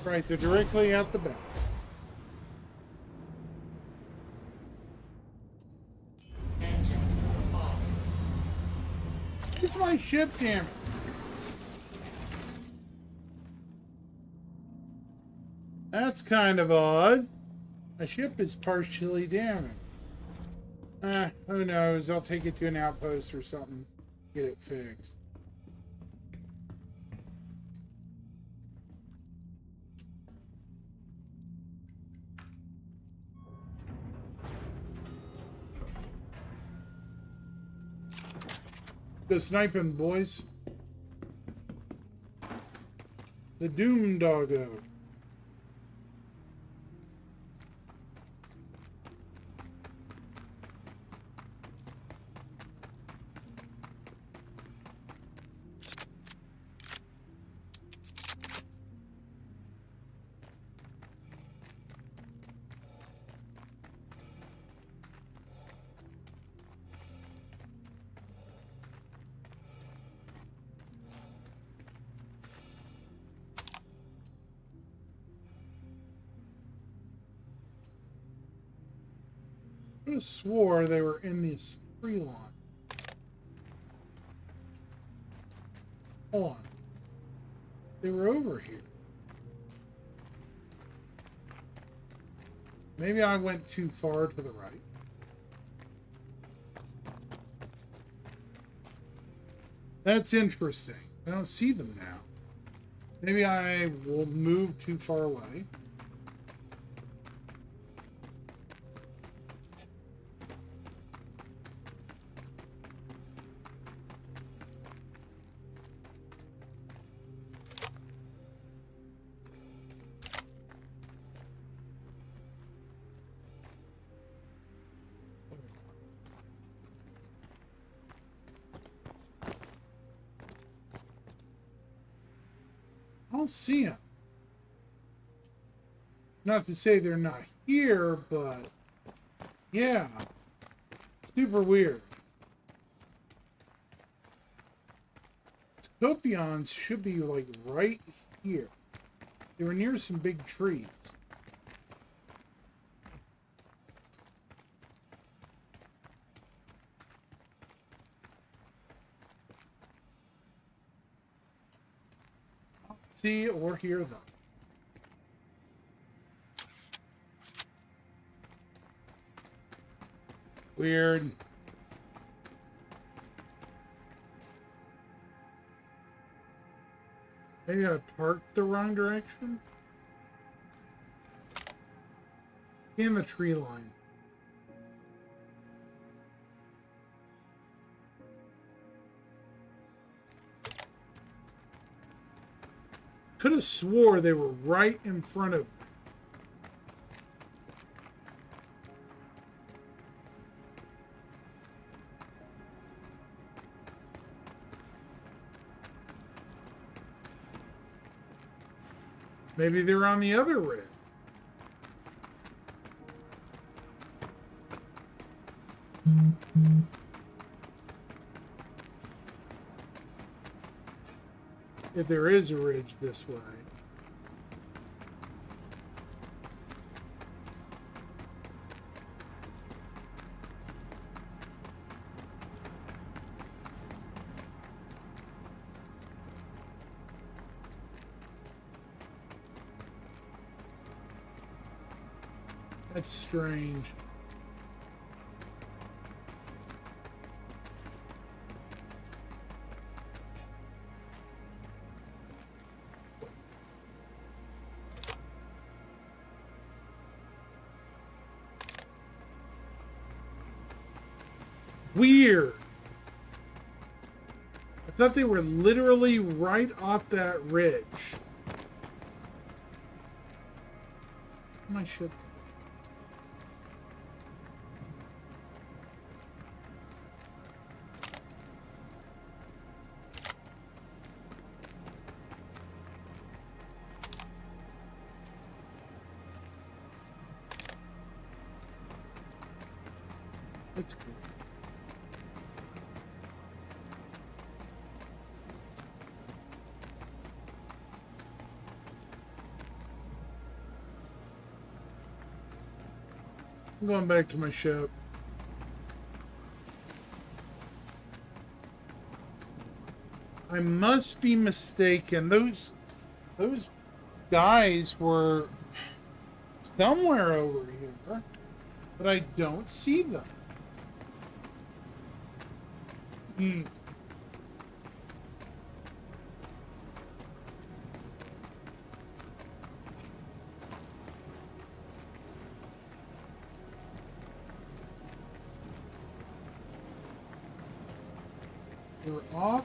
Speaker 1: Right, they're directly at the back.
Speaker 9: Engines off.
Speaker 1: It's my ship, damn it. That's kind of odd. My ship is partially damaged. Who knows? I'll take it to an outpost or something. Get it fixed. Go sniping, boys. The Doom Doggo. I swore they were in this tree line. Hold on. They were over here. Maybe I went too far to the right. That's interesting. I don't see them now. Maybe I will move too far away. I don't see them. Not to say they're not here, but yeah, super weird. Scorpions should be like right here. They were near some big trees. See or hear them. Weird. Maybe I parked the wrong direction? In the tree line. Could have swore they were right in front of me. Maybe they're on the other ridge. If there is a ridge this way. That's strange. Weird. I thought they were literally right off that ridge. My ship. That's cool. I'm going back to my ship. I must be mistaken. Those guys were somewhere over here, but I don't see them. Hmm. They're off.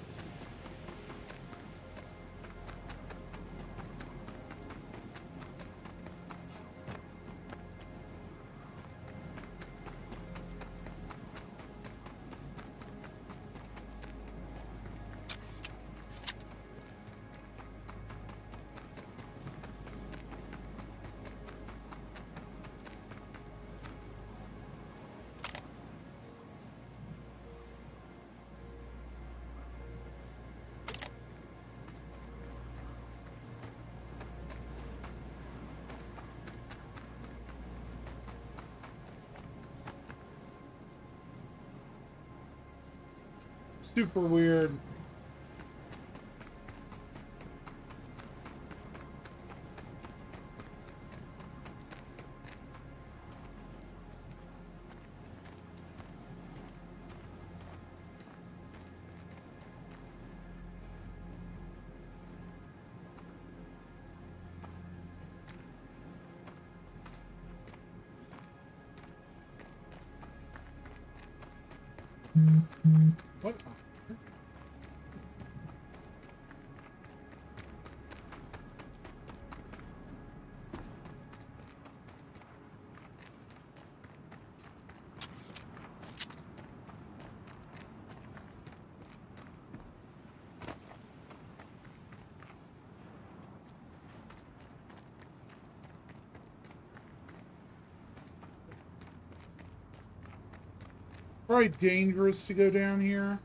Speaker 1: Super weird. What? Probably dangerous to go down here.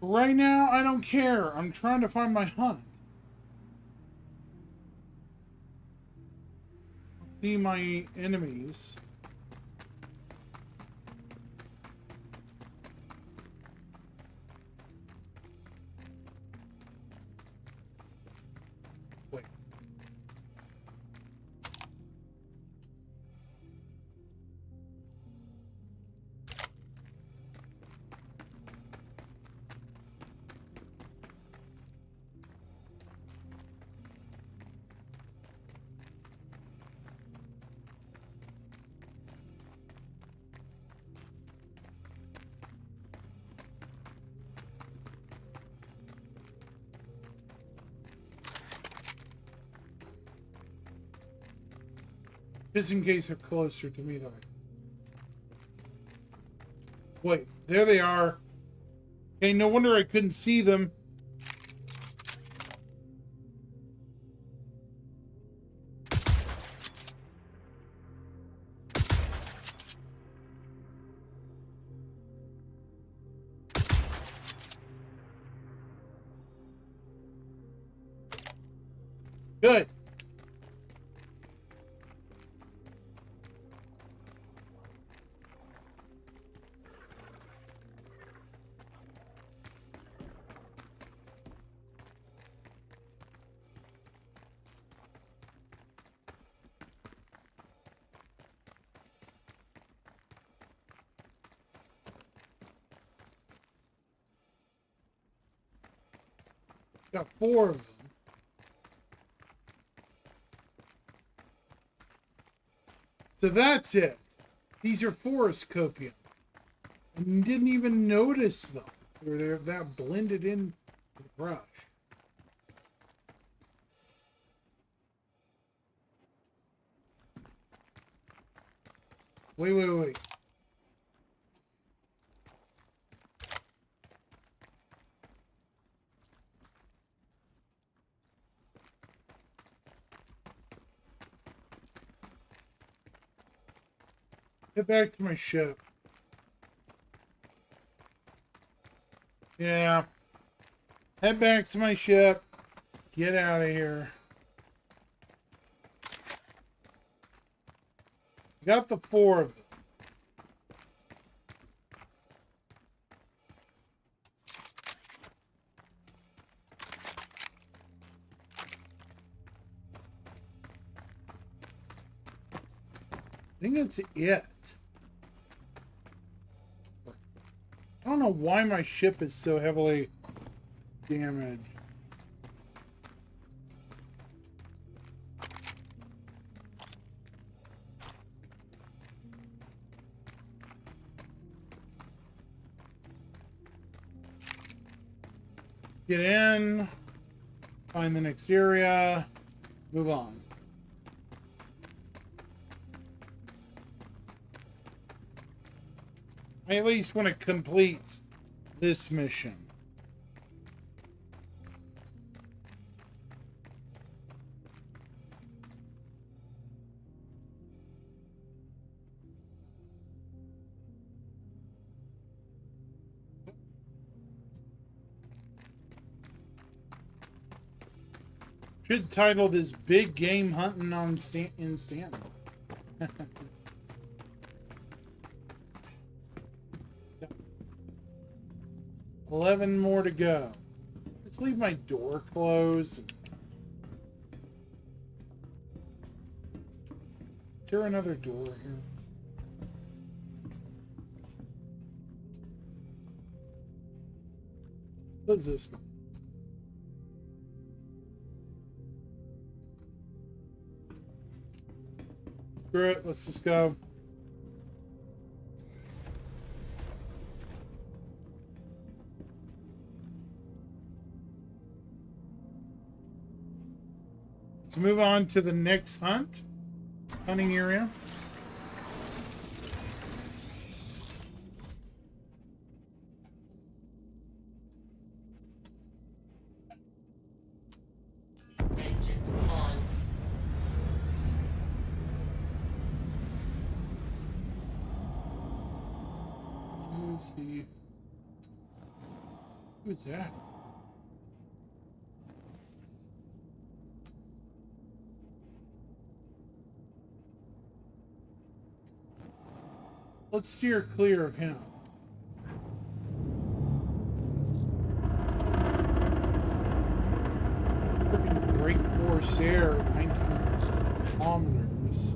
Speaker 1: Right now, I don't care. I'm trying to find my hunt. See my enemies. Wait. Just in case they're closer to me, though. Wait, there they are. Okay, no wonder I couldn't see them. Good. Got 4 of them. So that's it. These are forest copium. And you didn't even notice them. They're that blended in the brush. Wait. Get back to my ship. Yeah. Head back to my ship. Get out of here. Got the 4 of them. I think that's it. I don't know why my ship is so heavily damaged. Get in, find the next area, move on. I at least want to complete this mission. Should title this Big Game Hunting on in Stanton. 11 more to go. Just leave my door closed. Is there another door here? What's this one? Screw it, let's just go. Let's move on to the next hunting area.
Speaker 9: Engines on.
Speaker 1: Let's see. Who's that? Let's steer clear of him. Freaking Great Corsair, 19 kilometers.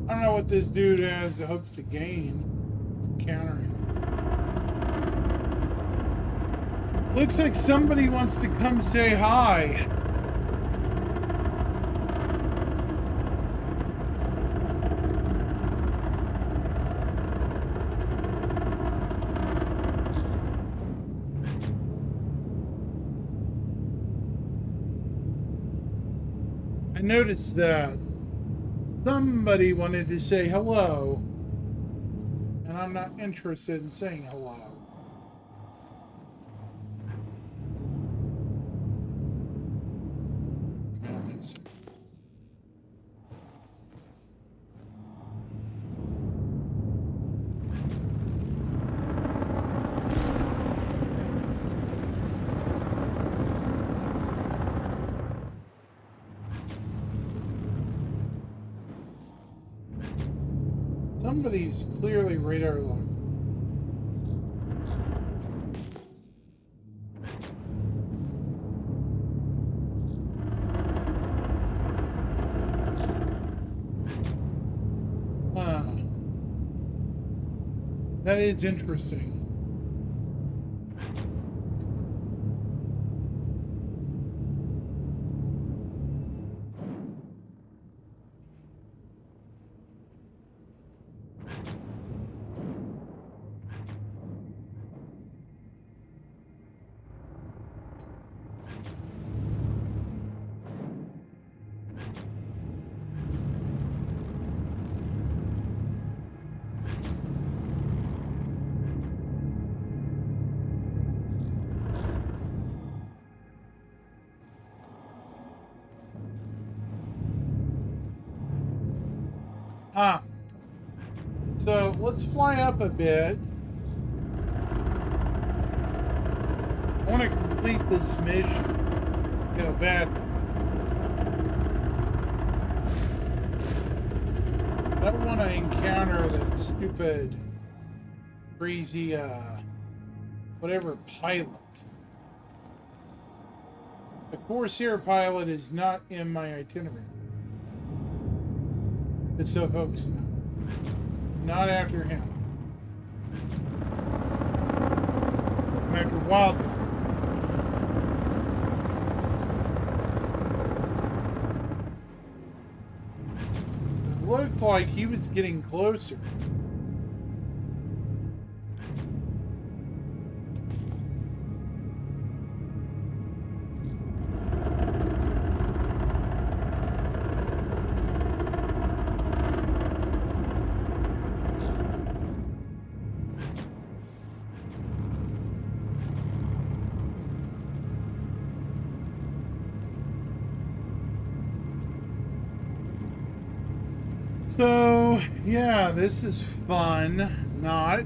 Speaker 1: I don't know what this dude has the hopes to gain. Countering. Looks like somebody wants to come say hi. I noticed that somebody wanted to say hello, and I'm not interested in saying hello. Somebody's clearly radar locked. That is interesting. So let's fly up a bit. I want to complete this mission. You know, bad. I don't want to encounter that stupid, crazy, whatever pilot. The Corsair pilot is not in my itinerary. But so folks know. Not after him. I'm after Wildboy. It looked like he was getting closer. So, yeah, this is fun. Not.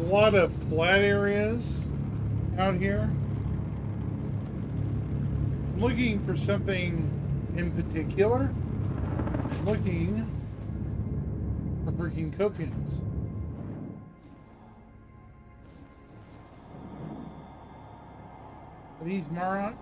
Speaker 1: A lot of flat areas out here. I'm looking for something in particular. I'm looking for freaking Copians. Are these Marok?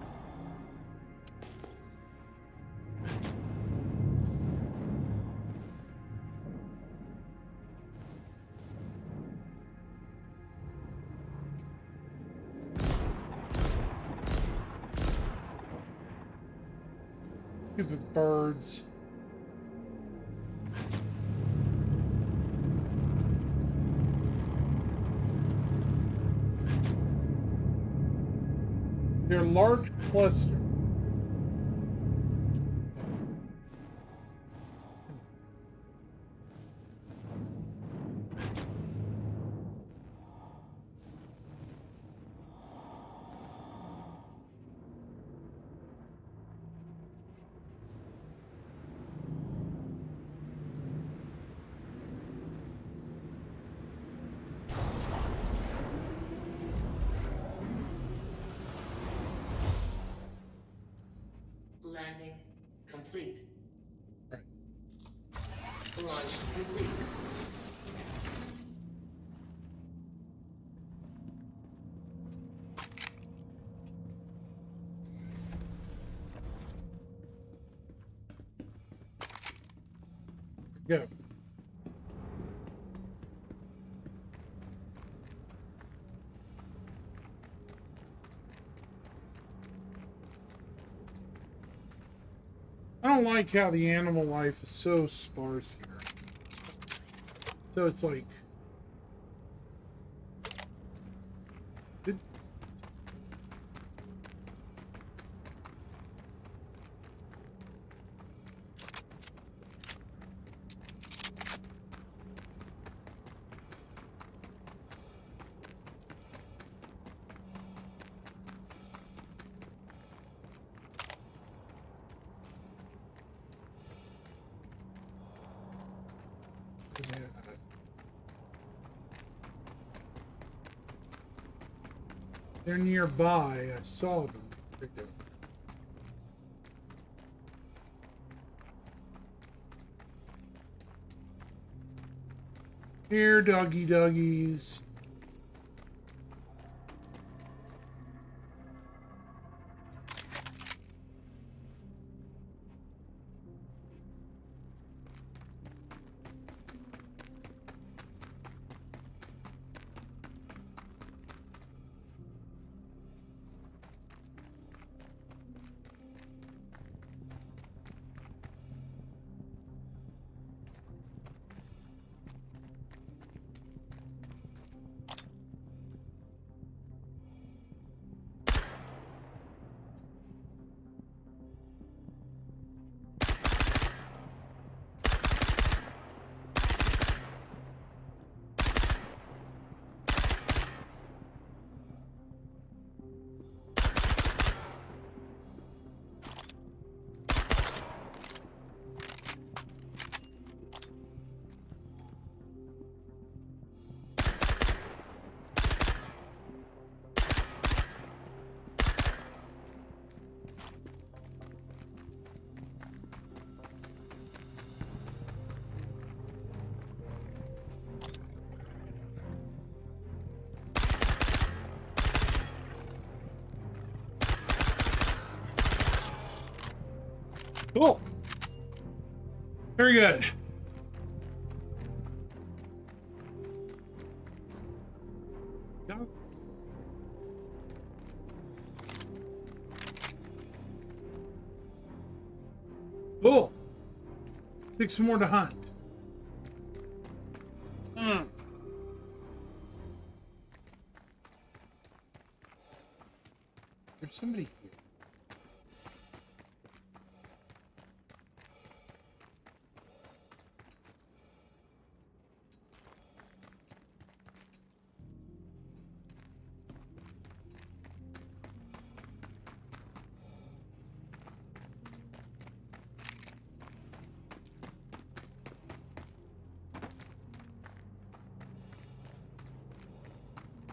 Speaker 1: Stupid birds. They're a large cluster.
Speaker 9: Landing complete.
Speaker 1: Right.
Speaker 9: Launch complete.
Speaker 1: Go. I don't like how the animal life is so sparse here. So it's like They're nearby. I saw them. There they go. Here, doggy doggies. Cool. Very good. Got it. Cool. 6 more to hunt. There's somebody here.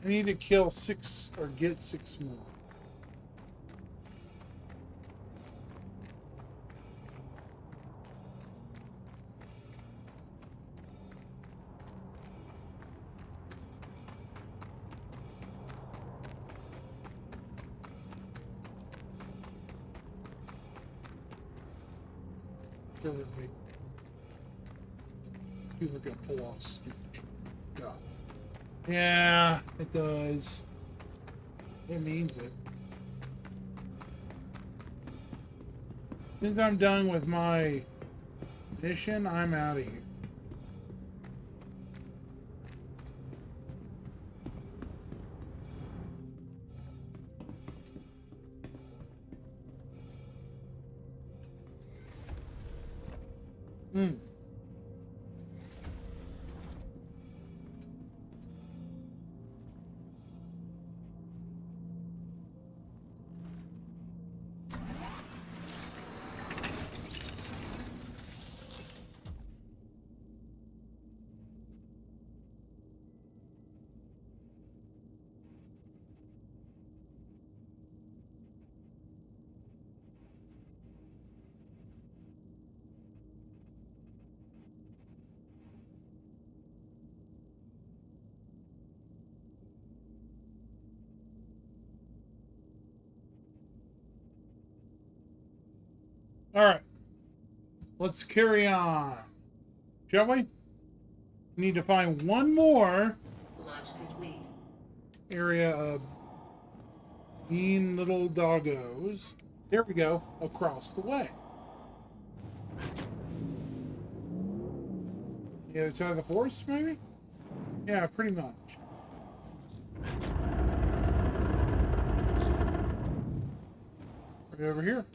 Speaker 1: I need to kill 6 or get 6 more. Bear with me. People are gonna pull off stupid shit. God. Yeah, it does. It means it. Since I'm done with my mission, I'm out of here. All right, let's carry on, shall we? We need to find one more
Speaker 9: Launch complete.
Speaker 1: area of mean little doggos. There we go, across the way. The other side of the forest, maybe? Yeah, pretty much. Right over here.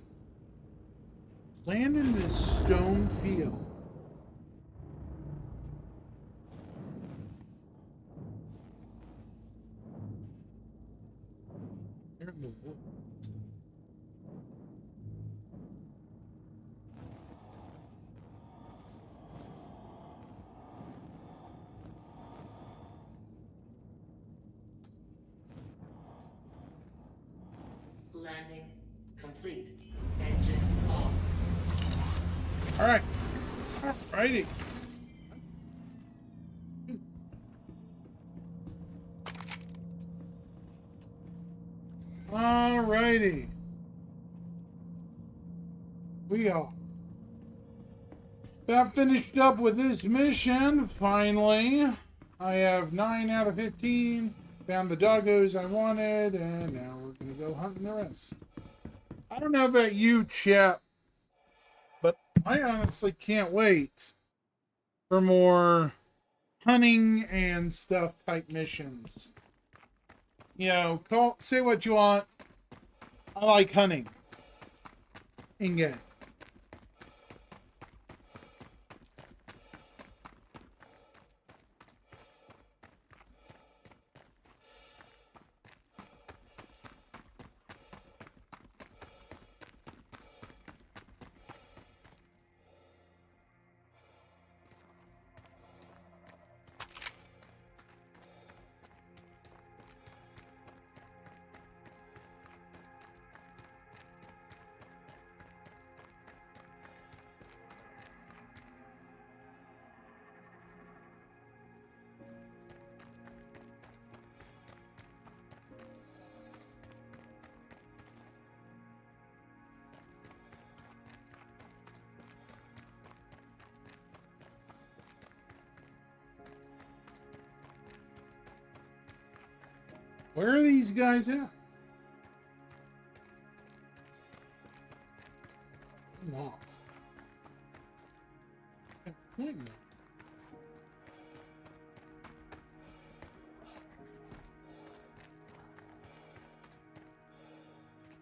Speaker 1: Land in this stone field. They're in the woods.
Speaker 9: Landing complete. Engines off.
Speaker 1: All right. Alrighty. Alrighty. We are about finished up with this mission. Finally, I have 9 out of 15. Found the doggos I wanted, and now we're gonna go hunting the rest. I don't know about you, chat, but I honestly can't wait for more hunting and stuff type missions. You know, say what you want. I like hunting in game. Where are these guys at? I'm lost.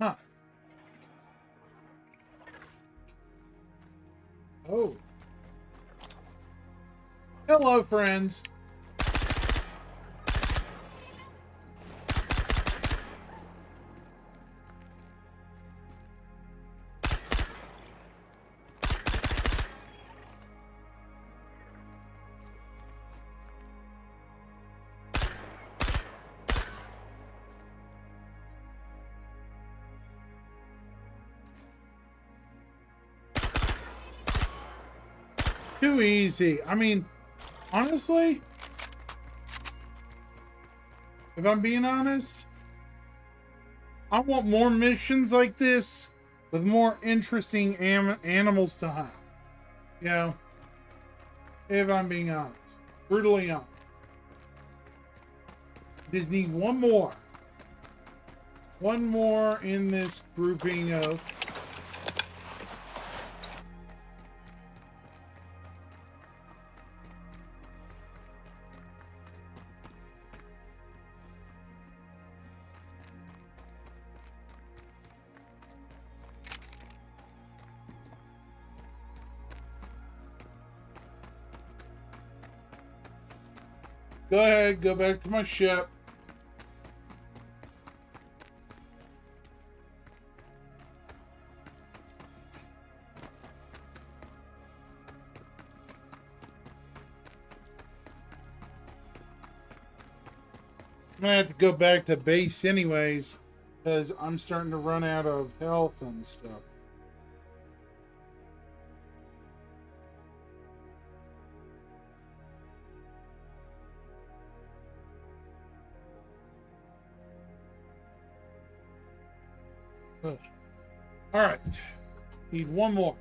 Speaker 1: Huh. Oh. Hello, friends. Too easy. I mean, honestly, if I'm being honest, I want more missions like this with more interesting animals to hunt. You know, if I'm being honest, brutally honest. Just need one more in this grouping of. Go ahead, go back to my ship. I'm gonna have to go back to base anyways, because I'm starting to run out of health and stuff. All right, need one more.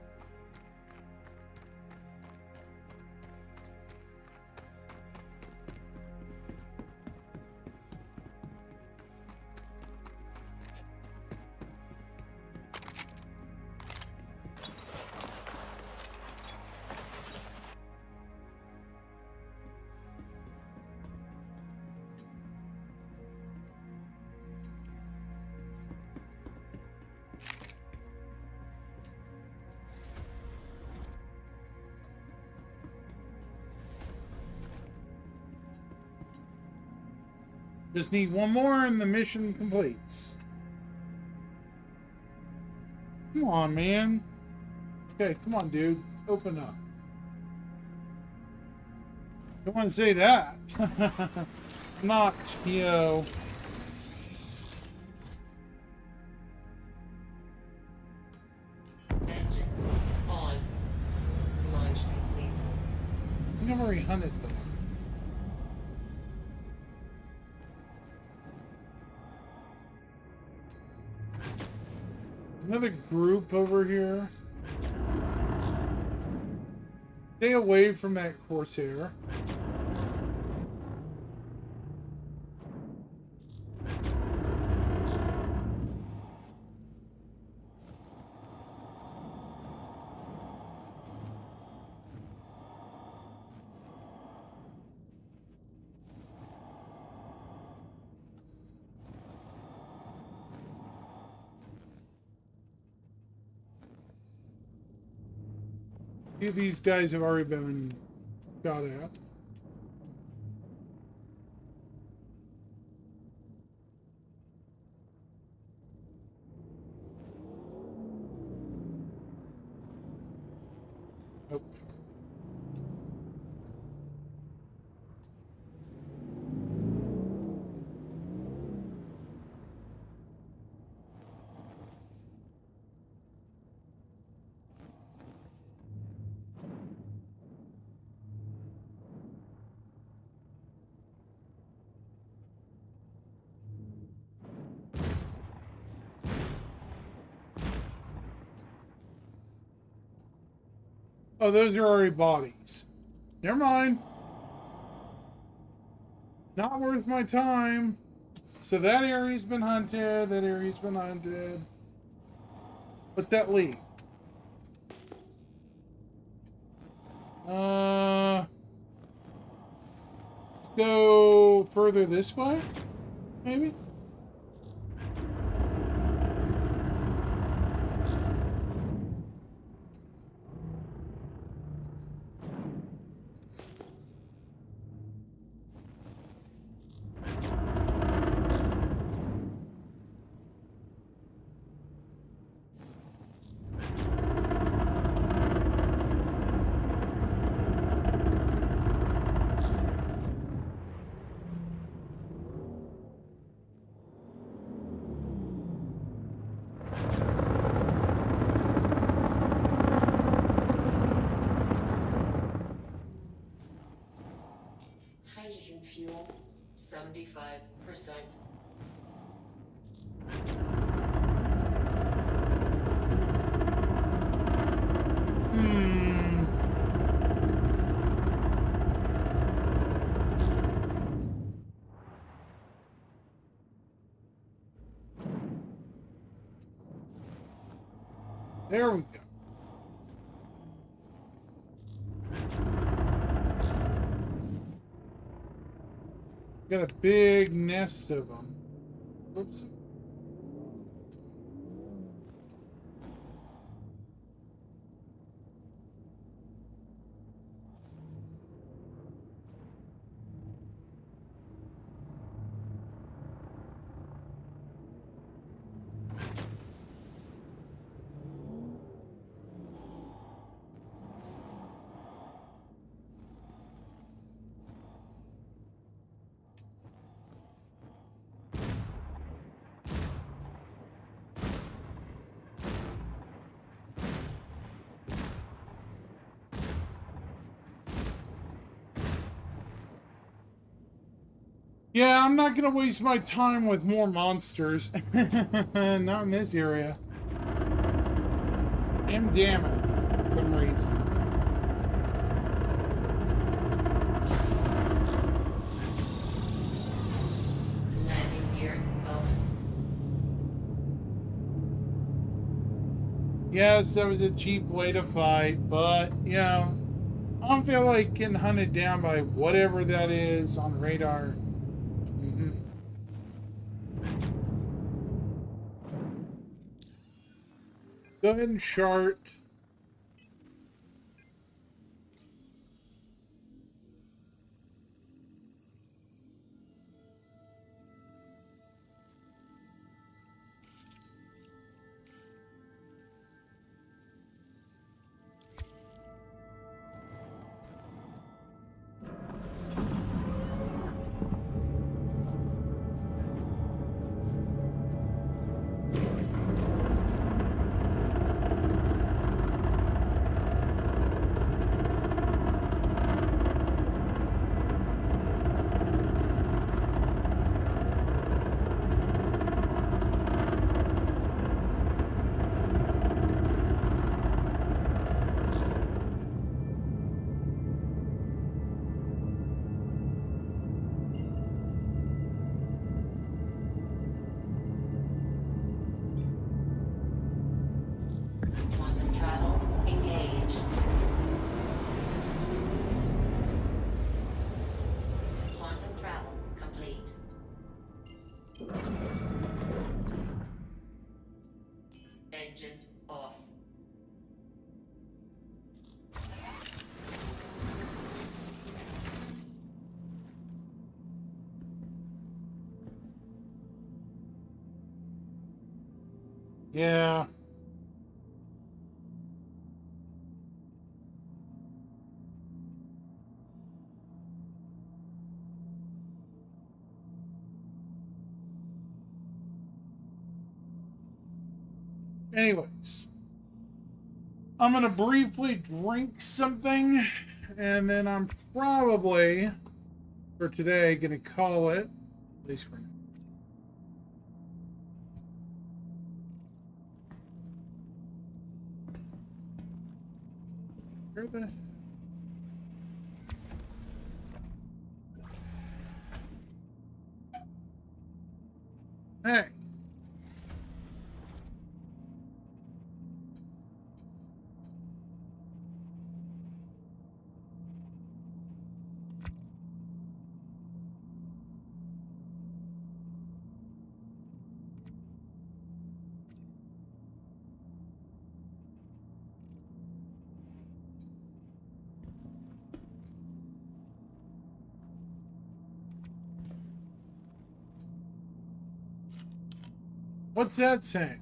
Speaker 1: Just need one more and the mission completes. Come on, man. Okay, come on, dude. Open up. Don't want to say that. Not, you know. think I've already hunted though. Another group over here. Stay away from that Corsair. Few of these guys have already been shot at. Nope. Oh, those are already bodies. Never mind. Not worth my time. So that area's been hunted. That area's been hunted. What's that lead? Let's go further this way, maybe?
Speaker 9: Hydrogen fuel, 75%.
Speaker 1: There we go. Got a big nest of them. Oops. Yeah, I'm not gonna waste my time with more monsters. Not in this area. Damn it. For some reason.
Speaker 9: Landing gear up.
Speaker 1: Yes, that was a cheap way to fight, but, you know, I don't feel like getting hunted down by whatever that is on radar. Go ahead and chart.
Speaker 9: tangent off.
Speaker 1: Yeah. Anyways, I'm going to briefly drink something, and then I'm probably, for today, going to call it, at least for now. Where the... Hey. What's that saying?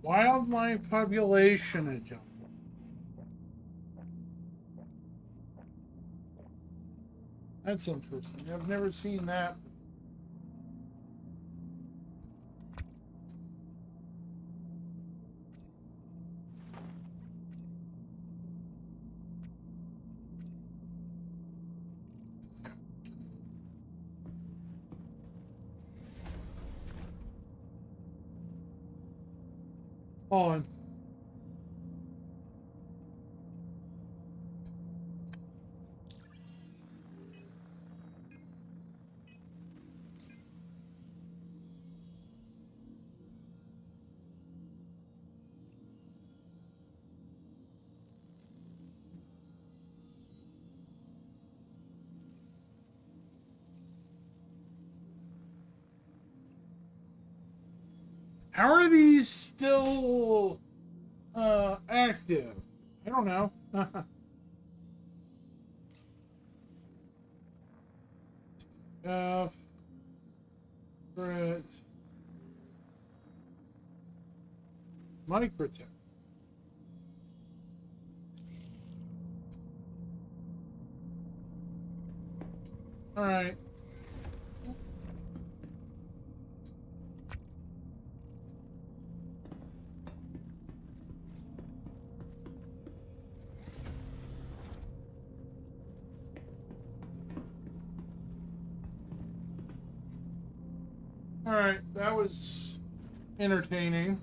Speaker 1: Wildlife population adjustment. That's interesting. I've never seen that. On. How are these still active? I don't know. Right. Microtech. All right. All right, that was entertaining.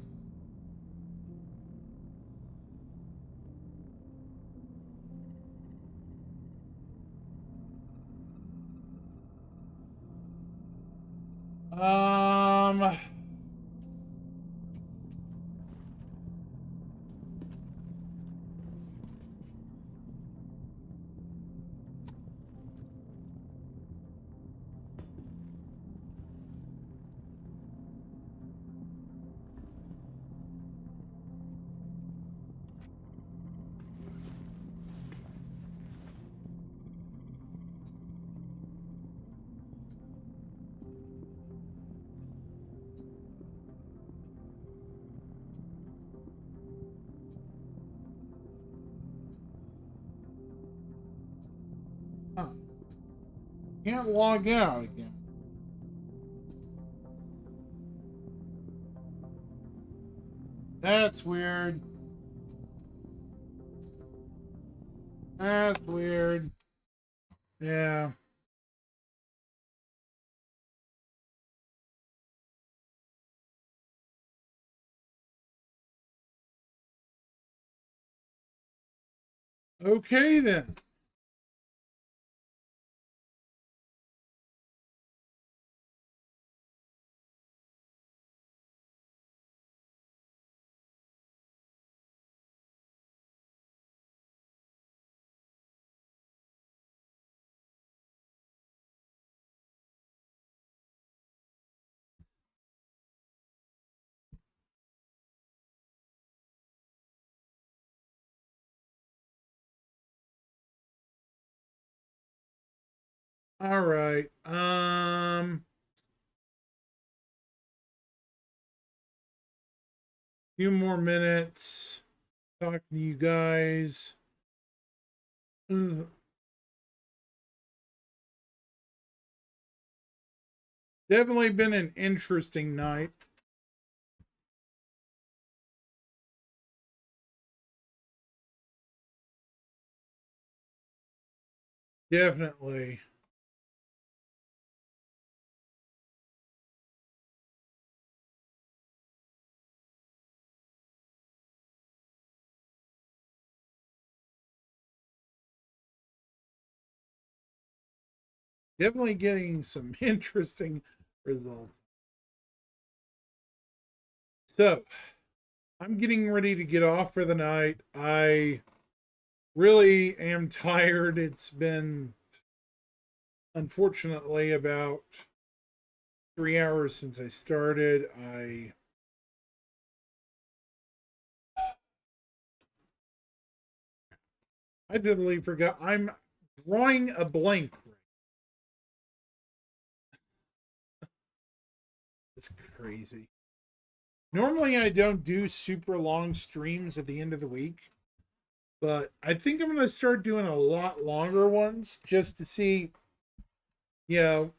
Speaker 1: Um, huh. Can't log out again. That's weird. That's weird. Yeah. Okay then. All right. Few more minutes. Talking to you guys. Ugh. Definitely been an interesting night. Definitely. Definitely getting some interesting results. So, I'm getting ready to get off for the night. I really am tired. It's been, unfortunately, about 3 hours since I started. I totally forgot. I'm drawing a blank. It's crazy. Normally, I don't do super long streams at the end of the week, but I think I'm going to start doing a lot longer ones just to see, you know,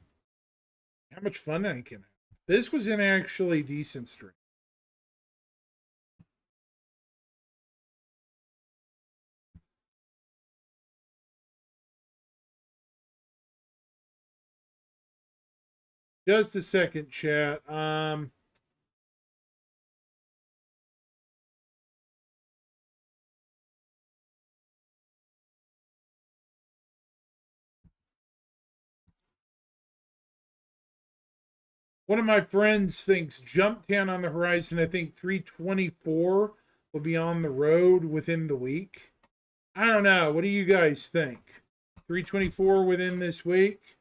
Speaker 1: how much fun I can have. This was an actually decent stream. Just a second, chat. One of my friends thinks Jumptown on the horizon. I think 324 will be on the road within the week. I don't know. What do you guys think? 324 within this week?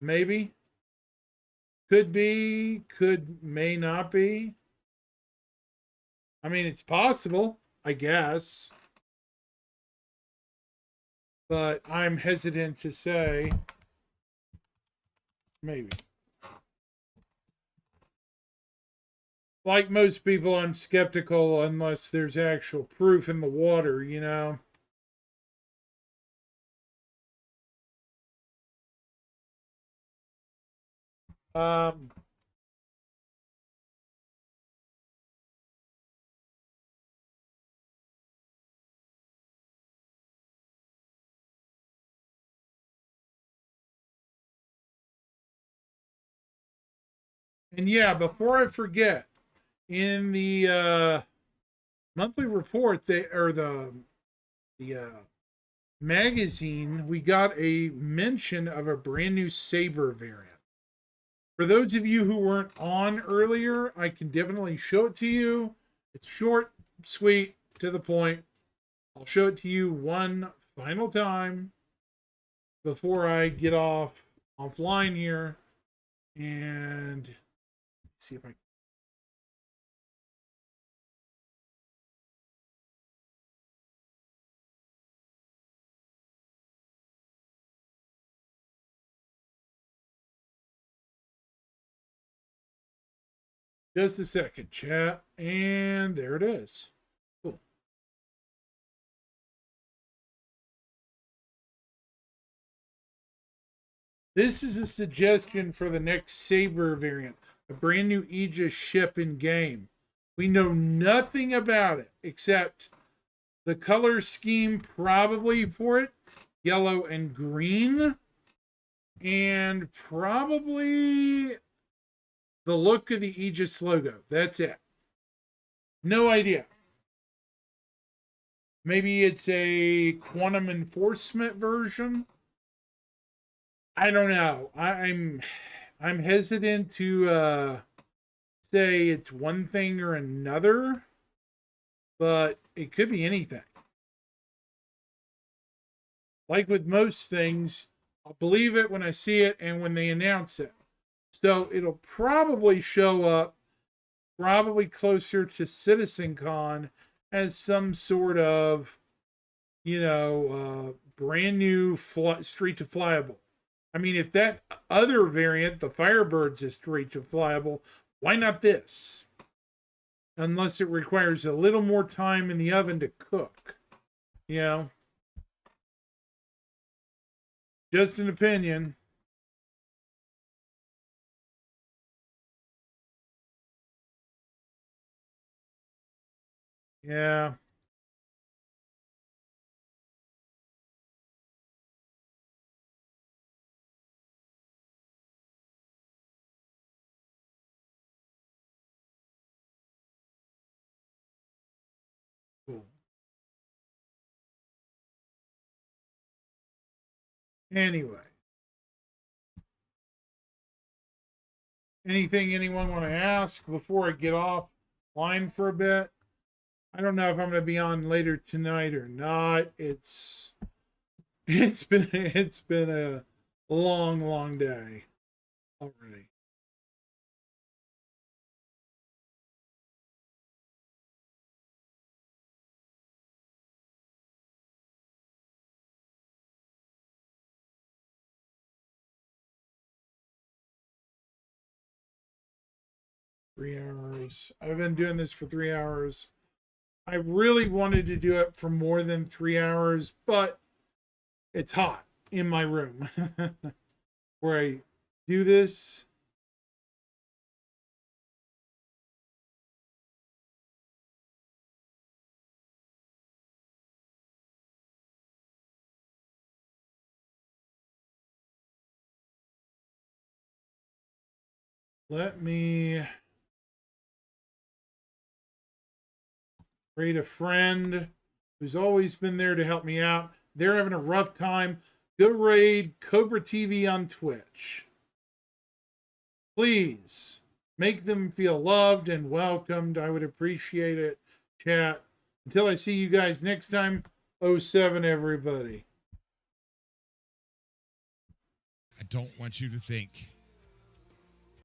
Speaker 1: Maybe. Could be, may not be. I mean, it's possible, I guess. But I'm hesitant to say maybe. Like most people, I'm skeptical unless there's actual proof in the water, you know? Um, and yeah, before I forget, in the monthly report, the magazine, we got a mention of a brand new Saber variant. For those of you who weren't on earlier, I can definitely show it to you. It's short, sweet, to the point. I'll show it to you one final time before I get offline here and see if I. Just a second, chat, and there it is. Cool. This is a suggestion for the next Saber variant, a brand new Aegis ship in game. We know nothing about it except the color scheme probably for it, yellow and green, and probably the look of the Aegis logo. That's it. No idea. Maybe it's a quantum enforcement version. I don't know. I'm hesitant to say it's one thing or another, but it could be anything. Like with most things, I'll believe it when I see it and when they announce it. So it'll probably show up probably closer to CitizenCon as some sort of, brand new Street to Flyable. I mean, if that other variant, the Firebirds, is straight to flyable, why not this? Unless it requires a little more time in the oven to cook. You know? Just an opinion. Yeah. Cool. Anyway. Anything anyone want to ask before I get off line for a bit? I don't know if I'm going to be on later tonight or not. It's been a long day already. Three hours. I've been doing this for 3 hours. I really wanted to do it for more than 3 hours, but it's hot in my room where I do this. Let me raid a friend who's always been there to help me out. They're having a rough time. Go raid Cobra TV on Twitch. Please make them feel loved and welcomed. I would appreciate it, chat. Until I see you guys next time, 07 everybody.
Speaker 10: I don't want you to think